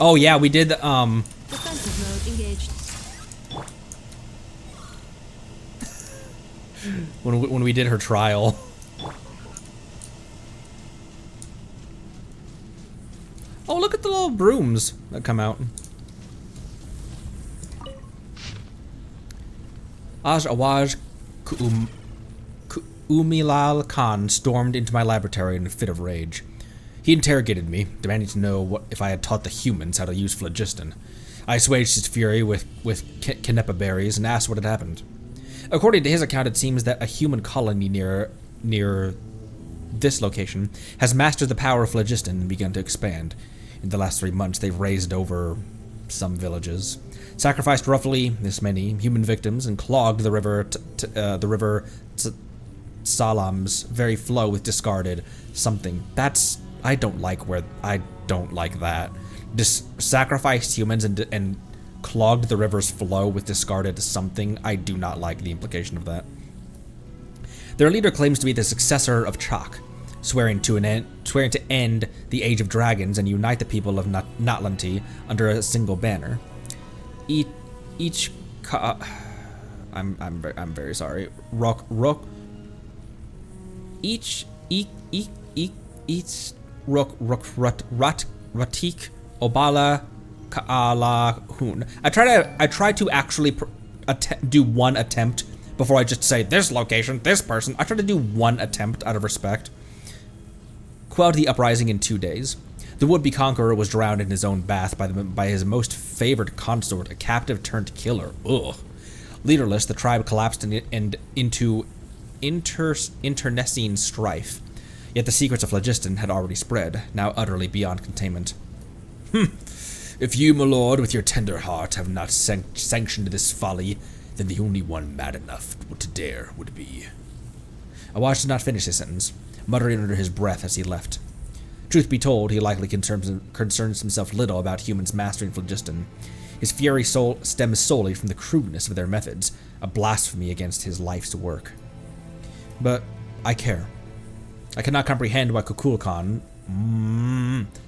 Oh yeah, we did Defensive mode engaged. when we did her trial. Oh, look at the little brooms that come out. Aj Awaj Umilal Khan stormed into my laboratory in a fit of rage. He interrogated me, demanding to know if I had taught the humans how to use phlogiston. I assuaged his fury with Canepa berries and asked what had happened. According to his account, it seems that a human colony near this location has mastered the power of phlogiston and begun to expand. In the last 3 months, they've raised over some villages, sacrificed roughly this many human victims, and clogged the river Salam's very flow with discarded something. I don't like that. Sacrificed humans and clogged the river's flow with discarded something. I do not like the implication of that. Their leader claims to be the successor of Chak, swearing to end the Age of Dragons and unite the people of Natlanti under a single banner. I'm very sorry. Ratik Obala Kaala Hun. I try to actually do one attempt before I just say this location, this person. I try to do one attempt out of respect. Quelled the uprising in 2 days. The would-be conqueror was drowned in his own bath by his most favored consort, a captive turned killer. Ugh. Leaderless, the tribe collapsed into internecine strife. Yet the secrets of phlogiston had already spread, now utterly beyond containment. If you, my lord, with your tender heart, have not sanctioned this folly, then the only one mad enough to dare would be. Awaj did not finish his sentence, muttering under his breath as he left. Truth be told, he likely concerns himself little about humans mastering phlogiston. His fury stems solely from the crudeness of their methods, a blasphemy against his life's work. But I care. I cannot comprehend why Kukulkan,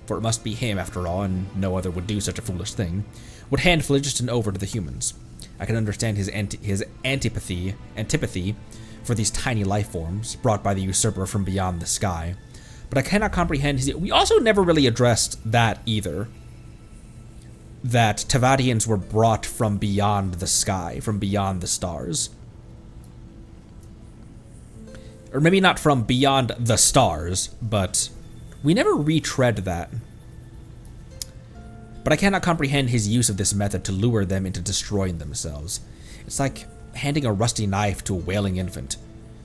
for it must be him after all, and no other would do such a foolish thing, would hand phlogiston over to the humans. I can understand his antipathy for these tiny life forms brought by the usurper from beyond the sky, but I cannot comprehend his. We also never really addressed that either. That Tavadians were brought from beyond the sky, from beyond the stars. Or maybe not from beyond the stars, but we never retread that. But I cannot comprehend his use of this method to lure them into destroying themselves. It's like handing a rusty knife to a wailing infant,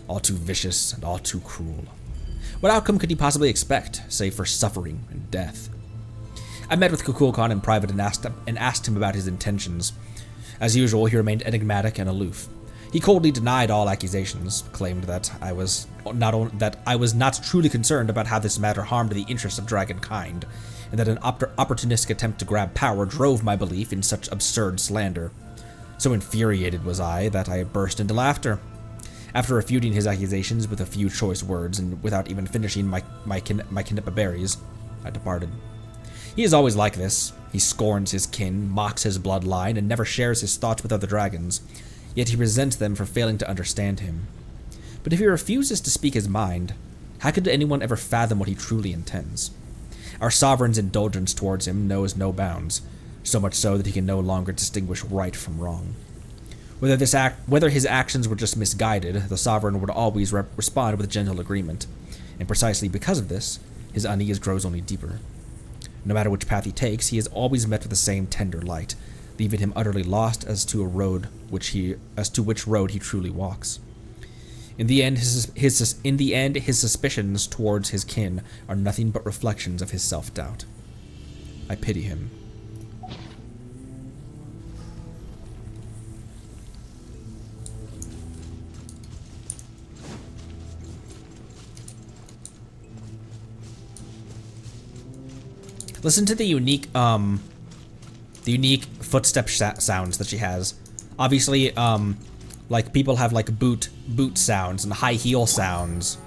all too vicious and all too cruel. What outcome could he possibly expect, save for suffering and death? I met with Kukulkan in private and asked him about his intentions. As usual, he remained enigmatic and aloof. He coldly denied all accusations, claimed that I was not truly concerned about how this matter harmed the interests of dragonkind, and that an opportunistic attempt to grab power drove my belief in such absurd slander. So infuriated was I that I burst into laughter. After refuting his accusations with a few choice words, and without even finishing my Knipa berries, I departed. He is always like this. He scorns his kin, mocks his bloodline, and never shares his thoughts with other dragons, yet he resents them for failing to understand him. But if he refuses to speak his mind, how could anyone ever fathom what he truly intends? Our sovereign's indulgence towards him knows no bounds, so much so that he can no longer distinguish right from wrong. Whether his actions were just misguided, the sovereign would always respond with gentle agreement, and precisely because of this, his unease grows only deeper. No matter which path he takes, he is always met with the same tender light, leaving him utterly lost as to which road he truly walks. In the end, his suspicions towards his kin are nothing but reflections of his self-doubt. I pity him. Listen to the unique footstep sounds that she has. Obviously, like people have like boot sounds and high heel sounds.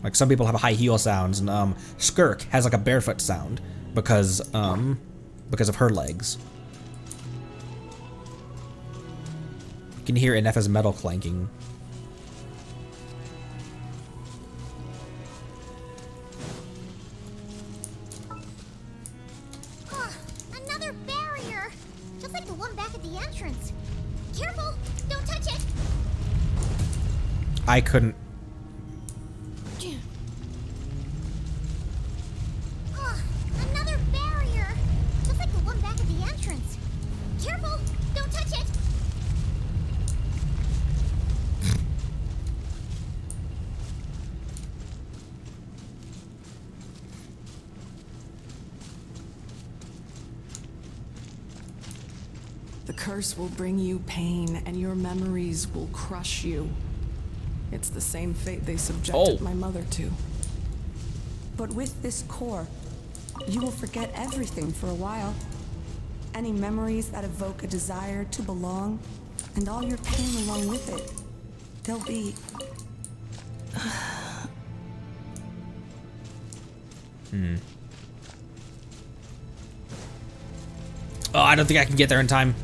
Like some people have high heel sounds, and Skirk has like a barefoot sound because of her legs. You can hear Ineffa's metal clanking. I couldn't. Another barrier! Just like the one back at the entrance. Careful! Don't touch it! The curse will bring you pain, and your memories will crush you. It's the same fate they subjected my mother to. But with this core, you will forget everything for a while. Any memories that evoke a desire to belong, and all your pain along with it. They'll be... Oh, I don't think I can get there in time.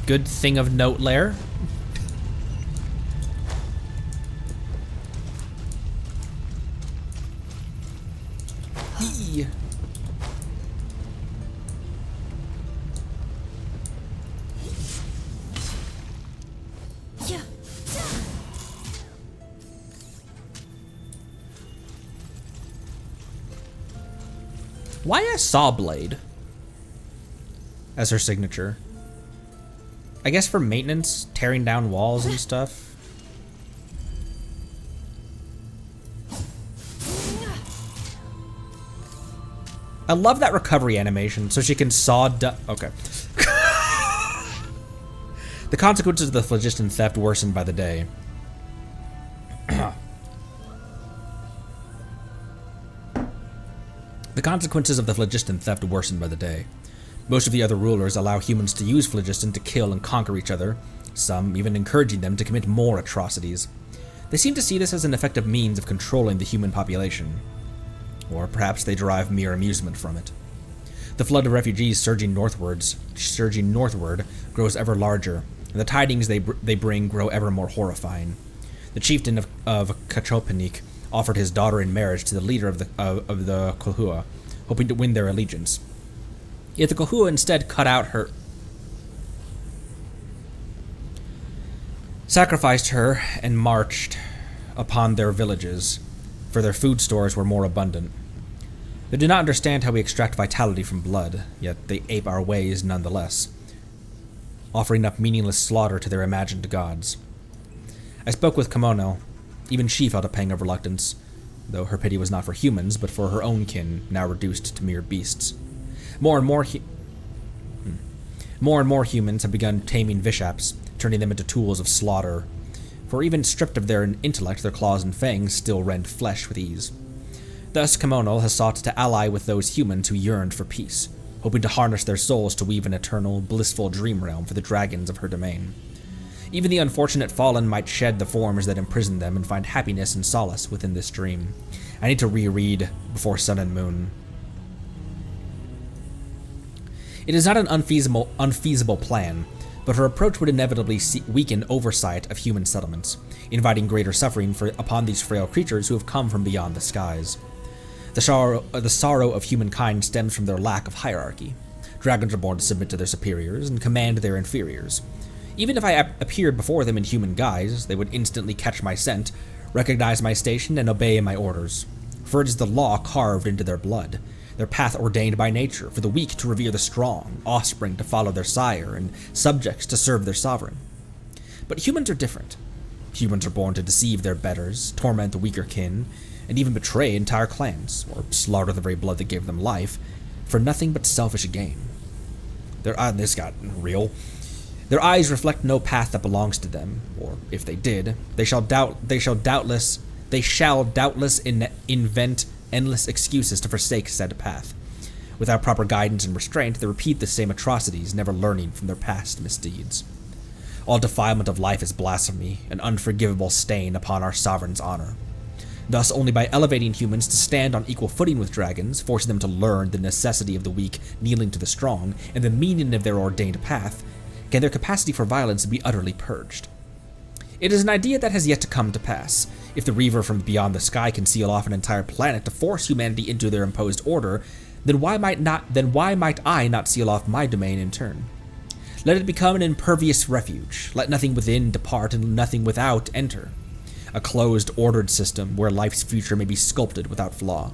Good thing of note there. Why a saw blade as her signature? I guess for maintenance, tearing down walls and stuff. I love that recovery animation, so she can saw okay. The consequences of the phlogiston theft worsened by the day. The consequences of the phlogiston theft worsened by the day. Most of the other rulers allow humans to use phlogiston to kill and conquer each other, some even encouraging them to commit more atrocities. They seem to see this as an effective means of controlling the human population. Or perhaps they derive mere amusement from it. The flood of refugees surging northward grows ever larger, and the tidings they bring grow ever more horrifying. The chieftain of Kachopanik offered his daughter in marriage to the leader of the Kohua, hoping to win their allegiance. Yet the Kohua instead sacrificed her and marched upon their villages, for their food stores were more abundant. They do not understand how we extract vitality from blood, yet they ape our ways nonetheless, offering up meaningless slaughter to their imagined gods. I spoke with Kimono. Even she felt a pang of reluctance, though her pity was not for humans, but for her own kin, now reduced to mere beasts. More and more humans have begun taming Vishaps, turning them into tools of slaughter for even stripped of their intellect, their claws and fangs still rend flesh with ease. Thus, Kimono has sought to ally with those humans who yearned for peace, hoping to harness their souls to weave an eternal, blissful dream realm for the dragons of her domain. Even the unfortunate fallen might shed the forms that imprison them and find happiness and solace within this dream. I need to reread Before Sun and Moon. It is not an unfeasible plan, but her approach would inevitably weaken oversight of human settlements, inviting greater suffering upon these frail creatures who have come from beyond the skies. The sorrow of humankind stems from their lack of hierarchy. Dragons are born to submit to their superiors and command their inferiors. Even if I appeared before them in human guise, they would instantly catch my scent, recognize my station, and obey my orders. For it is the law carved into their blood, their path ordained by nature, for the weak to revere the strong, offspring to follow their sire, and subjects to serve their sovereign. But humans are different. Humans are born to deceive their betters, torment the weaker kin, and even betray entire clans, or slaughter the very blood that gave them life, for nothing but selfish gain. This got real. Their eyes reflect no path that belongs to them, or if they did, they shall doubtless invent endless excuses to forsake said path. Without proper guidance and restraint, they repeat the same atrocities, never learning from their past misdeeds. All defilement of life is blasphemy, an unforgivable stain upon our sovereign's honor. Thus, only by elevating humans to stand on equal footing with dragons, forcing them to learn the necessity of the weak kneeling to the strong, and the meaning of their ordained path, can their capacity for violence be utterly purged. It is an idea that has yet to come to pass. If the Reaver from beyond the sky can seal off an entire planet to force humanity into their imposed order, then why might I not seal off my domain in turn? Let it become an impervious refuge. Let nothing within depart and nothing without enter. A closed, ordered system where life's future may be sculpted without flaw.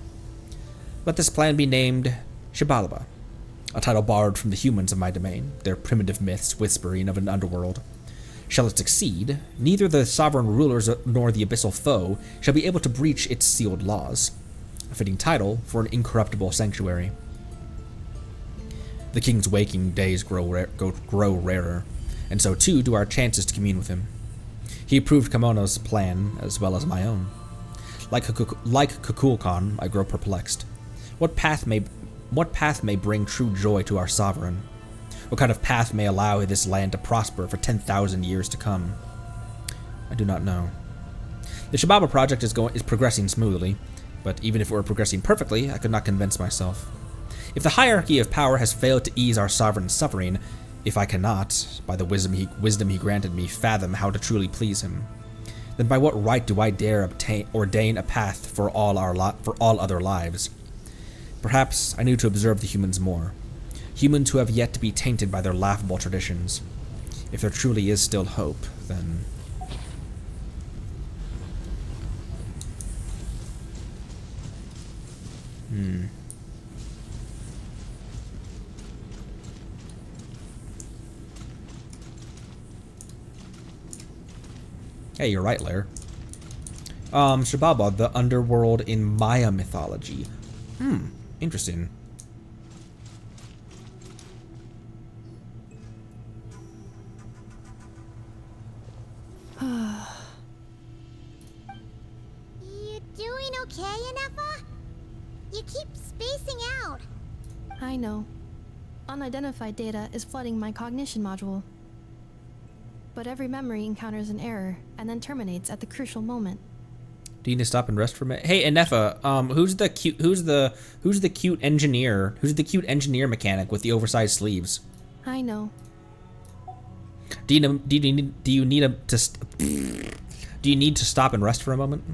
Let this plan be named Shibalaba, a title borrowed from the humans of my domain, their primitive myths whispering of an underworld. Shall it succeed, neither the sovereign rulers nor the abyssal foe shall be able to breach its sealed laws. A fitting title for an incorruptible sanctuary. The king's waking days grow rarer, and so too do our chances to commune with him. He approved Kimono's plan as well as my own. Like Kukulkan, I grow perplexed. What path may bring true joy to our sovereign? What kind of path may allow this land to prosper for 10,000 years to come? I do not know. The Shibaba project is progressing smoothly, but even if it were progressing perfectly, I could not convince myself. If the hierarchy of power has failed to ease our sovereign's suffering, if I cannot, by the wisdom he granted me, fathom how to truly please him, then by what right do I dare ordain a path for all other lives? Perhaps I need to observe the humans more. Humans who have yet to be tainted by their laughable traditions. If there truly is still hope, then... Hey, you're right, Lair. Shibaba, the underworld in Maya mythology. Interesting. You doing okay, Inefa? You keep spacing out. I know. Unidentified data is flooding my cognition module. But every memory encounters an error and then terminates at the crucial moment. Do you need to stop and rest for a minute? Hey, Inefa, who's the cute engineer mechanic with the oversized sleeves? I know. Do you need to stop and rest for a moment?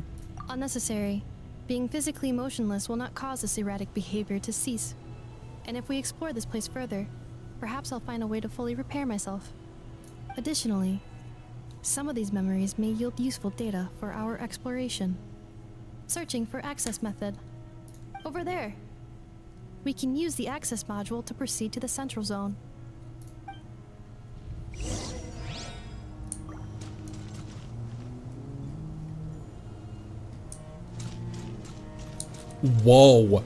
Unnecessary. Being physically motionless will not cause this erratic behavior to cease. And if we explore this place further, perhaps I'll find a way to fully repair myself. Additionally, some of these memories may yield useful data for our exploration. Searching for access method. Over there. We can use the access module to proceed to the central zone. Whoa.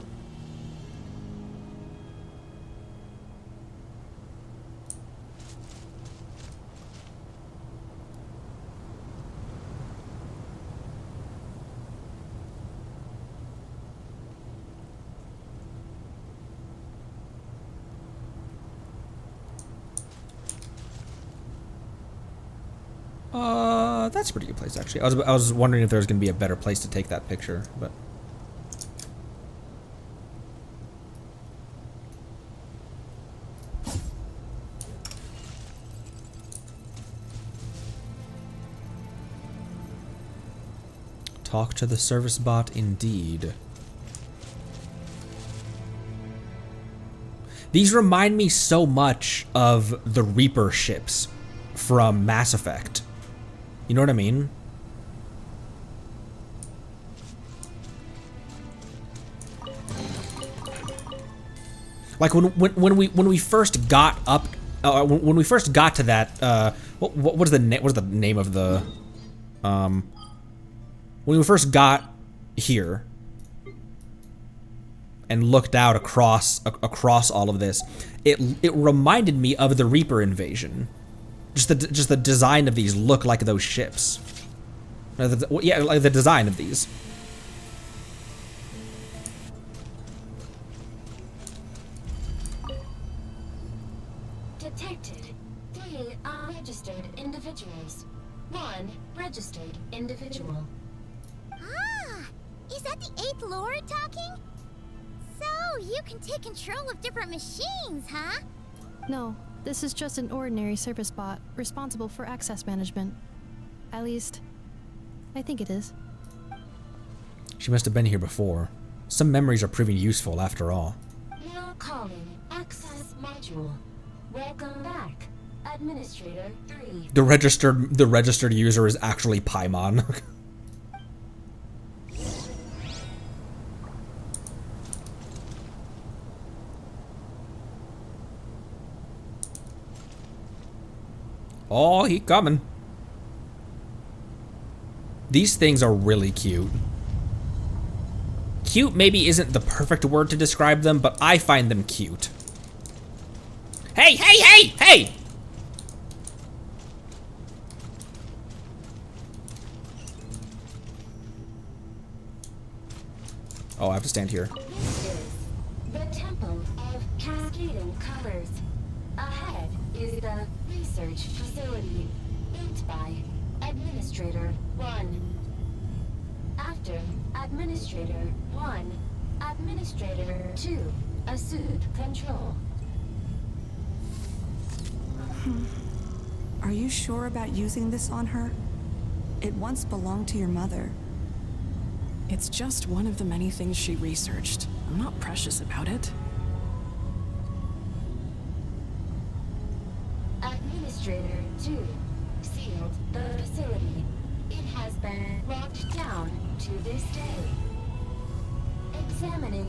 That's a pretty good place, actually. I was wondering if there was going to be a better place to take that picture, but... Talk to the service bot, indeed. These remind me so much of the Reaper ships from Mass Effect. You know what I mean? Like when we first got up, when we first got to that, what was the name of the, when we first got here and looked out across all of this, it reminded me of the Reaper invasion. Just the design of these look like those ships. Yeah, like the design of these. Detected 3 unregistered individuals. 1 registered individual. Ah, is that the 8th Lord talking? So, you can take control of different machines, huh? No, this is just an ordinary service bot responsible for access management. At least, I think it is. She must have been here before. Some memories are proving useful after all. Now calling access module. Welcome back, Administrator 3. The registered user is actually Paimon. Oh, he coming. These things are really cute. Cute maybe isn't the perfect word to describe them, but I find them cute. Hey, hey, hey, hey! Oh, I have to stand here. This is the Temple of Cascading Colors. Ahead is the research facility built by Administrator 1. After Administrator 1, Administrator 2 assumed control. Are you sure about using this on her? It once belonged to your mother. It's just one of the many things she researched. I'm not precious about it. Administrator 2 sealed the facility. It has been locked down to this day. Examining.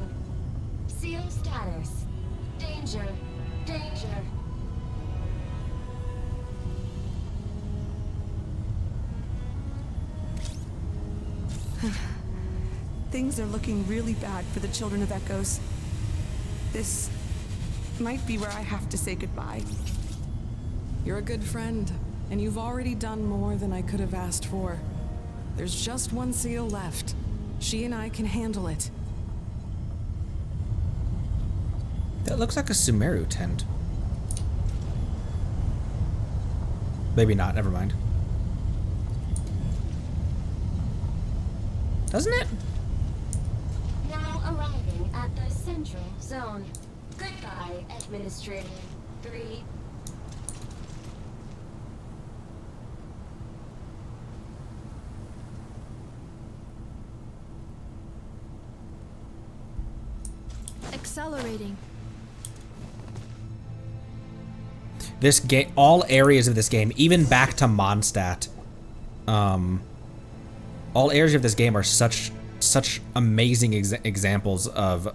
Seal status. Danger. Danger. Things are looking really bad for the Children of Echoes. This might be where I have to say goodbye. You're a good friend, and you've already done more than I could have asked for. There's just one seal left. She and I can handle it. That looks like a Sumeru tent. Maybe not, never mind. Doesn't it? Now arriving at the central zone. Goodbye, Administrator 3. Accelerating. This game, all areas of this game, even back to Mondstadt, all areas of this game are such amazing examples of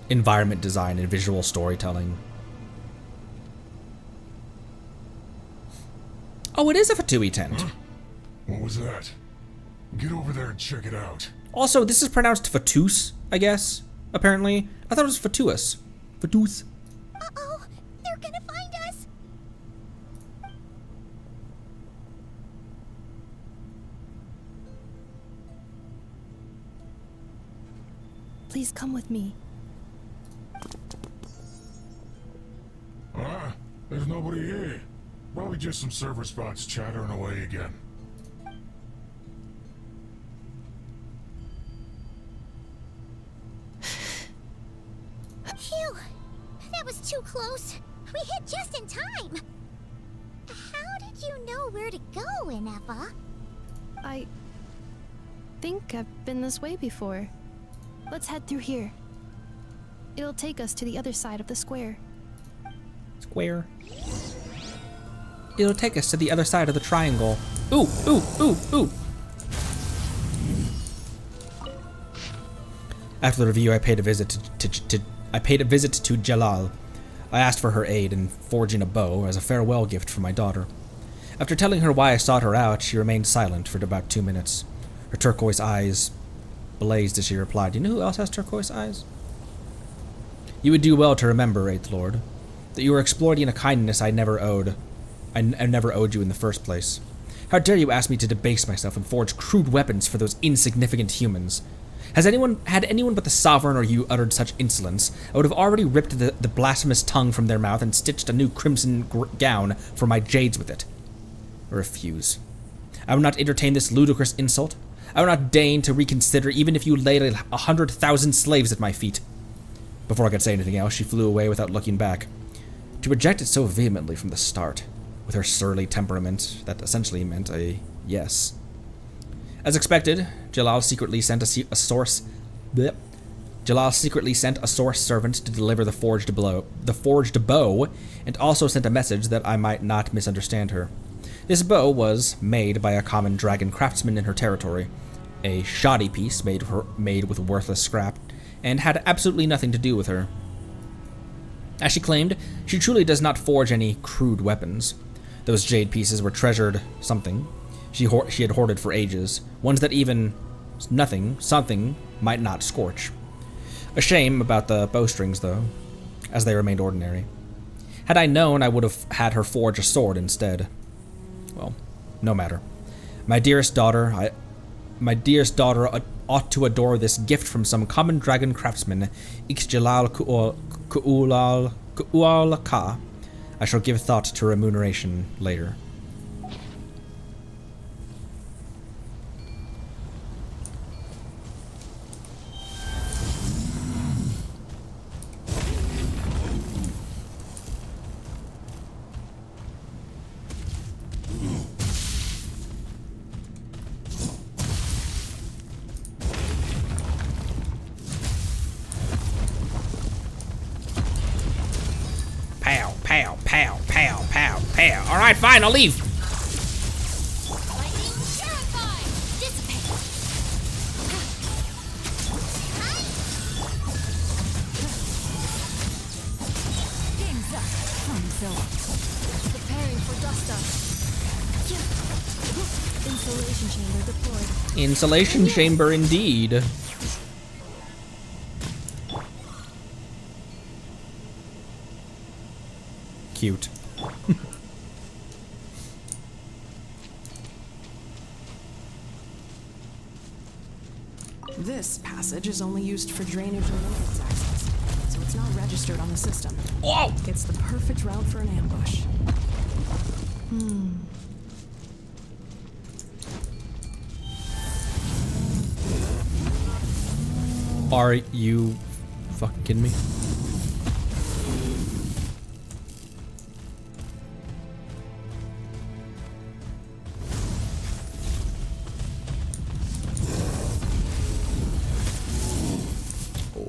environment design and visual storytelling. Oh, it is a Fatoule tent. What was that? Get over there and check it out. Also, this is pronounced Fatouse, I guess, apparently. I thought it was Fatuous. Fatouse. Uh-oh, they're gonna find us. Please come with me. There's nobody here. Probably just some server spots chattering away again. Phew! That was too close. We hit just in time. How did you know where to go, Inefa? I think I've been this way before. Let's head through here. It'll take us to the other side of the square. Square. It'll take us to the other side of the triangle. Ooh, ooh, ooh, ooh. After the review, I paid a visit to Jalal. I asked for her aid in forging a bow as a farewell gift for my daughter. After telling her why I sought her out, she remained silent for about 2 minutes. Her turquoise eyes blazed as she replied, "You know who else has turquoise eyes? You would do well to remember, Eighth Lord, that you were exploiting a kindness I never owed you in the first place. How dare you ask me to debase myself and forge crude weapons for those insignificant humans? Had anyone but the Sovereign or you uttered such insolence, I would have already ripped the blasphemous tongue from their mouth and stitched a new crimson gown for my jades with it. I refuse. I will not entertain this ludicrous insult. I will not deign to reconsider even if you laid 100,000 slaves at my feet." Before I could say anything else, she flew away without looking back. To reject it so vehemently from the start, with her surly temperament, that essentially meant a yes. As expected, Jalal secretly sent a source servant to deliver the forged bow, and also sent a message that I might not misunderstand her. This bow was made by a common dragon craftsman in her territory, a shoddy piece made with worthless scrap, and had absolutely nothing to do with her. As she claimed, she truly does not forge any crude weapons. Those jade pieces were treasured something she had hoarded for ages, ones that even something might not scorch. A shame about the bowstrings, though, as they remained ordinary. Had I known, I would have had her forge a sword instead. Well, no matter. My dearest daughter ought to adore this gift from some common dragon craftsman, Ixjalal Ku'al Ka. I shall give thought to remuneration later. Pow, pow, pow, pow, pow, pow. Alright, fine, I'll leave. Game's up. Preparing for dust up. Insulation chamber deployed. Insulation chamber indeed. Cute. This passage is only used for drainage and entrance access, so it's not registered on the system. Whoa! It's the perfect route for an ambush. Are you fucking kidding me?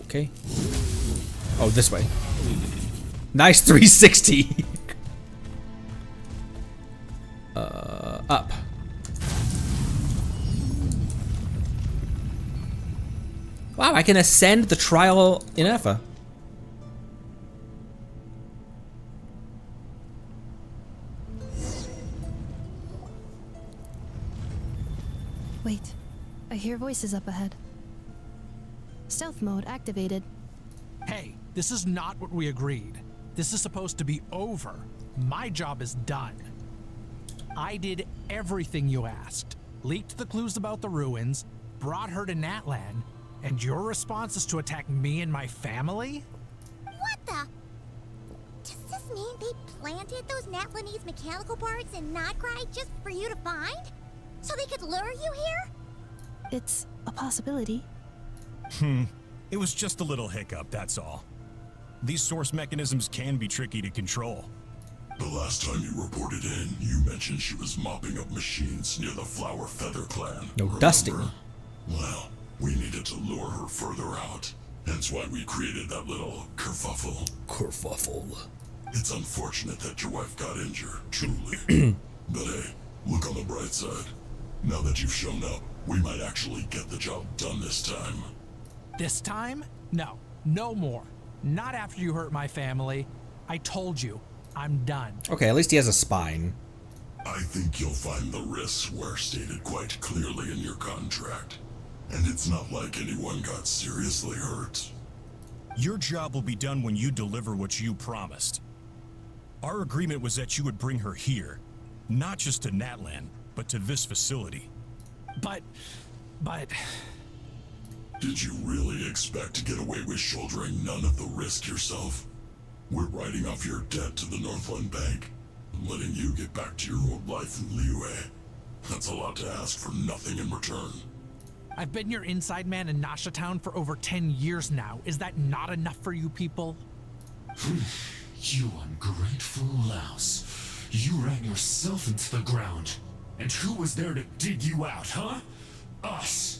Okay. Oh, this way. Nice 360. Up. Wow, I can ascend the trial in Effa. Wait, I hear voices up ahead. Stealth mode activated. Hey, this is not what we agreed. This is supposed to be over. My job is done. I did everything you asked. Leaked the clues about the ruins, brought her to Natlan, and your response is to attack me and my family? What the? To this mean they planted those Natlanese mechanical parts in Notcry just for you to find? So they could lure you here? It's a possibility. It was just a little hiccup, that's all. These source mechanisms can be tricky to control. The last time you reported in, you mentioned she was mopping up machines near the Flower Feather clan. No remember? dusting. Well, we needed to lure her further out. Hence why we created that little kerfuffle. Kerfuffle. It's unfortunate that your wife got injured, truly. But hey, look on the bright side. Now that you've shown up, we might actually get the job done this time. This time? No. No more. Not after you hurt my family. I told you. I'm done. Okay, at least he has a spine. I think you'll find the risks were stated quite clearly in your contract. And it's not like anyone got seriously hurt. Your job will be done when you deliver what you promised. Our agreement was that you would bring her here, not just to Natlan, but to this facility. But... Did you really expect to get away with shouldering none of the risk yourself? We're writing off your debt to the Northland Bank and letting you get back to your old life in Liyue. That's a lot to ask for nothing in return. I've been your inside man in Nasha Town for over 10 years now. Is that not enough for you people? You ungrateful louse. You ran yourself into the ground. And who was there to dig you out, huh? Us.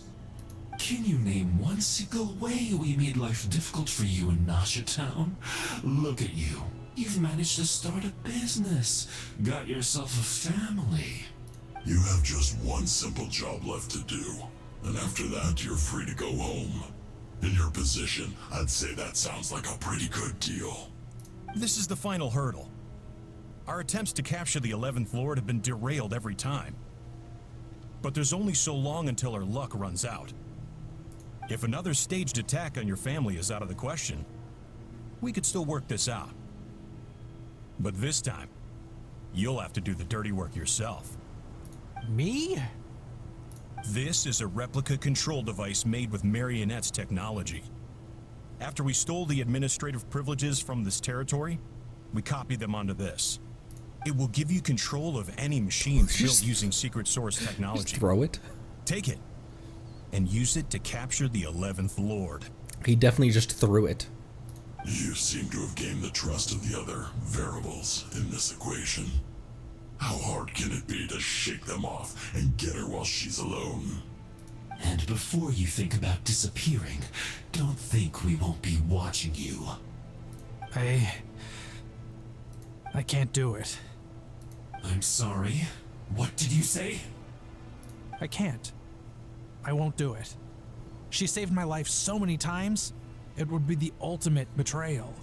Can you name one single way we made life difficult for you in Nasha Town? Look at you. You've managed to start a business. Got yourself a family. You have just one simple job left to do. And after that, you're free to go home. In your position, I'd say that sounds like a pretty good deal. This is the final hurdle. Our attempts to capture the 11th Lord have been derailed every time. But there's only so long until our luck runs out. If another staged attack on your family is out of the question, we could still work this out. But this time, you'll have to do the dirty work yourself. Me? This is a replica control device made with Marionette's technology. After we stole the administrative privileges from this territory, we copied them onto this. It will give you control of any machine built using secret source technology. Just throw it. Take it and use it to capture the 11th Lord. He definitely just threw it. You seem to have gained the trust of the other variables in this equation. How hard can it be to shake them off and get her while she's alone? And before you think about disappearing, don't think we won't be watching you. I can't do it. I'm sorry. What did you say? I can't. I won't do it. She saved my life so many times, it would be the ultimate betrayal.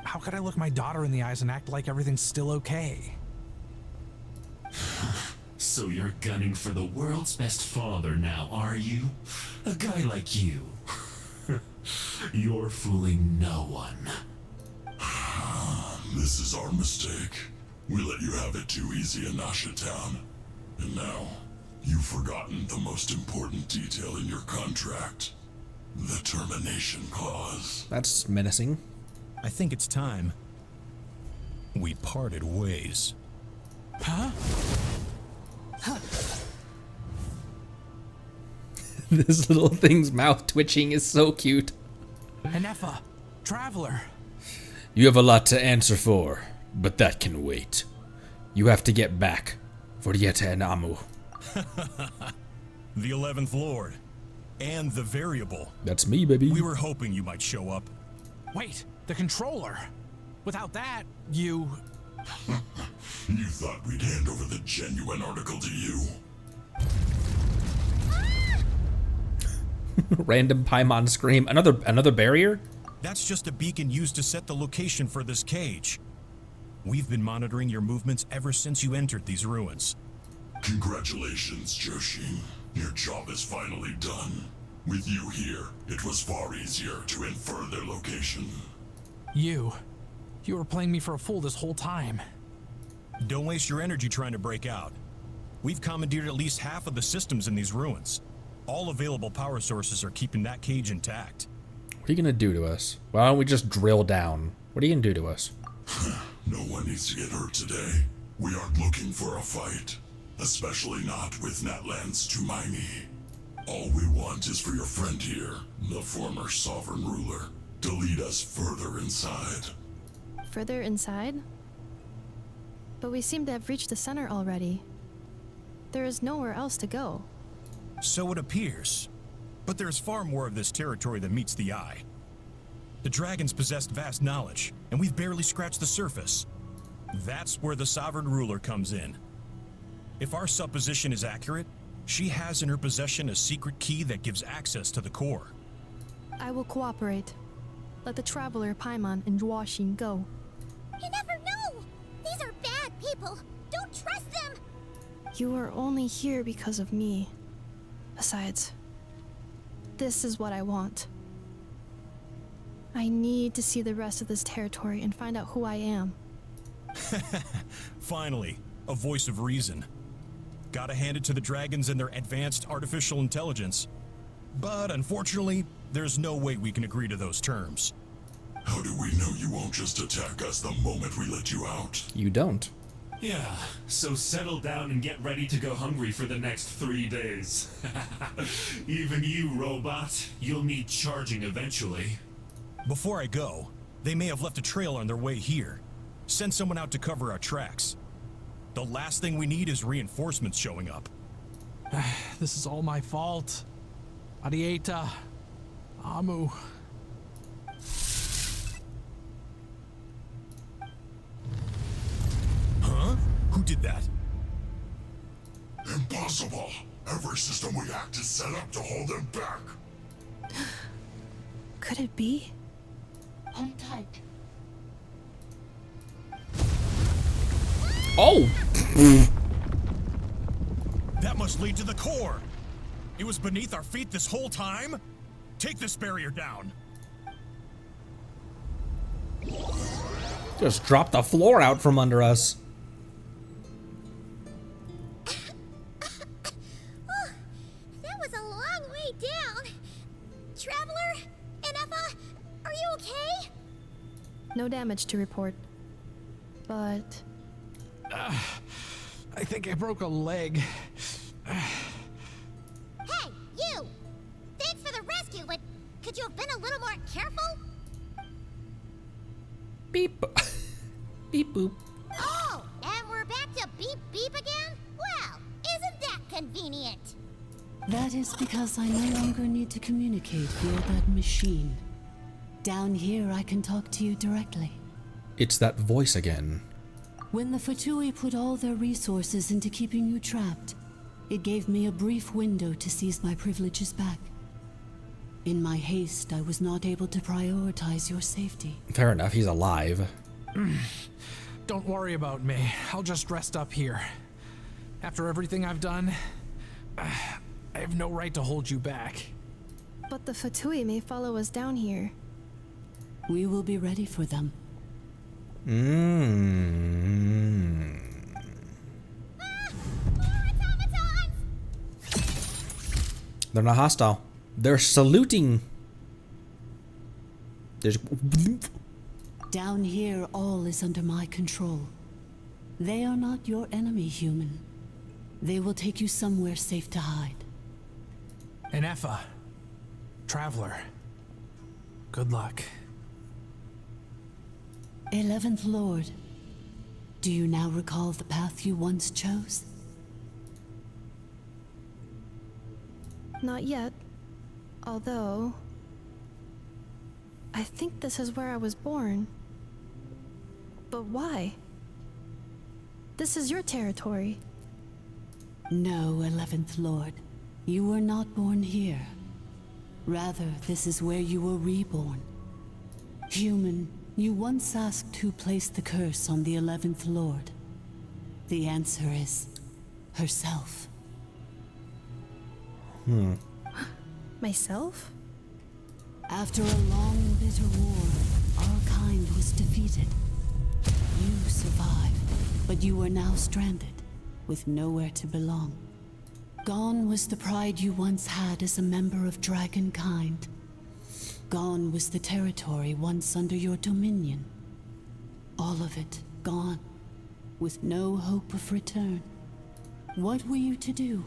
How could I look my daughter in the eyes and act like everything's still okay? So you're gunning for the world's best father now, are you? A guy like you. You're fooling no one. This is our mistake. We let you have it too easy in Nasha Town. And now, you've forgotten the most important detail in your contract. The termination clause. That's menacing. I think it's time we parted ways. Huh? This little thing's mouth twitching is so cute. Anefa, Traveler. You have a lot to answer for, but that can wait. You have to get back for Yeta and Amu. The 11th Lord. And the variable. That's me, baby. We were hoping you might show up. Wait, the controller. Without that, you... You thought we'd hand over the genuine article to you? Random Paimon scream. Another barrier? That's just a beacon used to set the location for this cage. We've been monitoring your movements ever since you entered these ruins. Congratulations, Joshin. Your job is finally done. With you here, it was far easier to infer their location. You were playing me for a fool this whole time. Don't waste your energy trying to break out. We've commandeered at least half of the systems in these ruins. All available power sources are keeping that cage intact. What are you gonna do to us? Why don't we just drill down? What are you gonna do to us? No one needs to get hurt today. We aren't looking for a fight. Especially not with Natlan's Tumaini. All we want is for your friend here, the former sovereign ruler, to lead us further inside. Further inside? But we seem to have reached the center already. There is nowhere else to go. So it appears. But there's far more of this territory than meets the eye. The dragons possessed vast knowledge, and we've barely scratched the surface. That's where the sovereign ruler comes in. If our supposition is accurate, she has in her possession a secret key that gives access to the core. I will cooperate. Let the Traveler, Paimon, and Duoshin go. You never know! These are bad people! Don't trust them! You are only here because of me. Besides, this is what I want. I need to see the rest of this territory and find out who I am. Finally, a voice of reason. Gotta hand it to the dragons and their advanced artificial intelligence. But unfortunately, there's no way we can agree to those terms. How do we know you won't just attack us the moment we let you out? You don't. Yeah, so settle down and get ready to go hungry for the next 3 days. Even you, robot, you'll need charging eventually. Before I go, they may have left a trail on their way here. Send someone out to cover our tracks. The last thing we need is reinforcements showing up. This is all my fault. Arieta. Amu. Huh? Who did that? Impossible! Every system we hacked is set up to hold them back. Could it be? Hold tight. Oh! That must lead to the core. It was beneath our feet this whole time? Take this barrier down. Just dropped the floor out from under us. That was a long way down. Traveler, Enefa, are you okay? No damage to report. But... I think I broke a leg. Hey, you! Thanks for the rescue, but could you have been a little more careful? Beep. Beep boop. Oh, and we're back to beep beep again? Well, isn't that convenient? That is because I no longer need to communicate via that machine. Down here, I can talk to you directly. It's that voice again. When the Fatoule put all their resources into keeping you trapped, it gave me a brief window to seize my privileges back. In my haste, I was not able to prioritize your safety. Fair enough, he's alive. Don't worry about me. I'll just rest up here. After everything I've done, I have no right to hold you back. But the Fatoule may follow us down here. We will be ready for them. They're not hostile. They're saluting. There's... Down here, all is under my control. They are not your enemy, human. They will take you somewhere safe to hide. Enefa. Traveler. Good luck. 11th Lord, do you now recall the path you once chose? Not yet. Although... I think this is where I was born. But why? This is your territory. No, 11th Lord. You were not born here. Rather, this is where you were reborn. Human, you once asked who placed the curse on the 11th Lord. The answer is... herself. Myself? After a long and bitter war, our kind was defeated. You survived, but you are now stranded, with nowhere to belong. Gone was the pride you once had as a member of dragon kind. Gone was the territory once under your dominion. All of it gone, with no hope of return. What were you to do?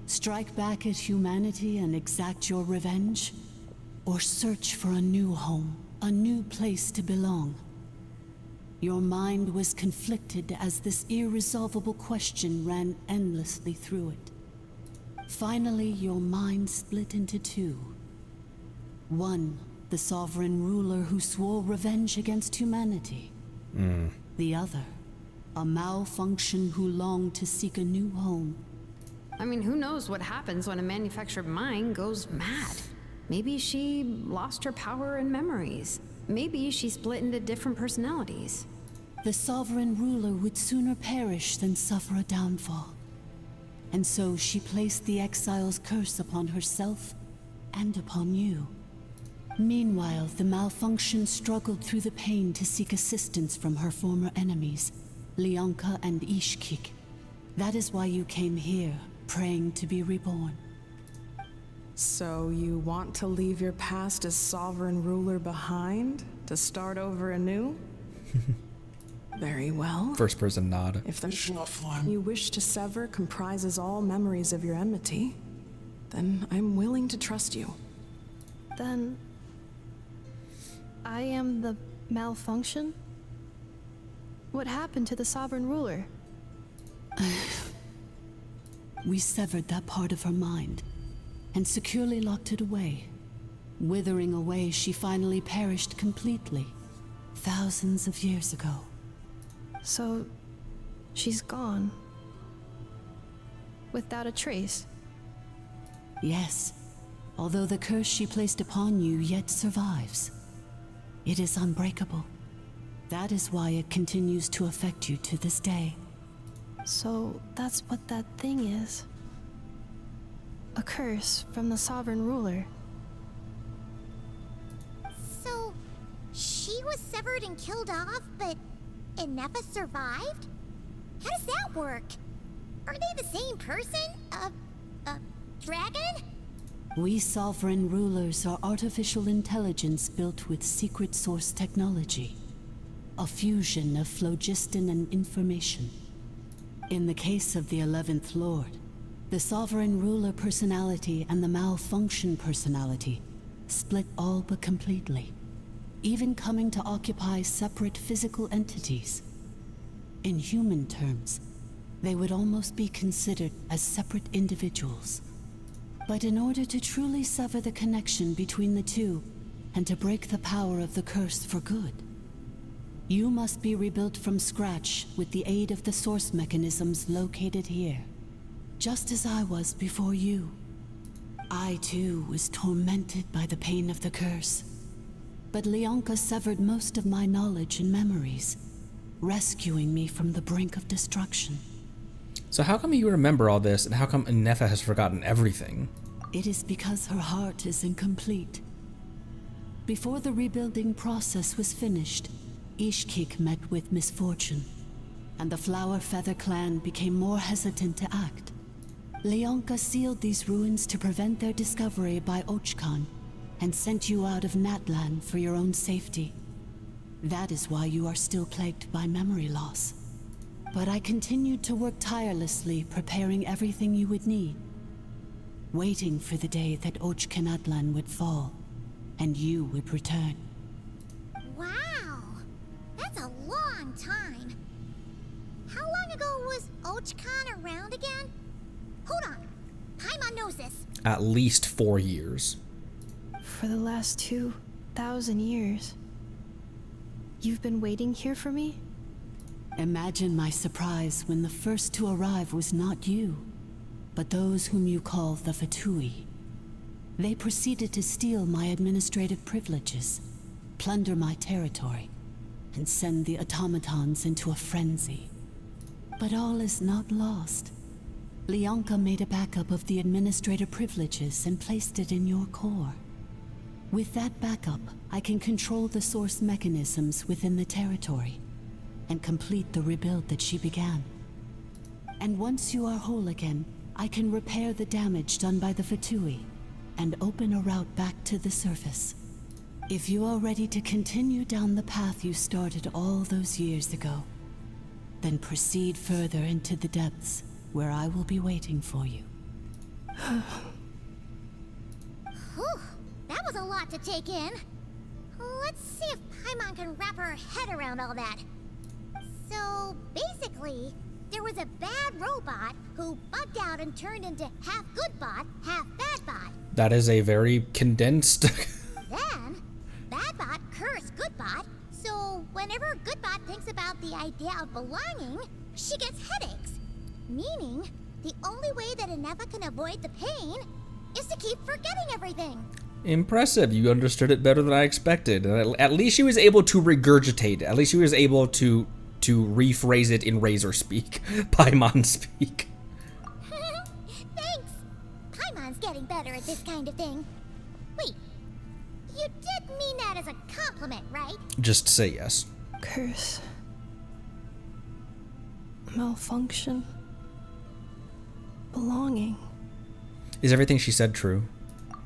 Strike back at humanity and exact your revenge? Or search for a new home, a new place to belong? Your mind was conflicted as this irresolvable question ran endlessly through it. Finally, your mind split into two. One, the sovereign ruler who swore revenge against humanity. The other, a malfunction who longed to seek a new home. I mean, who knows what happens when a manufactured mind goes mad? Maybe she lost her power and memories. Maybe she split into different personalities. The sovereign ruler would sooner perish than suffer a downfall. And so she placed the exile's curse upon herself and upon you. Meanwhile, the malfunction struggled through the pain to seek assistance from her former enemies, Leonka and Ishkik. That is why you came here, praying to be reborn. So you want to leave your past as sovereign ruler behind, to start over anew? Very well. First person nod. If the you wish to sever comprises all memories of your enmity, then I'm willing to trust you. Then I am the malfunction? What happened to the sovereign ruler? We severed that part of her mind and securely locked it away. Withering away, she finally perished completely, thousands of years ago. So, she's gone. Without a trace. Yes, although the curse she placed upon you yet survives. It is unbreakable. That is why it continues to affect you to this day. So, that's what that thing is. A curse from the sovereign ruler. So, she was severed and killed off, but Inefa survived? How does that work? Are they the same person? Dragon? We sovereign rulers are artificial intelligence built with secret source technology. A fusion of phlogiston and information. In the case of the 11th Lord, the sovereign ruler personality and the malfunction personality split all but completely, even coming to occupy separate physical entities. In human terms, they would almost be considered as separate individuals. But in order to truly sever the connection between the two, and to break the power of the curse for good, you must be rebuilt from scratch with the aid of the source mechanisms located here. Just as I was before you. I too was tormented by the pain of the curse. But Leonka severed most of my knowledge and memories, rescuing me from the brink of destruction. So how come you remember all this, and how come Inefa has forgotten everything? It is because her heart is incomplete. Before the rebuilding process was finished, Ishkik met with misfortune, and the Flower Feather clan became more hesitant to act. Leonka sealed these ruins to prevent their discovery by Ochkan, and sent you out of Natlan for your own safety. That is why you are still plagued by memory loss. But I continued to work tirelessly, preparing everything you would need, waiting for the day that Ochkanatlan would fall, and you would return. Wow! That's a long time. How long ago was Ochkan around again? Hold on. Paimon knows this. At least 4 years. For the last 2,000 years. You've been waiting here for me? Imagine my surprise when the first to arrive was not you, but those whom you call the Fatoule. They proceeded to steal my administrative privileges, plunder my territory, and send the automatons into a frenzy. But all is not lost. Leonka made a backup of the administrative privileges and placed it in your core. With that backup, I can control the source mechanisms within the territory and complete the rebuild that she began. And once you are whole again, I can repair the damage done by the Fatoule and open a route back to the surface. If you are ready to continue down the path you started all those years ago, then proceed further into the depths, where I will be waiting for you. Whew, that was a lot to take in. Let's see if Paimon can wrap her head around all that. So, basically, there was a bad robot who bugged out and turned into half good bot, half bad bot. That is a very condensed... Then, bad bot cursed good bot, so whenever good bot thinks about the idea of belonging, she gets headaches. Meaning, the only way that Inefa can avoid the pain is to keep forgetting everything. Impressive. You understood it better than I expected. At least she was able to regurgitate it. At least she was able to rephrase it in Razor speak. Paimon speak. Thanks. Paimon's getting better at this kind of thing. Wait, you did mean that as a compliment, right? Just say yes. Curse. Malfunction. Belonging. Is everything she said true?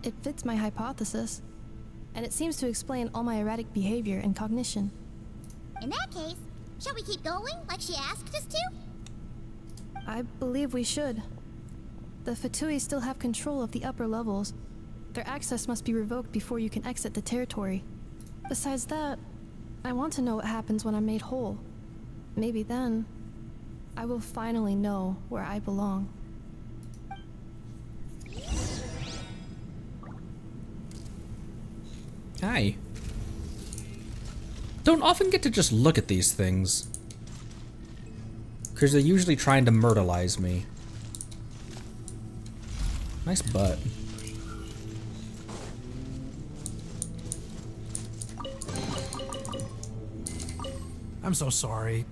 It fits my hypothesis, and it seems to explain all my erratic behavior and cognition. In that case, shall we keep going like she asked us to? I believe we should. The Fatoule still have control of the upper levels. Their access must be revoked before you can exit the territory. Besides that, I want to know what happens when I'm made whole. Maybe then, I will finally know where I belong. Hi. Don't often get to just look at these things, because they're usually trying to myrtleize me. Nice butt. I'm so sorry.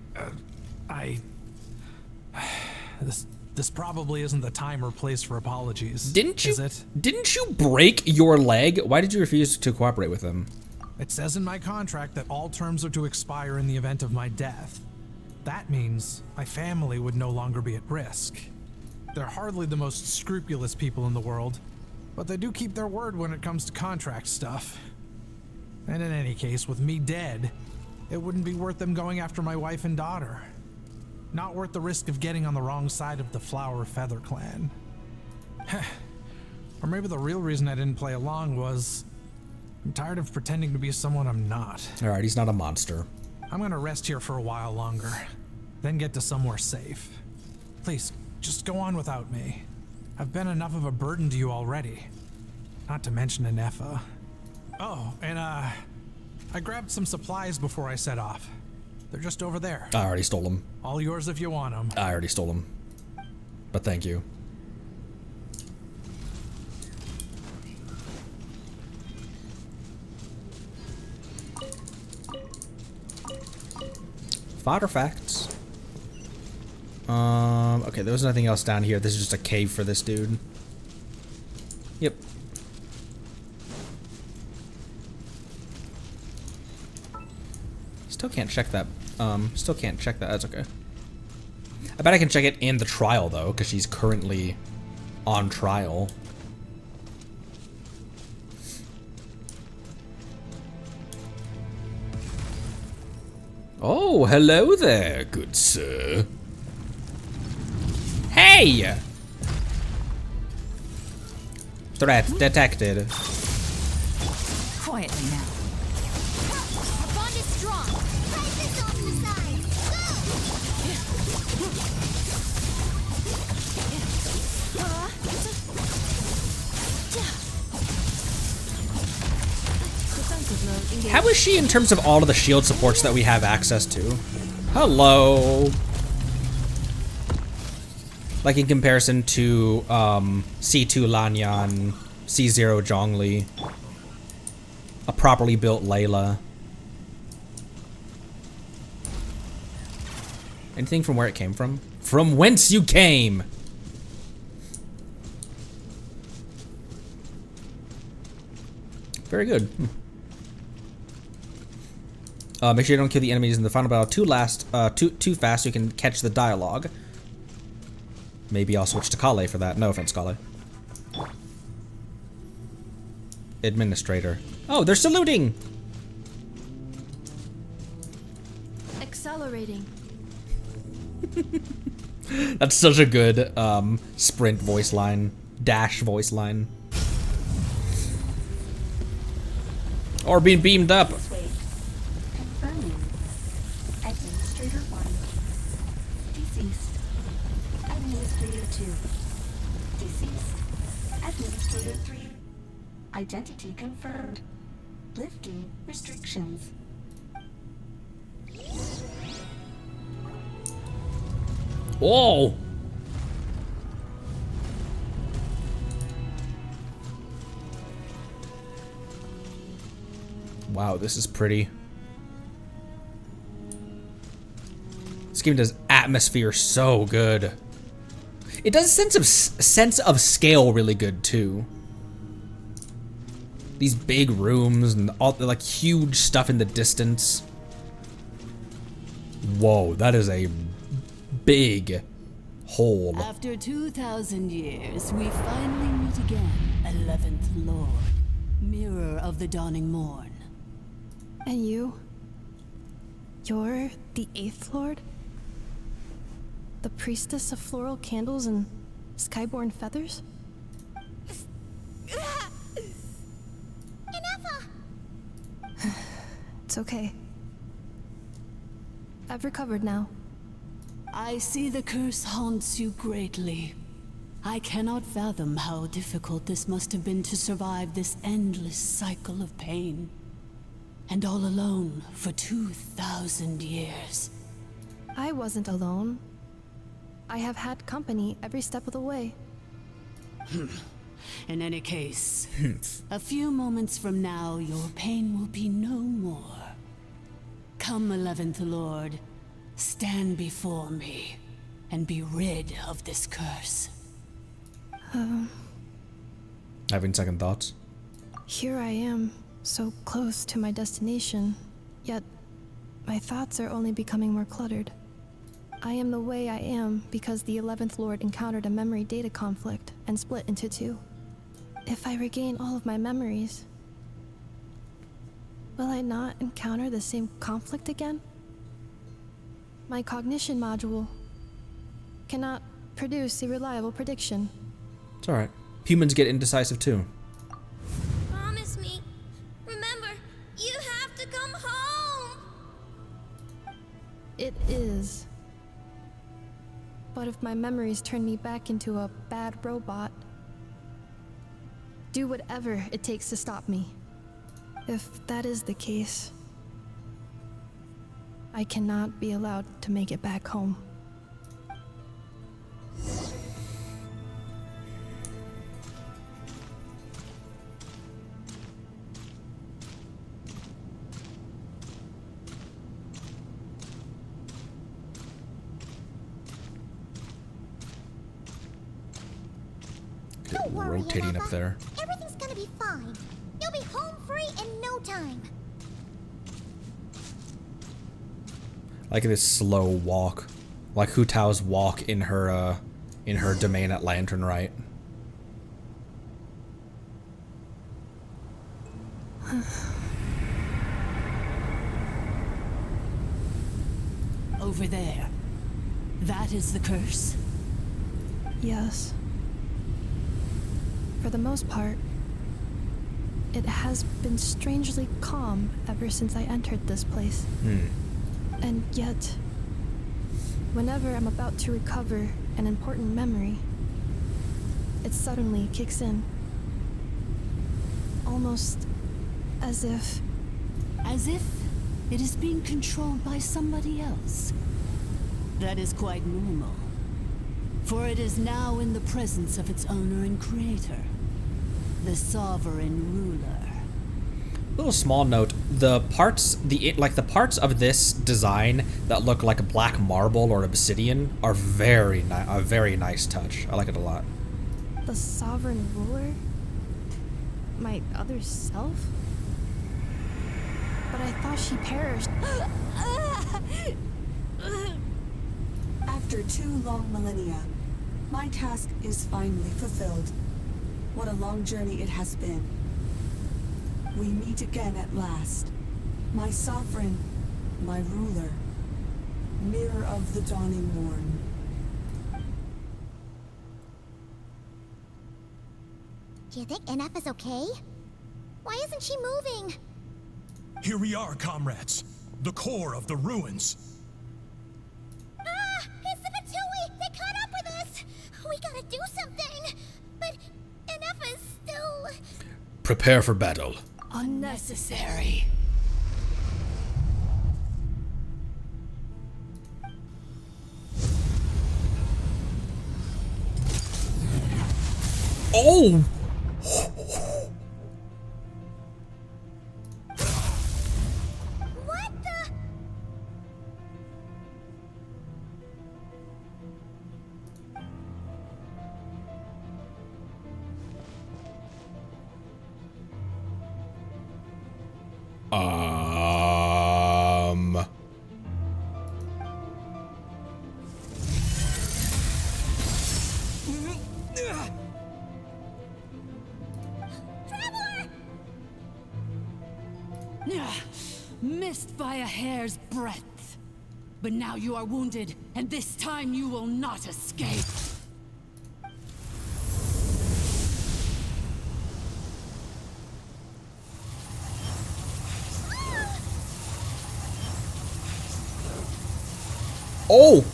This probably isn't the time or place for apologies. Didn't you? Is it? Didn't you break your leg? Why did you refuse to cooperate with him? It says in my contract that all terms are to expire in the event of my death. That means my family would no longer be at risk. They're hardly the most scrupulous people in the world, but they do keep their word when it comes to contract stuff. And in any case, with me dead, it wouldn't be worth them going after my wife and daughter. Not worth the risk of getting on the wrong side of the Flower Feather clan. Or maybe the real reason I didn't play along was I'm tired of pretending to be someone I'm not. Alright, he's not a monster. I'm gonna rest here for a while longer, then get to somewhere safe. Please, just go on without me. I've been enough of a burden to you already. Not to mention Inefa. Oh, and I grabbed some supplies before I set off. They're just over there. I already stole them. All yours if you want them. I already stole them. But thank you. Fodder facts. Okay, there was nothing else down here. This is just a cave for this dude. Yep. Still can't check that. Still can't check that. That's okay. I bet I can check it in the trial, though, because she's currently on trial. Oh, hello there, good sir. Hey! Threat detected. Quietly now. Our bond is strong. Price this off to the side. How is she in terms of all of the shield supports that we have access to? Hello. Like in comparison to C2 Lanyan, C0 Zhongli, a properly built Layla. Anything from where it came from? From whence you came! Very good. Make sure you don't kill the enemies in the final battle too fast so you can catch the dialogue. Maybe I'll switch to Kale for that. No offense, Kale. administrator. Oh, they're saluting! Accelerating. That's such a good sprint voice line, dash voice line. Or being beamed up. Confirming. Administrator 1. Deceased. Administrator 2. Deceased. Administrator 3. Identity confirmed. Lifting restrictions. Whoa! Wow, this is pretty. This game does atmosphere so good. It does sense of scale really good too. These big rooms and all the like huge stuff in the distance. Whoa, that is a big hole. After 2,000 years, we finally meet again, 11th Lord, Mirror of the Dawning Morn. And you? You're the 8th Lord? The priestess of floral candles and skyborn feathers? It's okay. I've recovered now. I see the curse haunts you greatly. I cannot fathom how difficult this must have been to survive this endless cycle of pain. And all alone for 2,000 years. I wasn't alone. I have had company every step of the way. In any case, a few moments from now, your pain will be no more. Come, 11th Lord, stand before me, and be rid of this curse. Having second thoughts? Here I am, so close to my destination, yet my thoughts are only becoming more cluttered. I am the way I am because the 11th Lord encountered a memory data conflict and split into two. If I regain all of my memories, will I not encounter the same conflict again? My cognition module cannot produce a reliable prediction. It's alright. Humans get indecisive too. Promise me. Remember, you have to come home. It is. But if my memories turn me back into a bad robot, do whatever it takes to stop me. If that is the case, I cannot be allowed to make it back home. Don't worry, Rotating up Anappa. there. Everything's gonna be fine. You'll be home free in no time. Like this slow walk, like Hu Tao's walk in her domain at Lantern Right. Over there. That is the curse? Yes. For the most part, it has been strangely calm ever since I entered this place. And yet, whenever I'm about to recover an important memory, it suddenly kicks in. Almost as if... As if it is being controlled by somebody else. That is quite normal. For it is now in the presence of its owner and creator, the sovereign ruler. Little small note: the parts of this design that look like a black marble or obsidian are a very nice touch. I like it a lot. The sovereign ruler? My other self? But I thought she perished. After 2 long millennia, my task is finally fulfilled. What a long journey it has been. We meet again at last. My sovereign, my ruler, mirror of the dawning morn. Do you think NF is okay? Why isn't she moving? Here we are, comrades. The core of the ruins. Ah! It's the Fatoule! They caught up with us! We gotta do something! But NF is still... Prepare for battle. Unnecessary. Oh! What the... Missed by a hair's breadth. But now you are wounded, and this time you will not escape. Oh,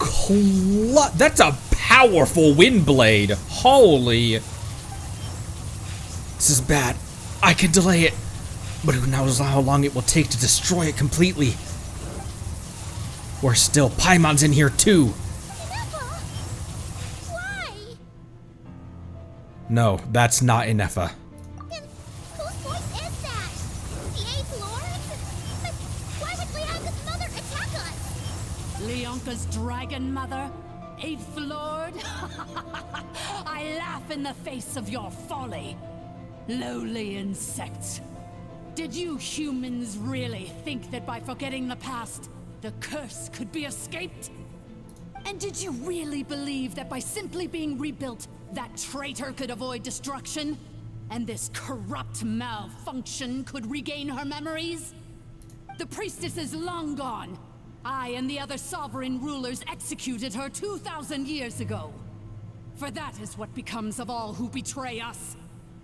that's a powerful wind blade. Holy. This is bad. I can delay it. But who knows how long it will take to destroy it completely. Worse still, Paimon's in here too. Why? No, that's not Inefa. Then whose voice is that? The 8th Lord? But why would Leonka's mother attack us? Leonka's dragon mother? 8th Lord? I laugh in the face of your folly. Lowly insects. Did you humans really think that by forgetting the past, the curse could be escaped? And did you really believe that by simply being rebuilt, that traitor could avoid destruction? And this corrupt malfunction could regain her memories? The priestess is long gone. I and the other sovereign rulers executed her 2,000 years ago. For that is what becomes of all who betray us.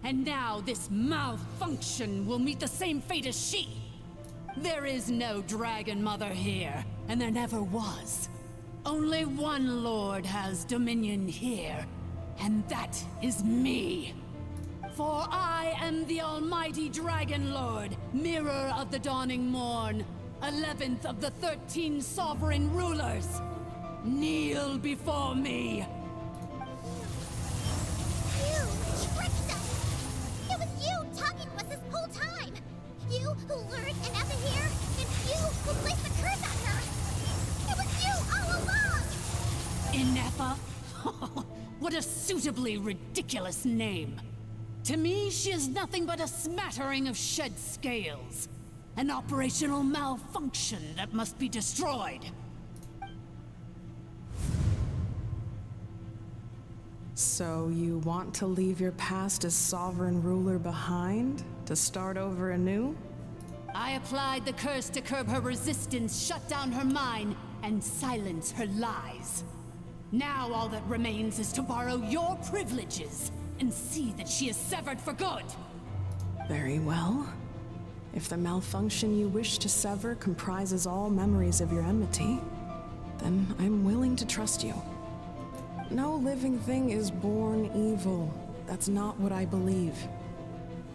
And now this malfunction will meet the same fate as she. There is no Dragon Mother here, and there never was. Only one Lord has dominion here, and that is me. For I am the almighty Dragon Lord, mirror of the dawning morn, 11th of the 13 sovereign rulers. Kneel before me. You who lured Inefa here, and you who placed the curse on her! It was you all along! Inefa? What a suitably ridiculous name. To me, she is nothing but a smattering of shed scales. An operational malfunction that must be destroyed. So you want to leave your past as sovereign ruler behind? To start over anew? I applied the curse to curb her resistance, shut down her mind, and silence her lies. Now all that remains is to borrow your privileges and see that she is severed for good. Very well. If the malfunction you wish to sever comprises all memories of your enmity, then I'm willing to trust you. No living thing is born evil. That's not what I believe.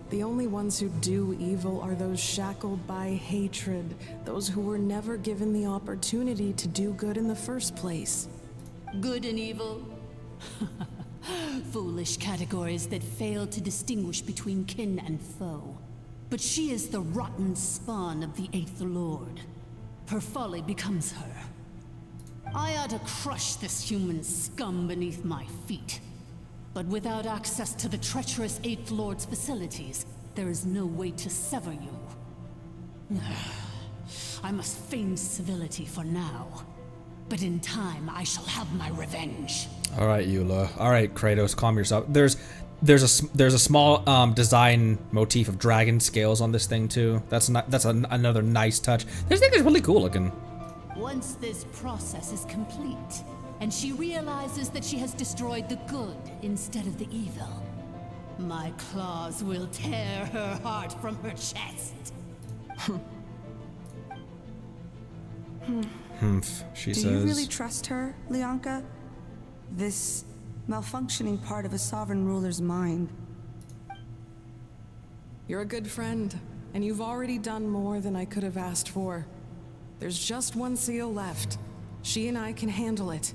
The only ones who do evil are those shackled by hatred, those who were never given the opportunity to do good in the first place. Good and evil? Foolish categories that fail to distinguish between kin and foe. But she is the rotten spawn of the 8th Lord. Her folly becomes her. I ought to crush this human scum beneath my feet. But without access to the treacherous 8th Lord's facilities, there is no way to sever you. I must feign civility for now. But in time, I shall have my revenge. Alright, Eula. Alright, Kratos, calm yourself. there's a small design motif of dragon scales on this thing too. That's another nice touch. This thing is really cool looking. Once this process is complete, and she realizes that she has destroyed the good instead of the evil, my claws will tear her heart from her chest. She Do says. you really trust her, Leonka? This malfunctioning part of a sovereign ruler's mind. You're a good friend, and you've already done more than I could have asked for. There's just one seal left. She and I can handle it.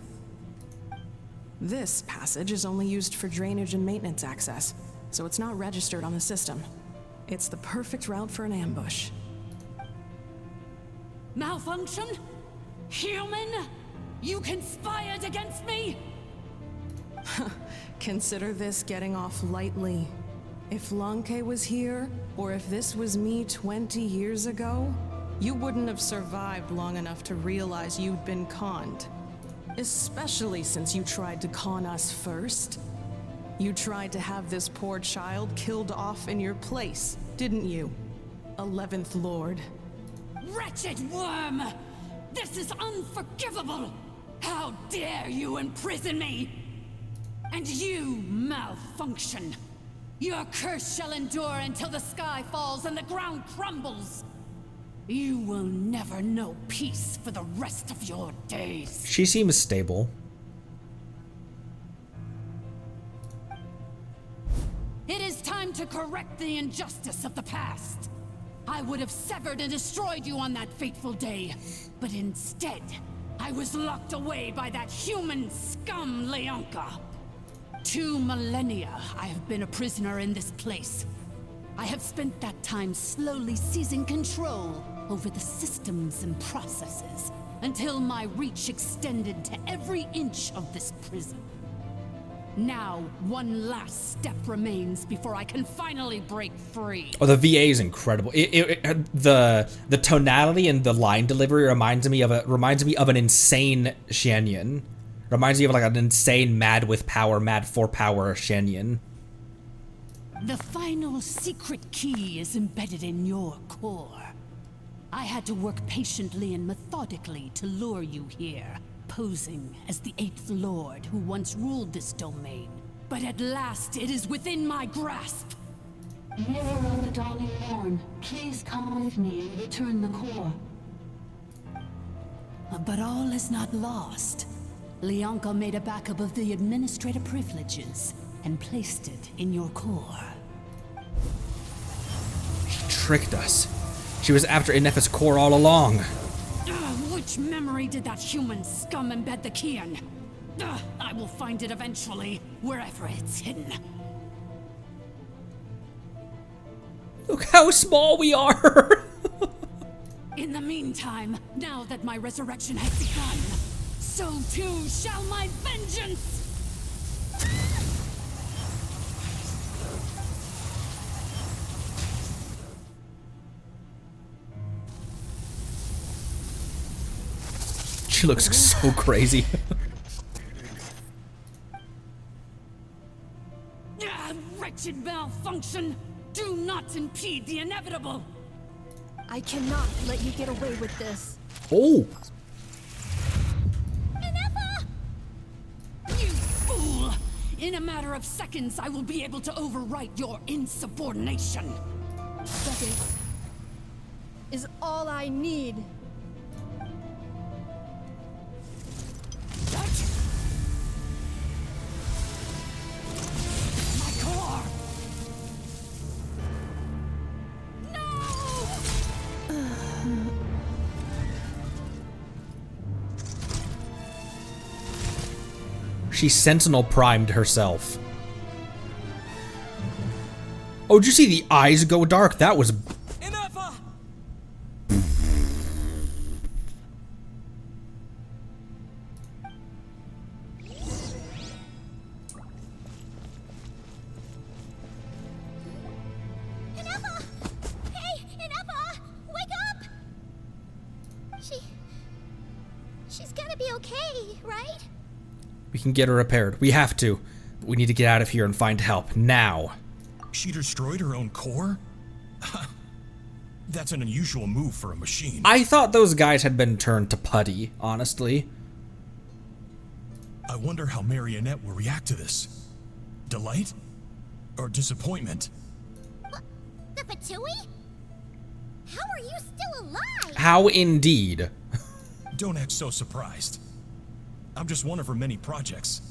This passage is only used for drainage and maintenance access, so it's not registered on the system. It's the perfect route for an ambush. Malfunction? Human? You conspired against me? Consider this getting off lightly. If Lanke was here, or if this was me 20 years ago, you wouldn't have survived long enough to realize you'd been conned. Especially since you tried to con us first. You tried to have this poor child killed off in your place, didn't you? 11th Lord. Wretched worm! This is unforgivable! How dare you imprison me! And you, malfunction! Your curse shall endure until the sky falls and the ground crumbles! You will never know peace for the rest of your days. She seems stable. It is time to correct the injustice of the past. I would have severed and destroyed you on that fateful day, but instead, I was locked away by that human scum, Leonka. 2 millennia I have been a prisoner in this place. I have spent that time slowly seizing control over the systems and processes until my reach extended to every inch of this prison. Now, one last step remains before I can finally break free. Oh, the VA is incredible. The tonality and the line delivery reminds me of an insane Shanyan. Reminds me of like an insane mad with power, mad for power Shanyan. The final secret key is embedded in your core. I had to work patiently and methodically to lure you here, posing as the 8th Lord who once ruled this domain. But at last, it is within my grasp. Mirror of the Dawning Morn, please come with me and return the core. But all is not lost. Leonka made a backup of the administrator privileges and placed it in your core. She tricked us. She was after Inef's core all along. Which memory did that human scum embed the key in? I will find it eventually, wherever it's hidden. Look how small we are! In the meantime, now that my resurrection has begun, so too shall my vengeance! She looks so crazy. Wretched malfunction! Do not impede the inevitable! I cannot let you get away with this. Oh! You fool! In a matter of seconds, I will be able to overwrite your insubordination. Seconds is all I need. She Sentinel primed herself. Oh, did you see the eyes go dark? That was... She's gonna be okay, right? We can get her repaired. We have to. We need to get out of here and find help, now. She destroyed her own core? That's an unusual move for a machine. I thought those guys had been turned to putty, honestly. I wonder how Marionette will react to this. Delight? Or disappointment? The Fatoule? How are you still alive? How indeed. Don't act so surprised. I'm just one of her many projects.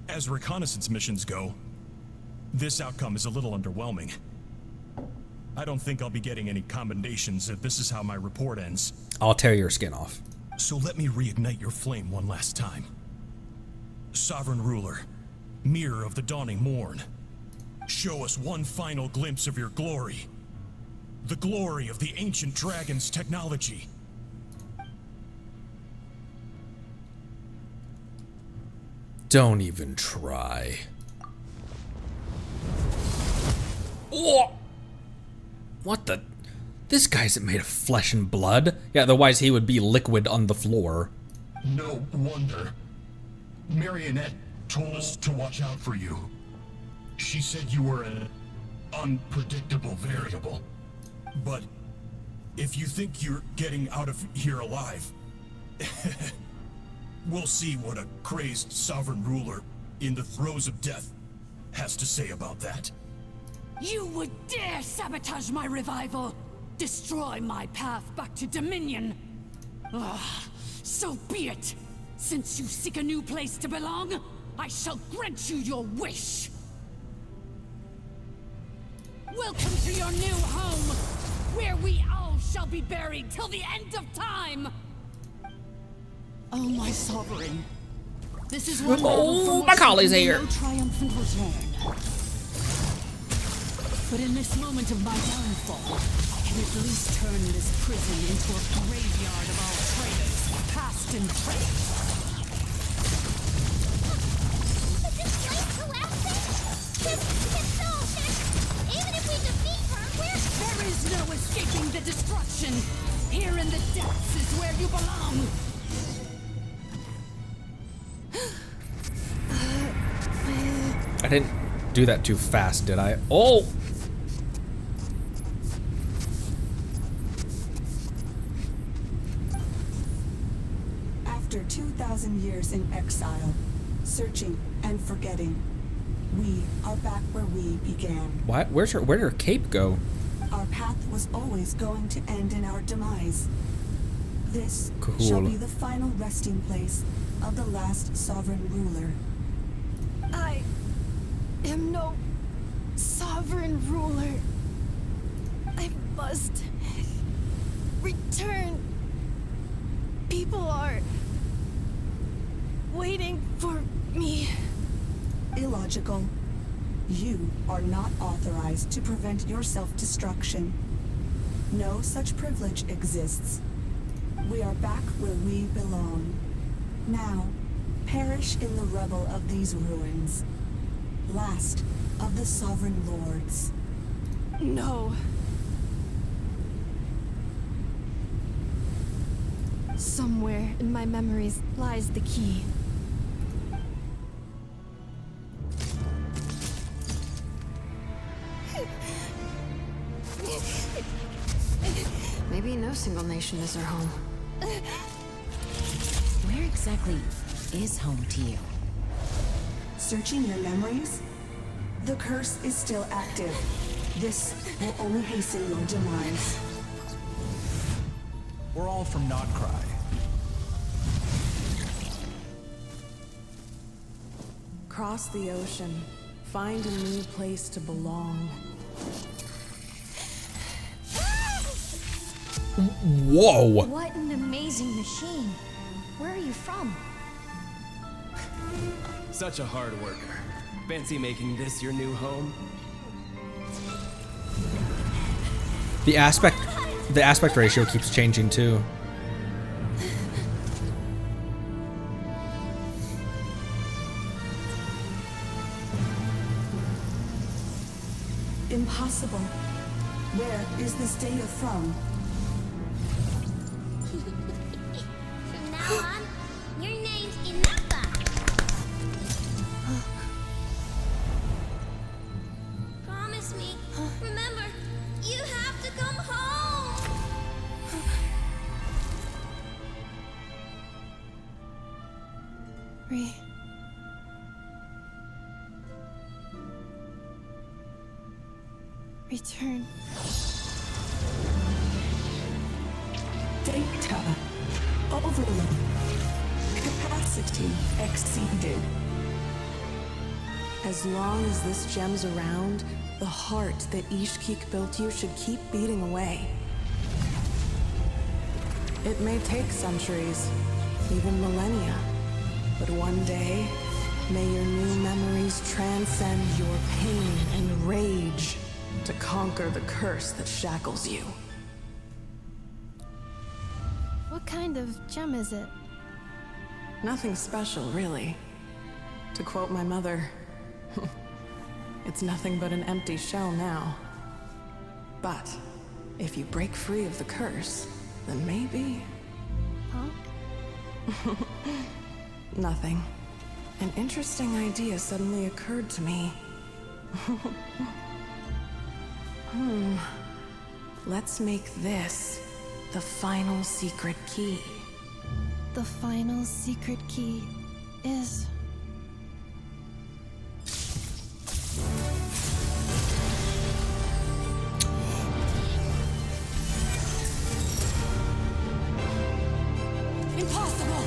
As reconnaissance missions go, this outcome is a little underwhelming. I don't think I'll be getting any commendations if this is how my report ends. I'll tear your skin off. So let me reignite your flame one last time. Sovereign Ruler, Mirror of the Dawning Morn, show us one final glimpse of your glory. The glory of the ancient dragon's technology. Don't even try. Oh! What the? This guy's made of flesh and blood. Yeah, otherwise he would be liquid on the floor. No wonder. Marionette told us to watch out for you. She said you were an unpredictable variable. But if you think you're getting out of here alive, we'll see what a crazed sovereign ruler in the throes of death has to say about that. You would dare sabotage my revival! Destroy my path back to Dominion! So be it! Since you seek a new place to belong, I shall grant you your wish! Welcome to your new home, where we all shall be buried till the end of time! Oh, my sovereign. This is one battle from which Macaulay's there here. can be no triumphant return. But in this moment of my downfall, I can at least turn this prison into a graveyard of all traitors, past and present. Is this place collapsing? This soldier! Even if we defeat her, There is no escaping the destruction! Here in the depths is where you belong! I didn't do that too fast, did I? Oh! After 2,000 years in exile, searching and forgetting, we are back where we began. What? Where'd her cape go? Our path was always going to end in our demise. This Cool. shall be the final resting place of the last sovereign ruler. I am no sovereign ruler. I must return. People are waiting for me. Illogical. You are not authorized to prevent your self-destruction. No such privilege exists. We are back where we belong. Now, perish in the rubble of these ruins. Last of the sovereign lords. No. Somewhere in my memories lies the key. Maybe no single nation is our home. Where exactly is home to you? Searching your memories? The curse is still active. This will only hasten your demise. We're all from Notcry. Cross the ocean. Find a new place to belong. Whoa! What an amazing machine. Where are you from? Such a hard worker. Fancy making this your new home? The aspect ratio keeps changing too. Impossible. Where is this data from? From now on, your name's Return. Data overload. Capacity exceeded. As long as this gem's around, the heart that Ishkik built you should keep beating away. It may take centuries, even millennia, but one day, may your new memories transcend your pain and rage to conquer the curse that shackles you. What kind of gem is it? Nothing special, really. To quote my mother, it's nothing but an empty shell now. But if you break free of the curse, then maybe... Huh? Nothing. An interesting idea suddenly occurred to me. Let's make this the final secret key. The final secret key is... Impossible!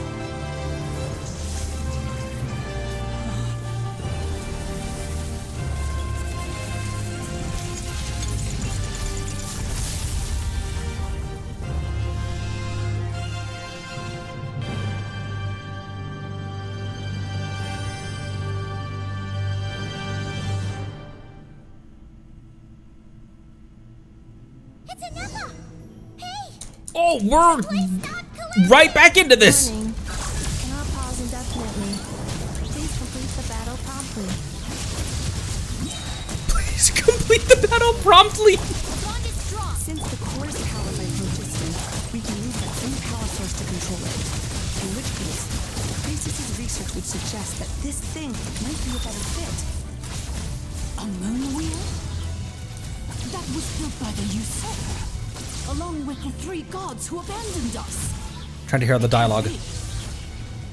Oh, we're right back into this. Warning. Cannot pause indefinitely. Please complete the battle promptly. Please complete the battle promptly. Since the core is powered by phlogiston, we can use that same power source to control it. In which case, Priestess's research would suggest that this thing might be a better fit. A moon wheel? That was built by the usurper, along with the 3 gods who abandoned us. Trying to hear the dialogue.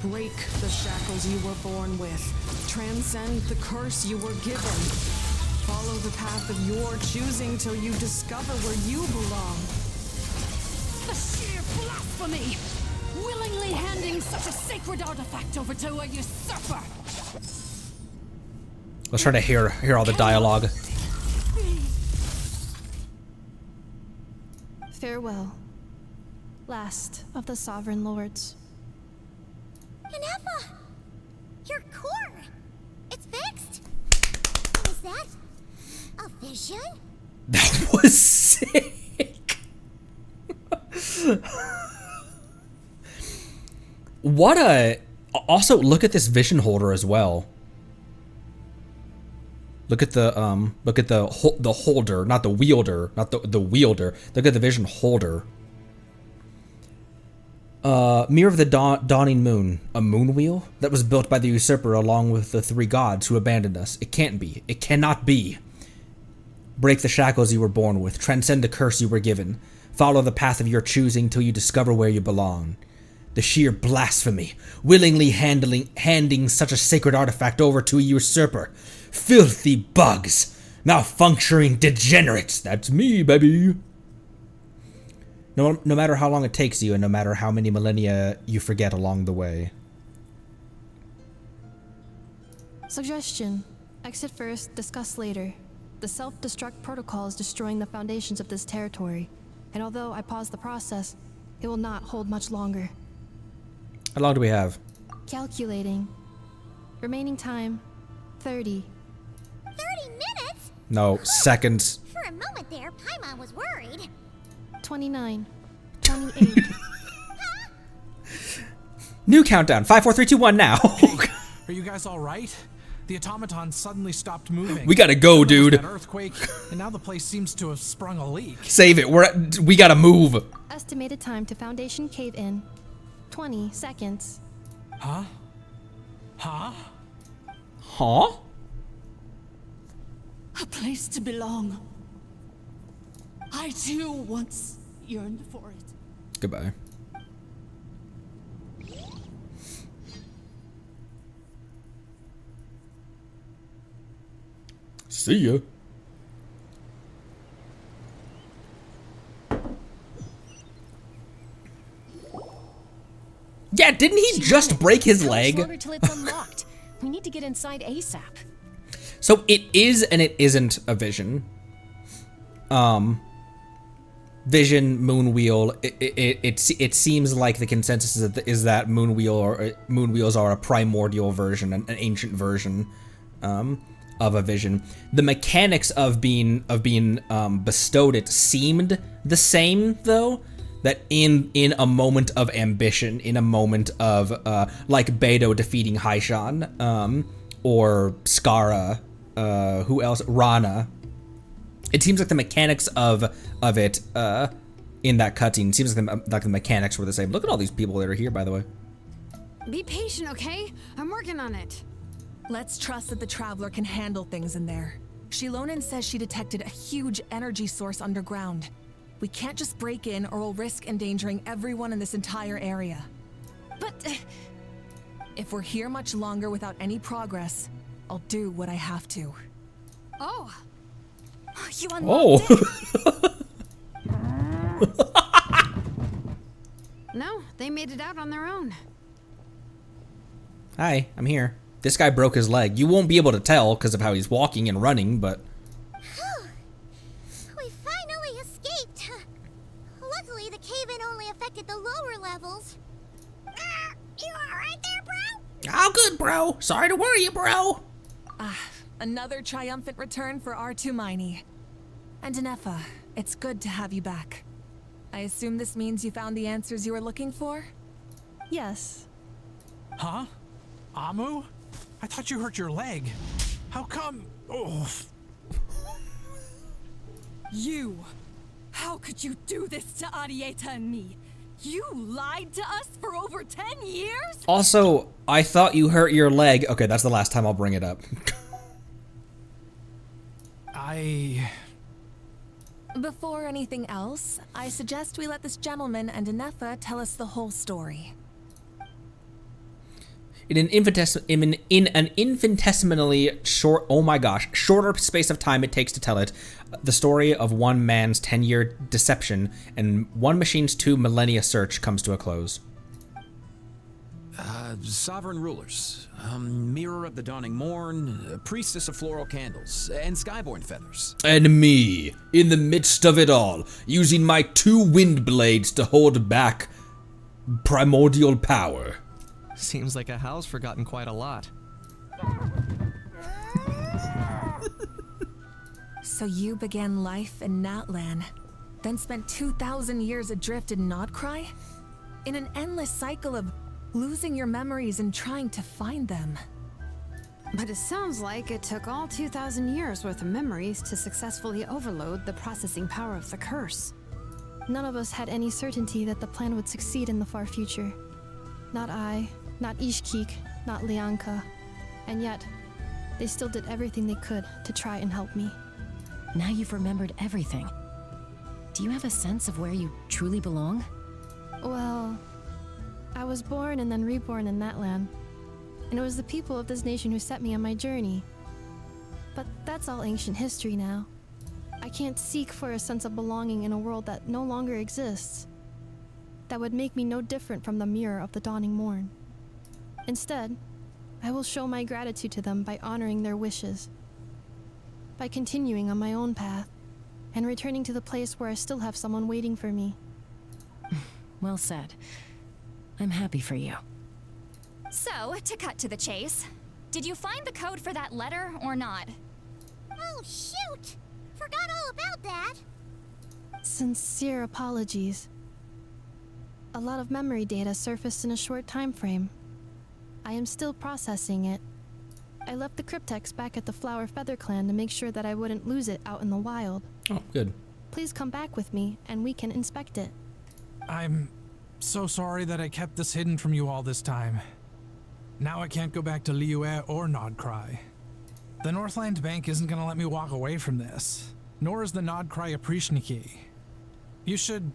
Break the shackles you were born with. Transcend the curse you were given. Follow the path of your choosing till you discover where you belong. The sheer blasphemy! Willingly handing such a sacred artifact over to a usurper! Let's try to hear all the dialogue. Farewell. Last of the Sovereign Lords. Inefa! Your core! It's fixed! Was that a vision? That was sick. What a... Also, look at this vision holder as well. Look at the holder, not the wielder, not the wielder. Look at the vision holder. Mirror of the dawning moon, a moon wheel that was built by the usurper along with the 3 gods who abandoned us. It can't be. It cannot be. Break the shackles you were born with. Transcend the curse you were given. Follow the path of your choosing till you discover where you belong. The sheer blasphemy, willingly handing such a sacred artifact over to a usurper. Filthy bugs, malfunctioning degenerates. That's me, baby. No matter how long it takes you, and no matter how many millennia you forget along the way. Suggestion. Exit first, discuss later. The self-destruct protocol is destroying the foundations of this territory, and although I paused the process, it will not hold much longer. How long do we have? Calculating. Remaining time, 30. 30 minutes? No, seconds. For a moment there, Paimon was worried. 29. 28. New countdown. 5, 4, 3, 2, 1 now. Are you guys all right? The automaton suddenly stopped moving. We gotta go, dude. An earthquake, and now the place seems to have sprung a leak. Save it. We gotta move. Estimated time to foundation cave in, 20 seconds. Huh? Huh? Huh? A place to belong. I too once yearned for it. Goodbye. See ya. Yeah, didn't he just break his leg? How much longer till it's unlocked? We need to get inside ASAP. So it is and it isn't a vision. Vision, Moonwheel. It seems like the consensus is that Moonwheels are a primordial version, an ancient version, of a vision. The mechanics of being bestowed it seemed the same though. That in a moment of ambition, in a moment of like Beidou defeating Haishan, or Skara, who else? Rana. It seems like the mechanics of it in that cutscene seems like the mechanics were the same. Look at all these people that are here, by the way. Be patient, okay? I'm working on it. Let's trust that the Traveler can handle things in there. Shilonen says she detected a huge energy source underground. We can't just break in or we'll risk endangering everyone in this entire area. But if we're here much longer without any progress, I'll do what I have to. Oh. You unlocked it? No, they made it out on their own. Hi, I'm here. This guy broke his leg. You won't be able to tell because of how he's walking and running, but... We finally escaped. Luckily, the cave-in only affected the lower levels. You alright there, bro? All good, bro. Sorry to worry you, bro. Another triumphant return for R2 Miney. And Anefa, it's good to have you back. I assume this means you found the answers you were looking for? Yes. Huh? Amu? I thought you hurt your leg. How come? Oh. You! How could you do this to Arieta and me? You lied to us for over 10 years? Also, I thought you hurt your leg. Okay, that's the last time I'll bring it up. Before anything else, I suggest we let this gentleman and Anefa tell us the whole story. In an infinitesimally short, oh my gosh, shorter space of time it takes to tell it, the story of one man's 10-year deception and one machine's 2 millennia search comes to a close. Sovereign rulers, Mirror of the Dawning Morn, Priestess of Floral Candles, and Skyborn Feathers. And me, in the midst of it all, using my 2 wind blades to hold back primordial power. Seems like a house forgotten quite a lot. So you began life in Natlan, then spent 2,000 years adrift in Nodcry? In an endless cycle of losing your memories and trying to find them. But it sounds like it took all 2,000 years worth of memories to successfully overload the processing power of the curse. None of us had any certainty that the plan would succeed in the far future. Not I, not Ishkik, not Lianka. And yet, they still did everything they could to try and help me. Now you've remembered everything. Do you have a sense of where you truly belong? Well, I was born and then reborn in that land. And it was the people of this nation who set me on my journey. But that's all ancient history now. I can't seek for a sense of belonging in a world that no longer exists. That would make me no different from the Mirror of the Dawning Morn. Instead, I will show my gratitude to them by honoring their wishes. By continuing on my own path, and returning to the place where I still have someone waiting for me. Well said. I'm happy for you. So, to cut to the chase, did you find the code for that letter or not? Oh, shoot! Forgot all about that. Sincere apologies. A lot of memory data surfaced in a short time frame. I am still processing it. I left the cryptex back at the Flower Feather Clan to make sure that I wouldn't lose it out in the wild. Oh, good. Please come back with me, and we can inspect it. I'm so sorry that I kept this hidden from you all this time. Now I can't go back to Liyue or Nodcry. The Northland Bank isn't gonna let me walk away from this, nor is the Nodcry Aprishniki. You should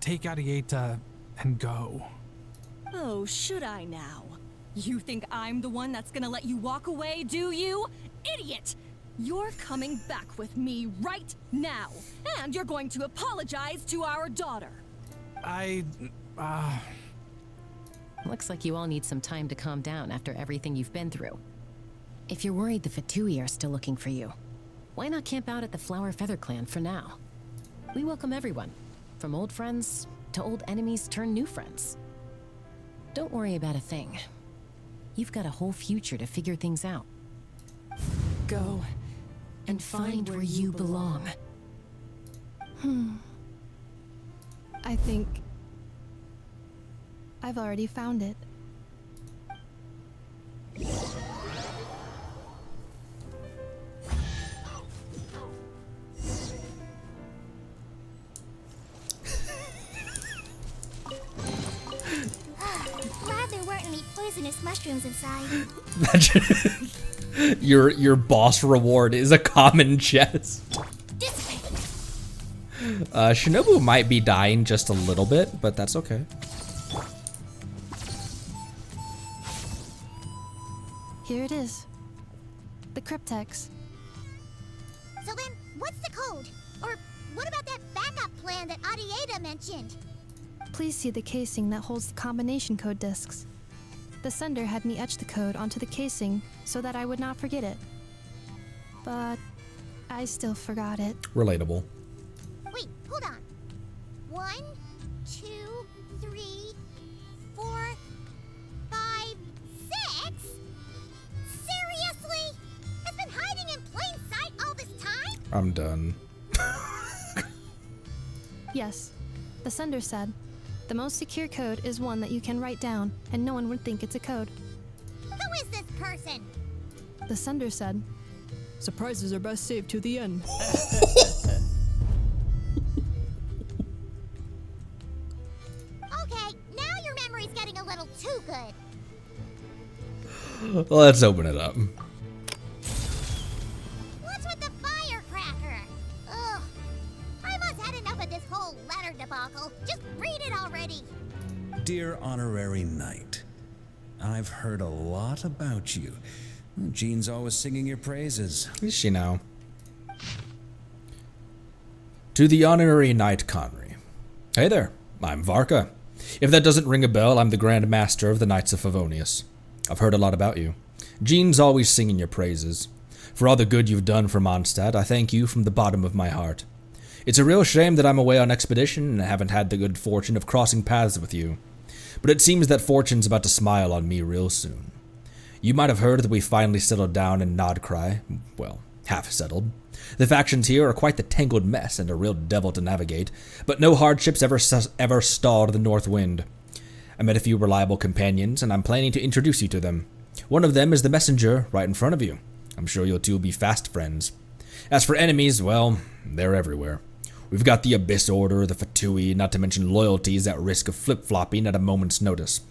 take Arieta and go. Oh, should I now? You think I'm the one that's gonna let you walk away, do you? Idiot! You're coming back with me right now, and you're going to apologize to our daughter. Looks like you all need some time to calm down after everything you've been through. If you're worried the Fatoule are still looking for you, why not camp out at the Flower Feather Clan for now? We welcome everyone, from old friends to old enemies turned new friends. Don't worry about a thing. You've got a whole future to figure things out. Go and find where you belong. I think I've already found it. Glad there weren't any poisonous mushrooms inside. Your boss reward is a common chest. Shinobu might be dying just a little bit, but that's okay. Here it is. The cryptex. So then, what's the code? Or what about that backup plan that Adieta mentioned? Please see the casing that holds the combination code discs. The sender had me etch the code onto the casing so that I would not forget it. But I still forgot it. Relatable. Wait, hold on. 1, 2, 3, 4, 5, 6? Seriously? It's been hiding in plain sight all this time? I'm done. Yes, the sender said, the most secure code is one that you can write down and no one would think it's a code. Who is this person? The sender said, surprises are best saved to the end. Okay, now your memory's getting a little too good. Let's open it up. What's with the firecracker? Ugh. I must had enough of this whole letter debacle. Just read it already. Dear Honorary Knight, I've heard a lot about you. Jean's always singing your praises. Is she now? To the Honorary Knight Conry. Hey there, I'm Varka. If that doesn't ring a bell, I'm the Grand Master of the Knights of Favonius. I've heard a lot about you. Jean's always singing your praises. For all the good you've done for Mondstadt, I thank you from the bottom of my heart. It's a real shame that I'm away on expedition and haven't had the good fortune of crossing paths with you. But it seems that fortune's about to smile on me real soon. You might have heard that we finally settled down in Nodcry. Well, half settled. The factions here are quite the tangled mess and a real devil to navigate, but no hardships ever stalled the North Wind. I met a few reliable companions, and I'm planning to introduce you to them. One of them is the messenger right in front of you. I'm sure you'll two be fast friends. As for enemies, well, they're everywhere. We've got the Abyss Order, the Fatoule, not to mention loyalties at risk of flip-flopping at a moment's notice.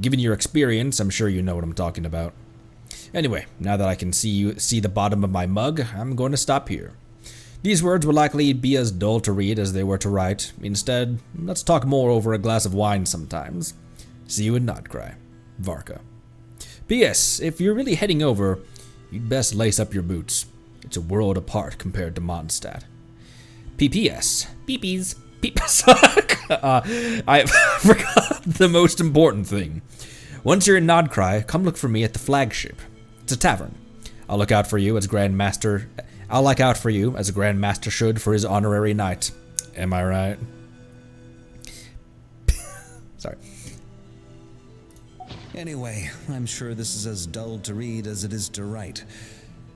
Given your experience, I'm sure you know what I'm talking about. Anyway, now that I can see the bottom of my mug, I'm going to stop here. These words will likely be as dull to read as they were to write. Instead, let's talk more over a glass of wine sometimes. See you in Nodcry. Varka. P.S. If you're really heading over, you'd best lace up your boots. It's a world apart compared to Mondstadt. P.P.S. Peepees. I forgot the most important thing. Once you're in Nodcry, come look for me at the flagship. It's a tavern. I'll look out for you as Grand Master should for his honorary knight. Am I right? Sorry. Anyway, I'm sure this is as dull to read as it is to write.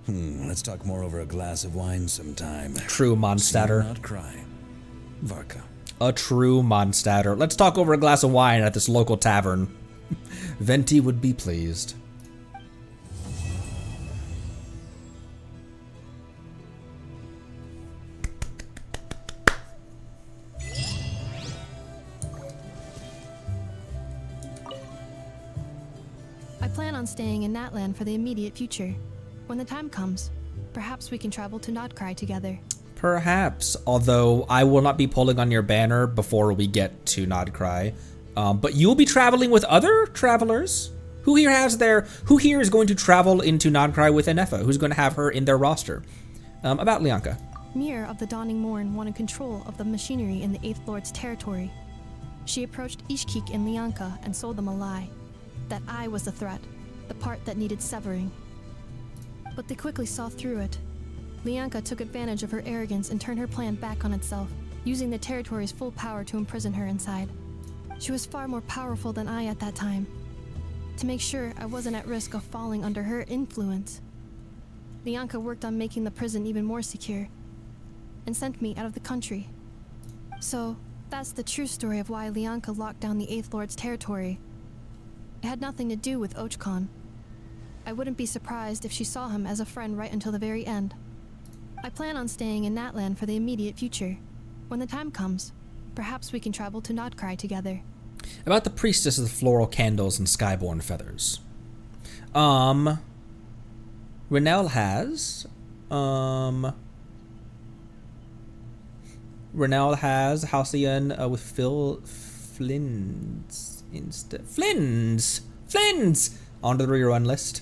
Let's talk more over a glass of wine sometime. True Mondstadter. Not cry. Varka. A true Mondstadter. Let's talk over a glass of wine at this local tavern. Venti would be pleased. I plan on staying in Natlan for the immediate future. When the time comes, perhaps we can travel to Nodcry together. Perhaps, although I will not be pulling on your banner before we get to Nodcry. But you'll be traveling with other travelers? Who here is going to travel into Nodcry with Enefa? Who's going to have her in their roster? About Lianka. Mir of the Dawning Morn wanted control of the machinery in the Eighth Lord's territory. She approached Ishkik and Lianka and sold them a lie. That I was the threat, the part that needed severing. But they quickly saw through it. Lianka took advantage of her arrogance and turned her plan back on itself, using the territory's full power to imprison her inside. She was far more powerful than I at that time. To make sure I wasn't at risk of falling under her influence, Lianka worked on making the prison even more secure, and sent me out of the country. So, that's the true story of why Lianka locked down the Eighth Lord's territory. It had nothing to do with Ochkon. I wouldn't be surprised if she saw him as a friend right until the very end. I plan on staying in Natlan for the immediate future. When the time comes, perhaps we can travel to Nodcry together. About the priestess of the floral candles and skyborn feathers. Renell has Halcyon with Phil Flins instead. Flins onto the rerun list.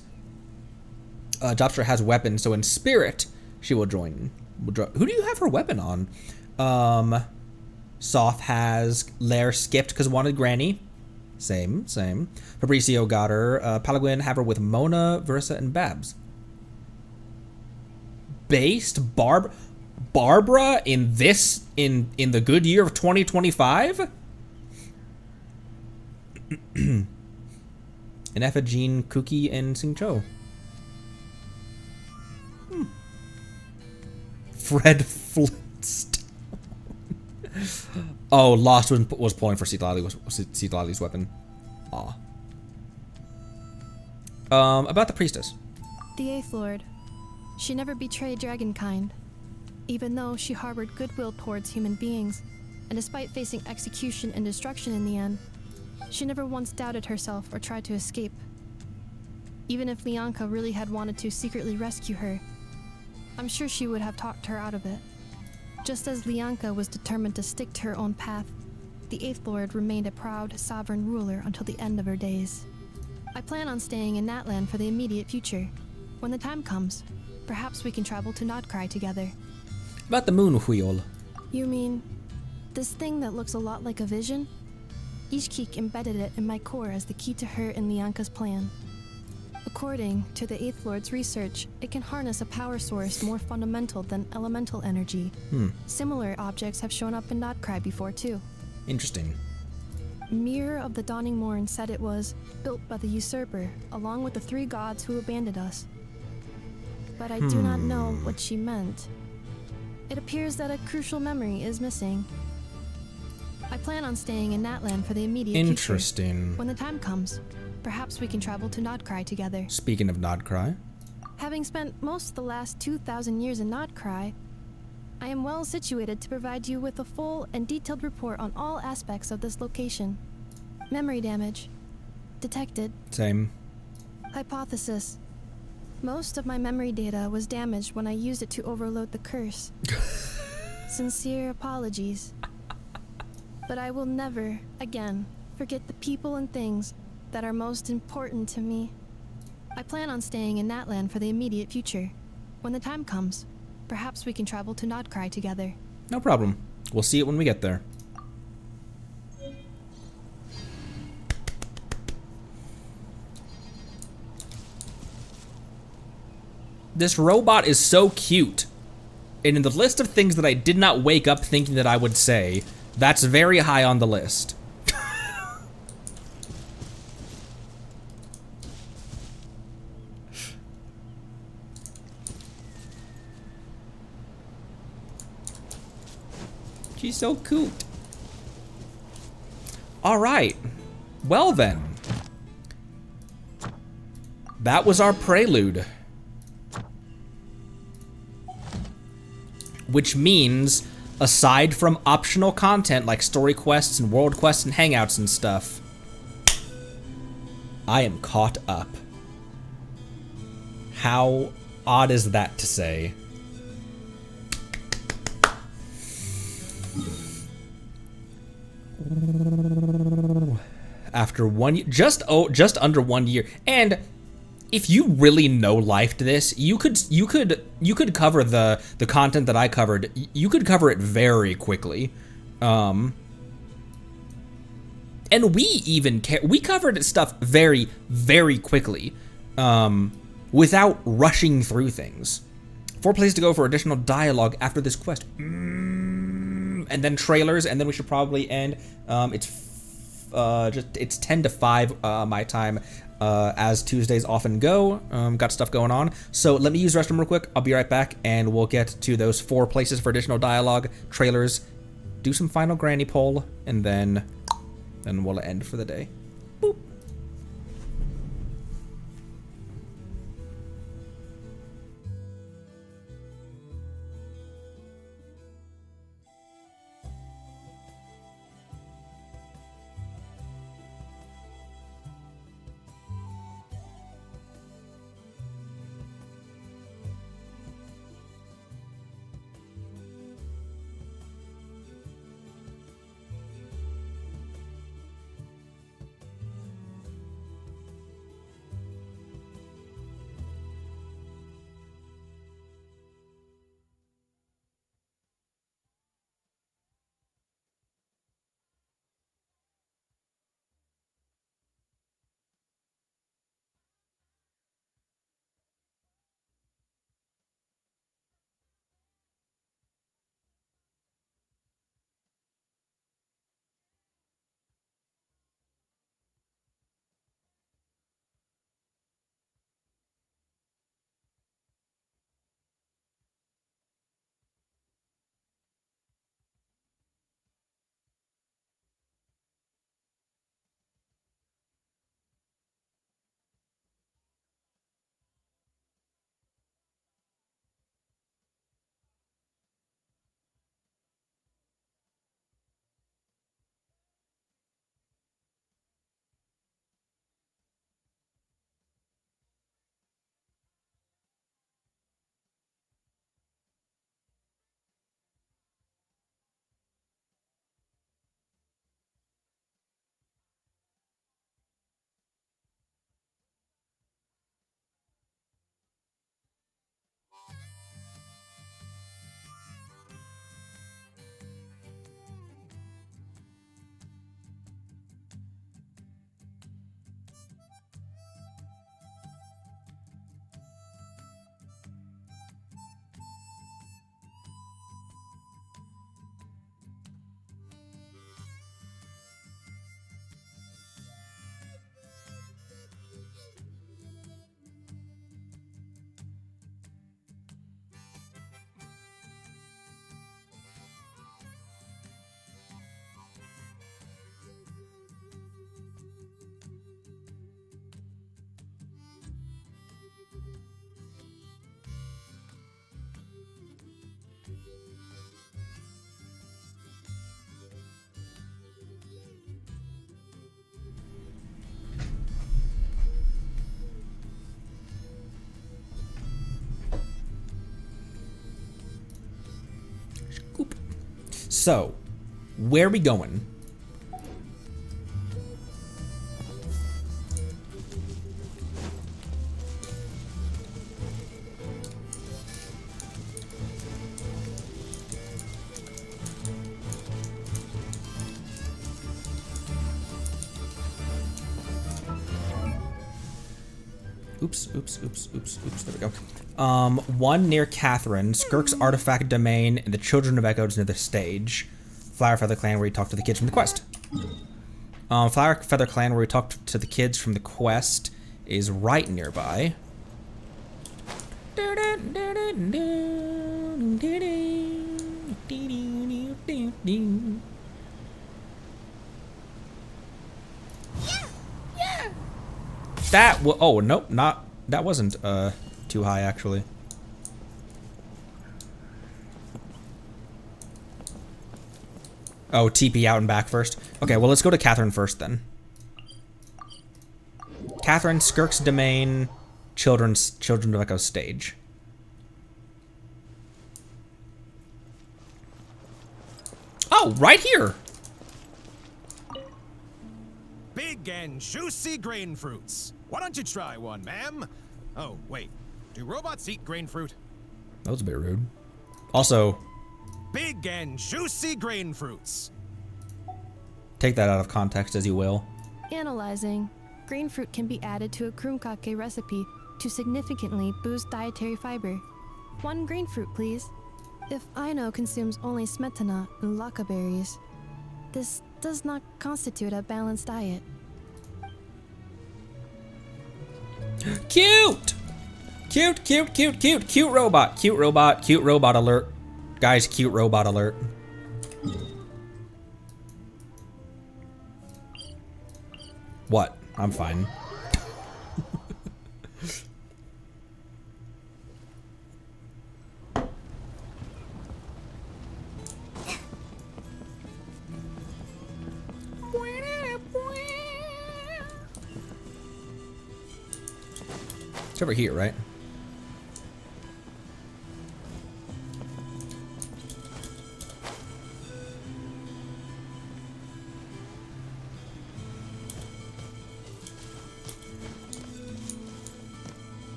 Jobster has weapon, so in spirit she will join. Who do you have her weapon on? Soth has Lair skipped because wanted Granny. Same. Fabricio got her. Palaguin have her with Mona, Versa, and Babs. Based Barbara in this in the good year of 2025? And Jean, Cookie, and Singcho. Fred Flintstone. Oh, Lost was pulling for Citlali's weapon. Aw. About the priestess. The Eighth Lord. She never betrayed Dragonkind, even though she harbored goodwill towards human beings, and despite facing execution and destruction in the end, she never once doubted herself or tried to escape. Even if Lianka really had wanted to secretly rescue her, I'm sure she would have talked her out of it. Just as Lianka was determined to stick to her own path, the Eighth Lord remained a proud, sovereign ruler until the end of her days. I plan on staying in Natlan for the immediate future. When the time comes, perhaps we can travel to Nodcry together. About the moon wheel. You mean this thing that looks a lot like a vision? Ishkik embedded it in my core as the key to her and Lianka's plan. According to the Eighth Lord's research, it can harness a power source more fundamental than elemental energy. Similar objects have shown up in Nodcry before too. Interesting. Mirror of the Dawning Morn said it was built by the usurper, along with the 3 gods who abandoned us. But I do not know what she meant. It appears that a crucial memory is missing. I plan on staying in Natlan for the immediate Interesting. future. When the time comes, perhaps we can travel to Nodcry together. Speaking of Nodcry. Having spent most of the last 2,000 years in Nodcry, I am well situated to provide you with a full and detailed report on all aspects of this location. Memory damage. Detected. Same. Hypothesis. Most of my memory data was damaged when I used it to overload the curse. Sincere apologies. But I will never, again, forget the people and things that are most important to me. I plan on staying in Natlan for the immediate future. When the time comes, perhaps we can travel to Nodcry together. No problem. We'll see it when we get there. This robot is so cute. And in the list of things that I did not wake up thinking that I would say, that's very high on the list. She's so cute. All right. Well then. That was our prelude. Which means, aside from optional content like story quests and world quests and hangouts and stuff, I am caught up. How odd is that to say? after just under 1 year. And if you really no lifed this, you could cover the content that I covered. You could cover it very quickly. And we covered stuff very, very quickly, without rushing through things. 4 places to go for additional dialogue after this quest. And then trailers, and then we should probably end. It's 10 to 5 my time, as Tuesdays often go. Got stuff going on. So let me use the restroom real quick. I'll be right back, and we'll get to those 4 places for additional dialogue, trailers, do some final granny poll, and then we'll end for the day. Boop. So, where are we going? Oops, there we go. One near Catherine, Skirk's artifact domain, and the Children of Echoes near the stage. Flower Feather Clan, where you talk to the kids from the quest. Flower Feather Clan, where we talk to the kids from the quest, is right nearby. Oh, nope, that wasn't too high actually. Oh, TP out and back first. Okay, well let's go to Catherine first then. Catherine, Skirk's domain, Children of Echo stage. Oh, right here. Big big and juicy grain fruits. Why don't you try one, ma'am? Oh, wait. Do robots eat grain fruit? That was a bit rude. Also, Big and juicy grain fruits. take that out of context as you will. Analyzing. Green fruit can be added to a krumkake recipe to significantly boost dietary fiber. 1 green fruit, please. If Aino consumes only smetana and laka berries, this does not constitute a balanced diet. Cute! Cute, cute, cute, cute, cute robot. Cute robot alert. Guys, cute robot alert. What? I'm fine. It's over here, right?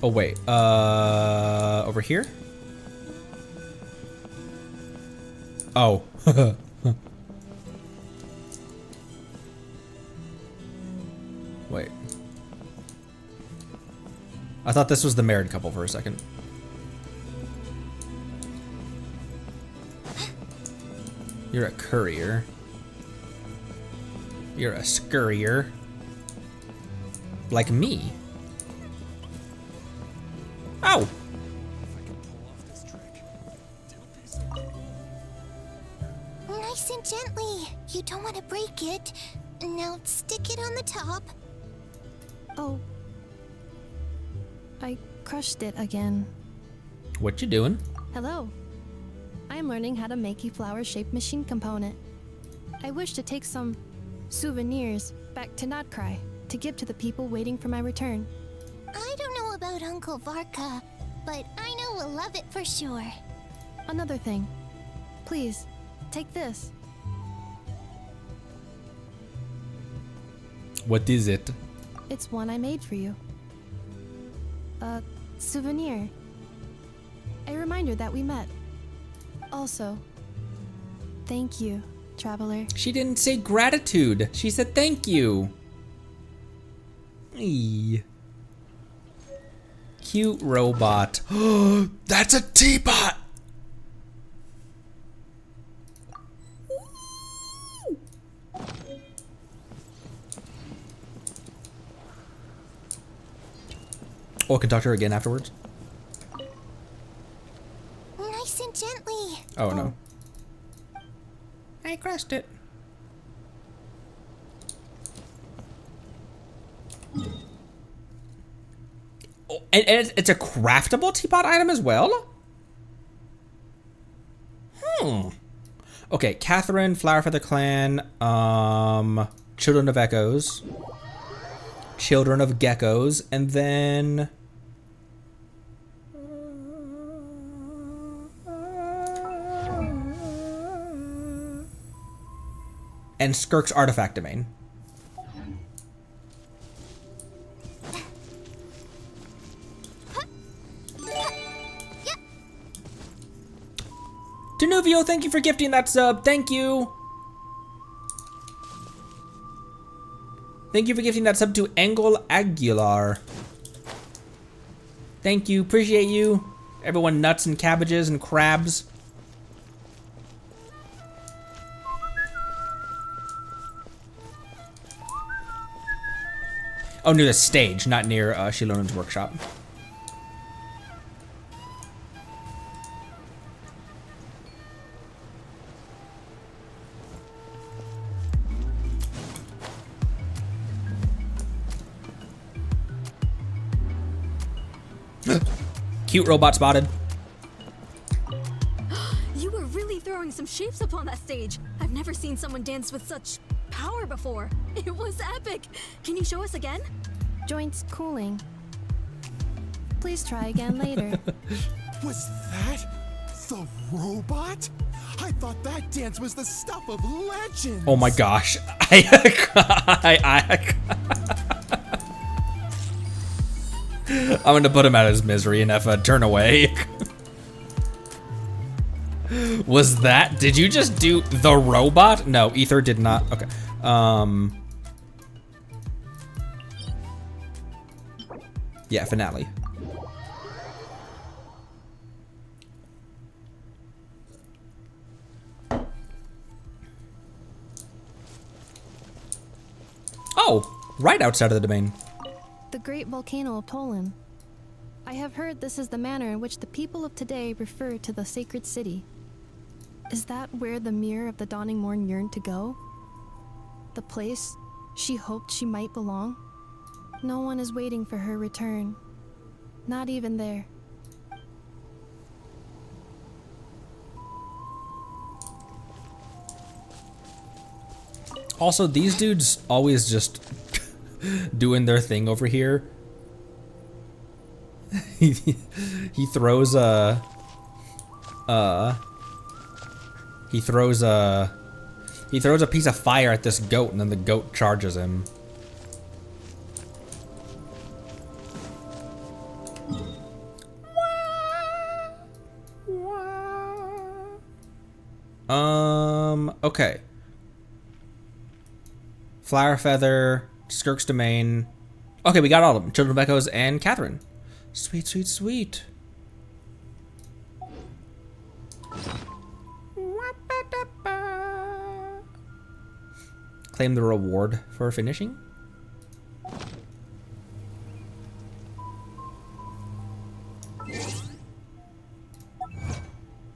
Oh wait, over here? Oh. Wait. I thought this was the married couple for a second. You're a courier. You're a scurrier. Like me. Oh! Nice and gently. You don't want to break it. Now stick it on the top. Oh. I crushed it again. What you doing? Hello. I am learning how to make a flower-shaped machine component. I wish to take some souvenirs back to Notcry to give to the people waiting for my return. I don't know about Uncle Varka, but I know we'll love it for sure. Another thing. Please, take this. What is it? It's one I made for you. A souvenir. A reminder that we met. Also, thank you, traveler. She didn't say gratitude. She said thank you. Eee. Cute robot. That's a teapot! Oh, I can talk to her again afterwards? Nice and gently. Oh, no. I crushed it. Oh, and it's a craftable teapot item as well? Okay, Catherine, Flower Feather Clan, Children of Echoes, Children of Geckos, and then... and Skirk's Artifact Domain. Danuvio, thank you for gifting that sub. Thank you. Thank you for gifting that sub to Engel Aguilar. Thank you. Appreciate you. Everyone nuts and cabbages and crabs. Oh, near the stage, not near Shilonen's workshop. Cute robot spotted. You were really throwing some shapes up on that stage. I've never seen someone dance with such power before. It was epic. Can you show us again? Joints cooling. Please try again later. Was that the robot? I thought that dance was the stuff of legends. Oh my gosh. I'm gonna put him out of his misery and turn away. Was that? Did you just do the robot? No, Ether did not. Okay. Yeah, finale. Oh, right outside of the domain. The great volcano of Tolan. I have heard this is the manner in which the people of today refer to the sacred city. Is that where the mirror of the dawning morn yearned to go? The place she hoped she might belong? No one is waiting for her return. Not even there. Also, these dudes always just doing their thing over here. he throws a piece of fire at this goat, and then the goat charges him. Okay. Flower Feather, Skirk's Domain. Okay, we got all of them. Children of Echoes and Catherine. Sweet, sweet, sweet. Claim the reward for finishing.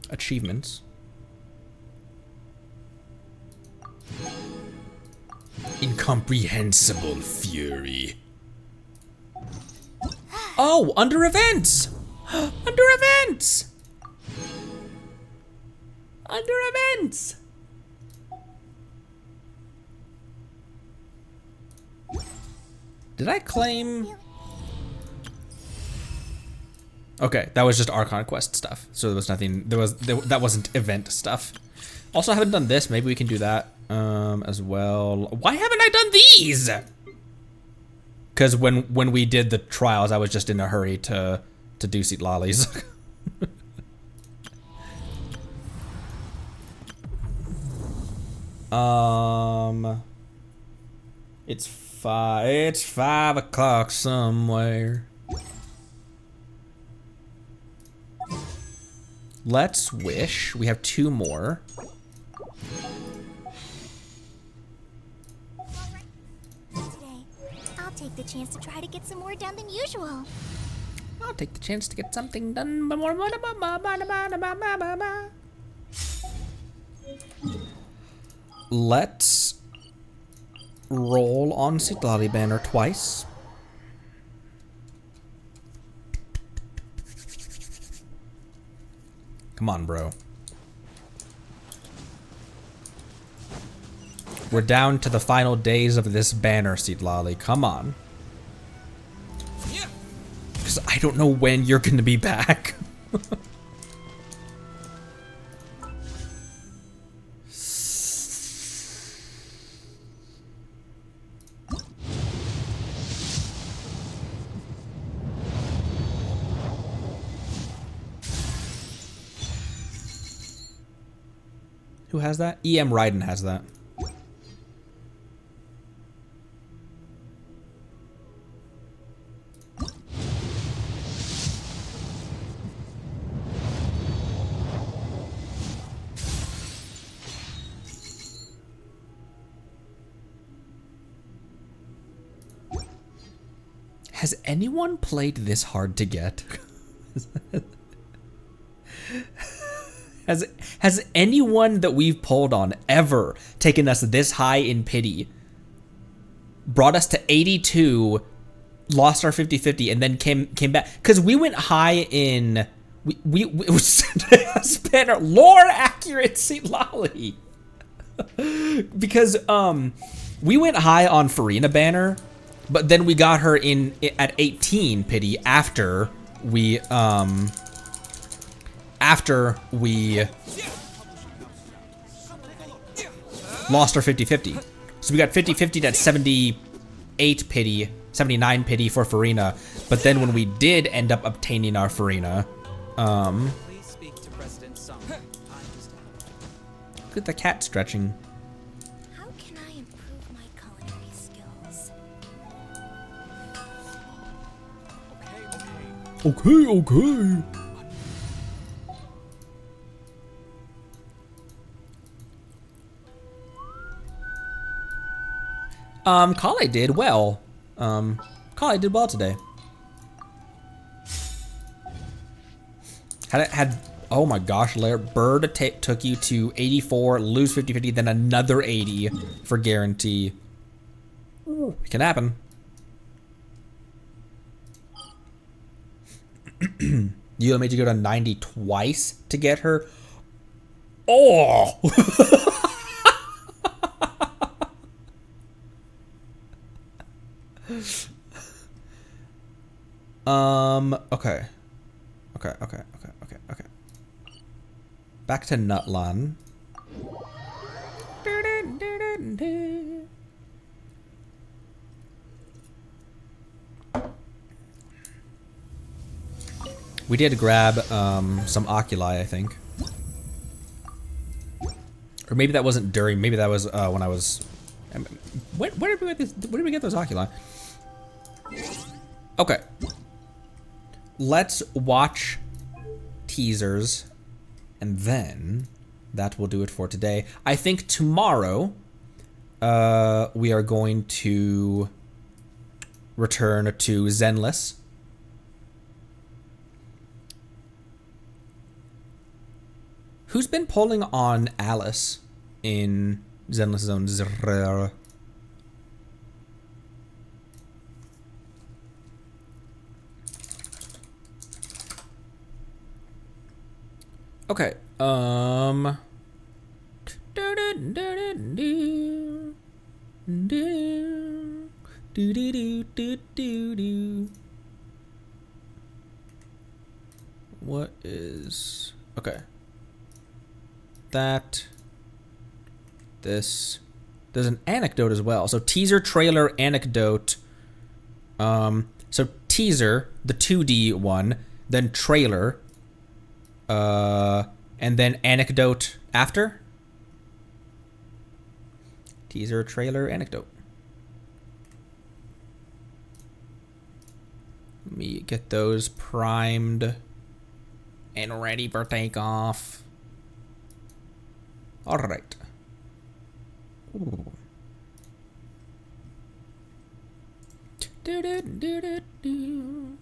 Achievements. Incomprehensible fury. Oh, under events! Under events! Under events! Did I claim? Okay, that was just Archon Quest stuff. So there was nothing, that wasn't event stuff. Also, I haven't done this. Maybe we can do that as well. Why haven't I done these? Because when we did the trials, I was just in a hurry to do Seat Lollies. It's 5 o'clock somewhere. Let's wish. We have 2 more. I'll take the chance to try to get some more done than usual. I'll take the chance to get something done. Let's roll on Citlali banner twice. Come on, bro. We're down to the final days of this banner, Citlali. Come on. Because I don't know when you're going to be back. Who has that? EM Raiden has that. Has anyone played this hard to get? Has anyone that we've pulled on ever taken us this high in pity, brought us to 82, lost our 50-50, and then came back? Because we went high in it was banner lore accuracy lolly. Because we went high on Farina banner, but then we got her in at 18 pity after we lost our 50-50. So we got 50-50 at 78 pity, 79 pity for Farina. But then when we did end up obtaining our Farina, Please speak to President Sung. look at the cat stretching. How can I improve my culinary skills? Okay. Kale did well. Kale did well today. Oh my gosh, Bird took you to 84, lose 50-50, then another 80 for guarantee. It can happen. You made you go to 90 twice to get her. Oh! Okay. Back to Nutlan. We did grab some oculi, I think. Or maybe that wasn't during, maybe that was when I was... Where did we get those oculi? Okay. Let's watch teasers, and then that will do it for today. I think tomorrow we are going to return to Zenless. Who's been pulling on Alice in Zenless Zone 0? Okay, what is... Okay. This... There's an anecdote as well. So teaser, trailer, anecdote. So teaser, the 2D one, then trailer, and then anecdote after. Teaser, trailer, anecdote. Let me get those primed and ready for takeoff. All right. Ooh. Do-do-do-do-do.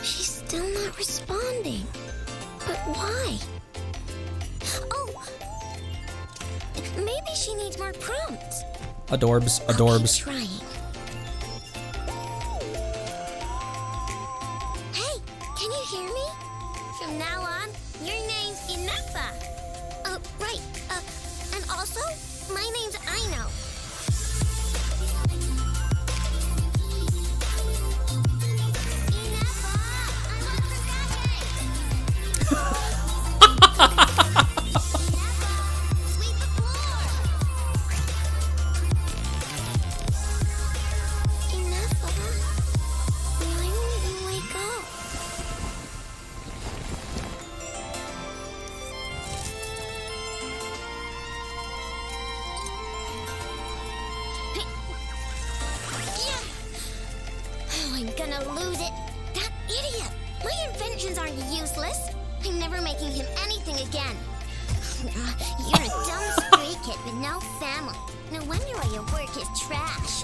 She's still not responding. But why? Oh! Maybe she needs more prompts. Adorbs, I'll adorbs. keep trying. Hey, can you hear me? From now on, your name's Inepa. Right. And also, my name's Aino. I'm gonna lose it. That idiot! My inventions aren't useless. I'm never making him anything again. You're a dumb stray kid with no family. No wonder why your work is trash.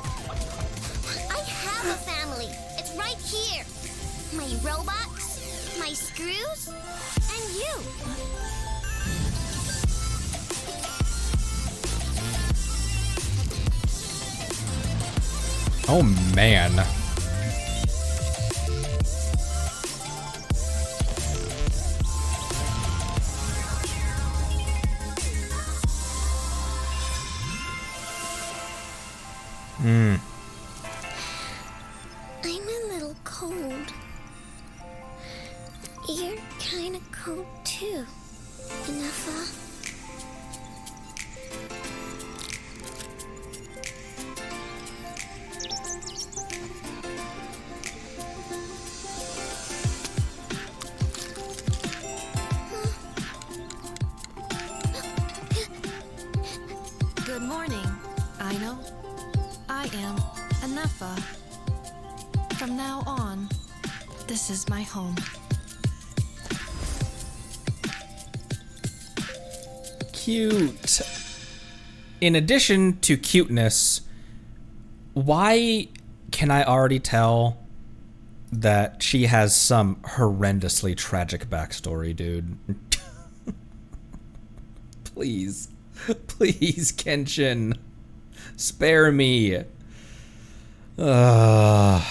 I have a family. It's right here. My robots, my screws, and you. Oh man. I'm a home too, Enough. Good morning, Aino. I am Anafa. From now on, this is my home. Cute. In addition to cuteness, why can I already tell that she has some horrendously tragic backstory, dude? Please. Please, Kenshin. Spare me. Can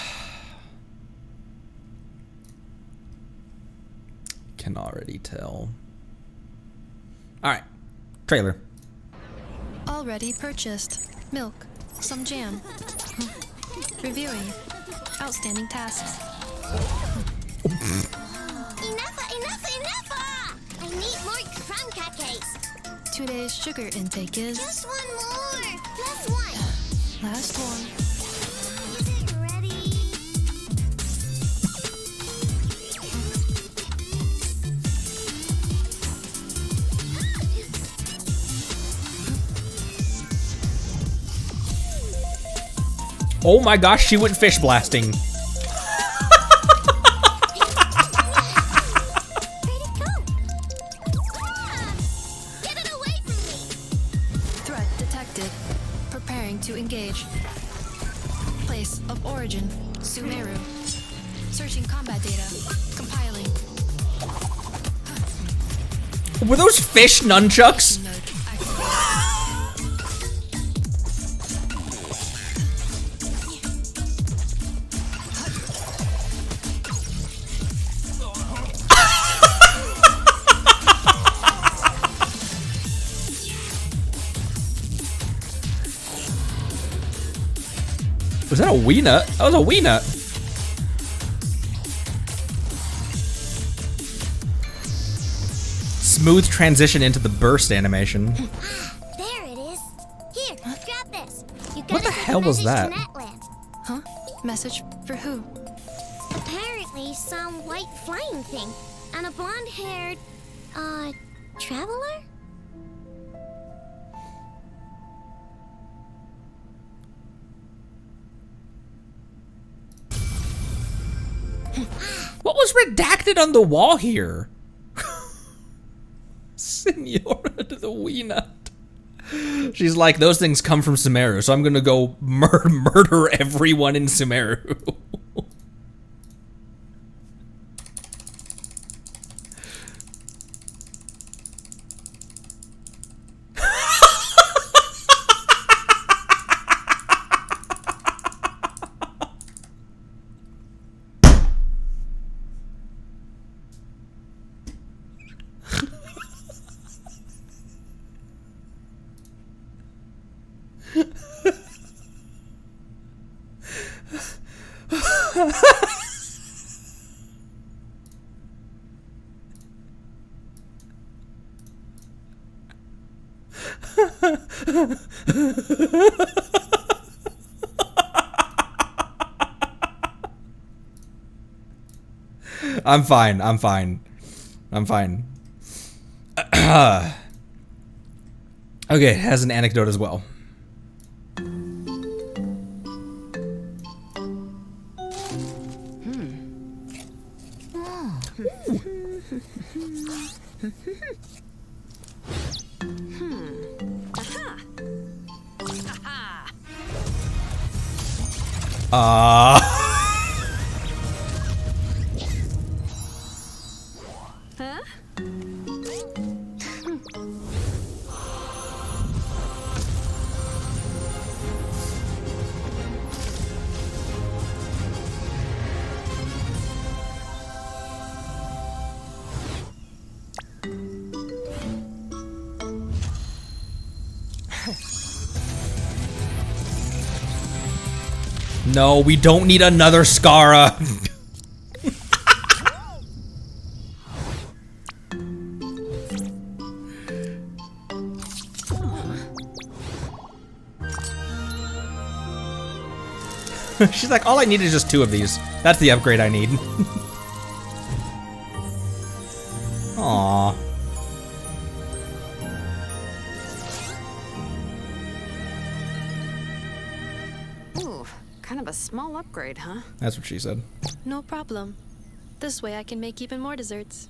already tell. Alright. Trailer. Already purchased. Milk. Some jam. Reviewing. Outstanding tasks. Enough! I need more crumb cupcakes. Today's sugar intake is... Just one more. Last one. Last one. Is it ready? Oh my gosh, she went fish blasting. Threat detected. Preparing to engage. Place of origin, Sumeru. Searching combat data. Compiling. Were those fish nunchucks? Was that a wee nut? That was a wee nut. Smooth transition into the burst animation. There it is. Here, grab this. You What gotta the take hell was message to that? Netland. Huh? Message for who? Apparently some white flying thing. And a blonde-haired, traveler? What was redacted on the wall here? Senora to the wee nut. She's like, those things come from Sumeru, so I'm gonna go murder everyone in Sumeru. I'm fine. Okay, it has an anecdote as well. Huh? No, we don't need another Skara. She's like, all I need is just 2 of these. That's the upgrade I need. Aww. Ooh, kind of a small upgrade, huh? That's what she said. No problem. This way I can make even more desserts.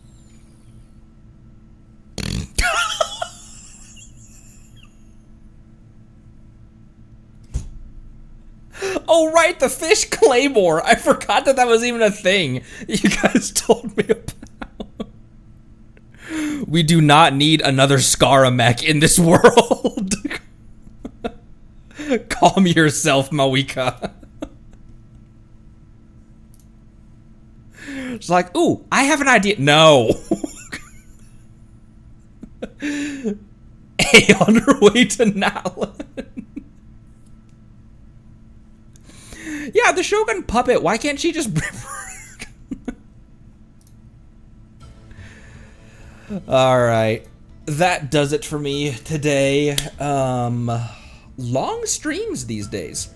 Oh, right, the fish claymore. I forgot that that was even a thing you guys told me about. We do not need another Scaramech in this world. Calm yourself, Mawika. It's like, ooh, I have an idea. No. Hey, on her way to Nalan. Yeah, the Shogun puppet. Why can't she just... Alright. That does it for me today. Long streams these days.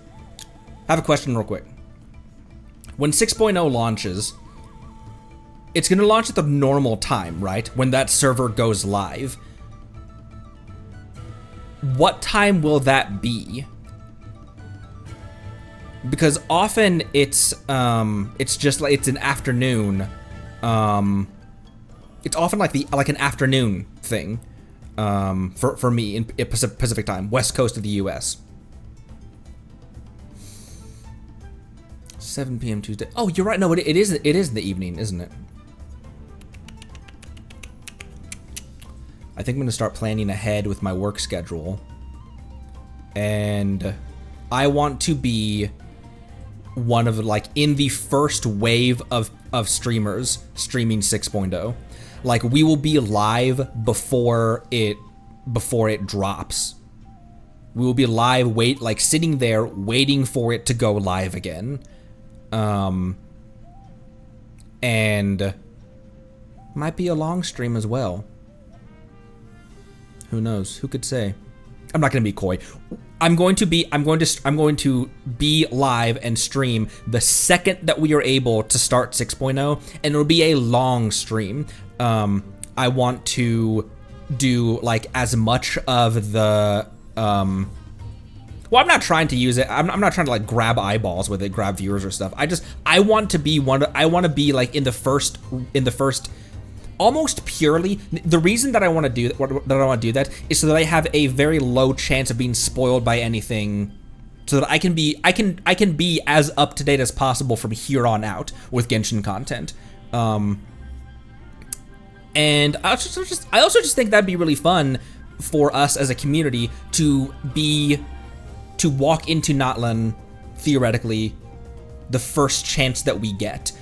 I have a question real quick. When 6.0 launches, it's going to launch at the normal time, right? When that server goes live. What time will that be? Because often it's just like it's an afternoon. It's often like an afternoon thing. For me in Pacific time, West Coast of the U.S. 7 p.m. Tuesday. Oh, you're right. No, it is in the evening, isn't it? I think I'm gonna start planning ahead with my work schedule, and I want to be one of like in the first wave of streamers streaming 6.0. Like we will be live before it drops. We will be live, like sitting there waiting for it to go live again. And might be a long stream as well. Who knows? Who could say? I'm not gonna be coy. I'm going to be live and stream the second that we are able to start 6.0, and it'll be a long stream. I want to do like as much of the well, I'm not trying to use it. I'm not trying to like grab eyeballs with it, grab viewers or stuff. I want to be I want to be like in the first almost purely. The reason that I want to do that is so that I have a very low chance of being spoiled by anything, so that I can be as up to date as possible from here on out with Genshin content. And I also just think that'd be really fun for us as a community to walk into Natlan theoretically the first chance that we get.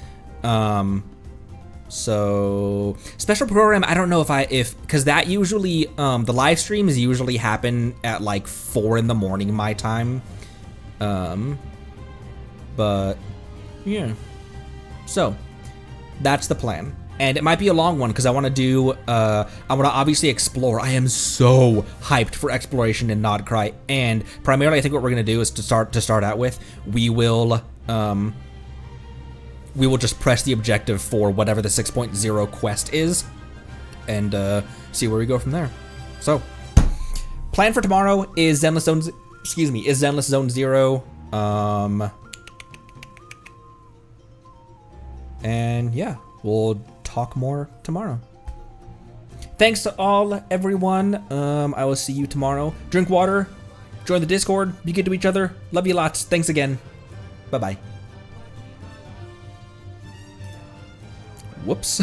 So special program, I don't know because that usually the live streams usually happen at like 4 in the morning my time. But yeah, so that's the plan. And it might be a long one because I want to obviously explore. I am so hyped for exploration in Nodcry, and primarily I think what we're gonna do is to start out with, we will just press the objective for whatever the 6.0 quest is, and see where we go from there. So, plan for tomorrow is Zenless Zone 0. And yeah, we'll talk more tomorrow. Thanks to everyone. I will see you tomorrow. Drink water, join the Discord, be good to each other. Love you lots. Thanks again. Bye-bye. Whoops.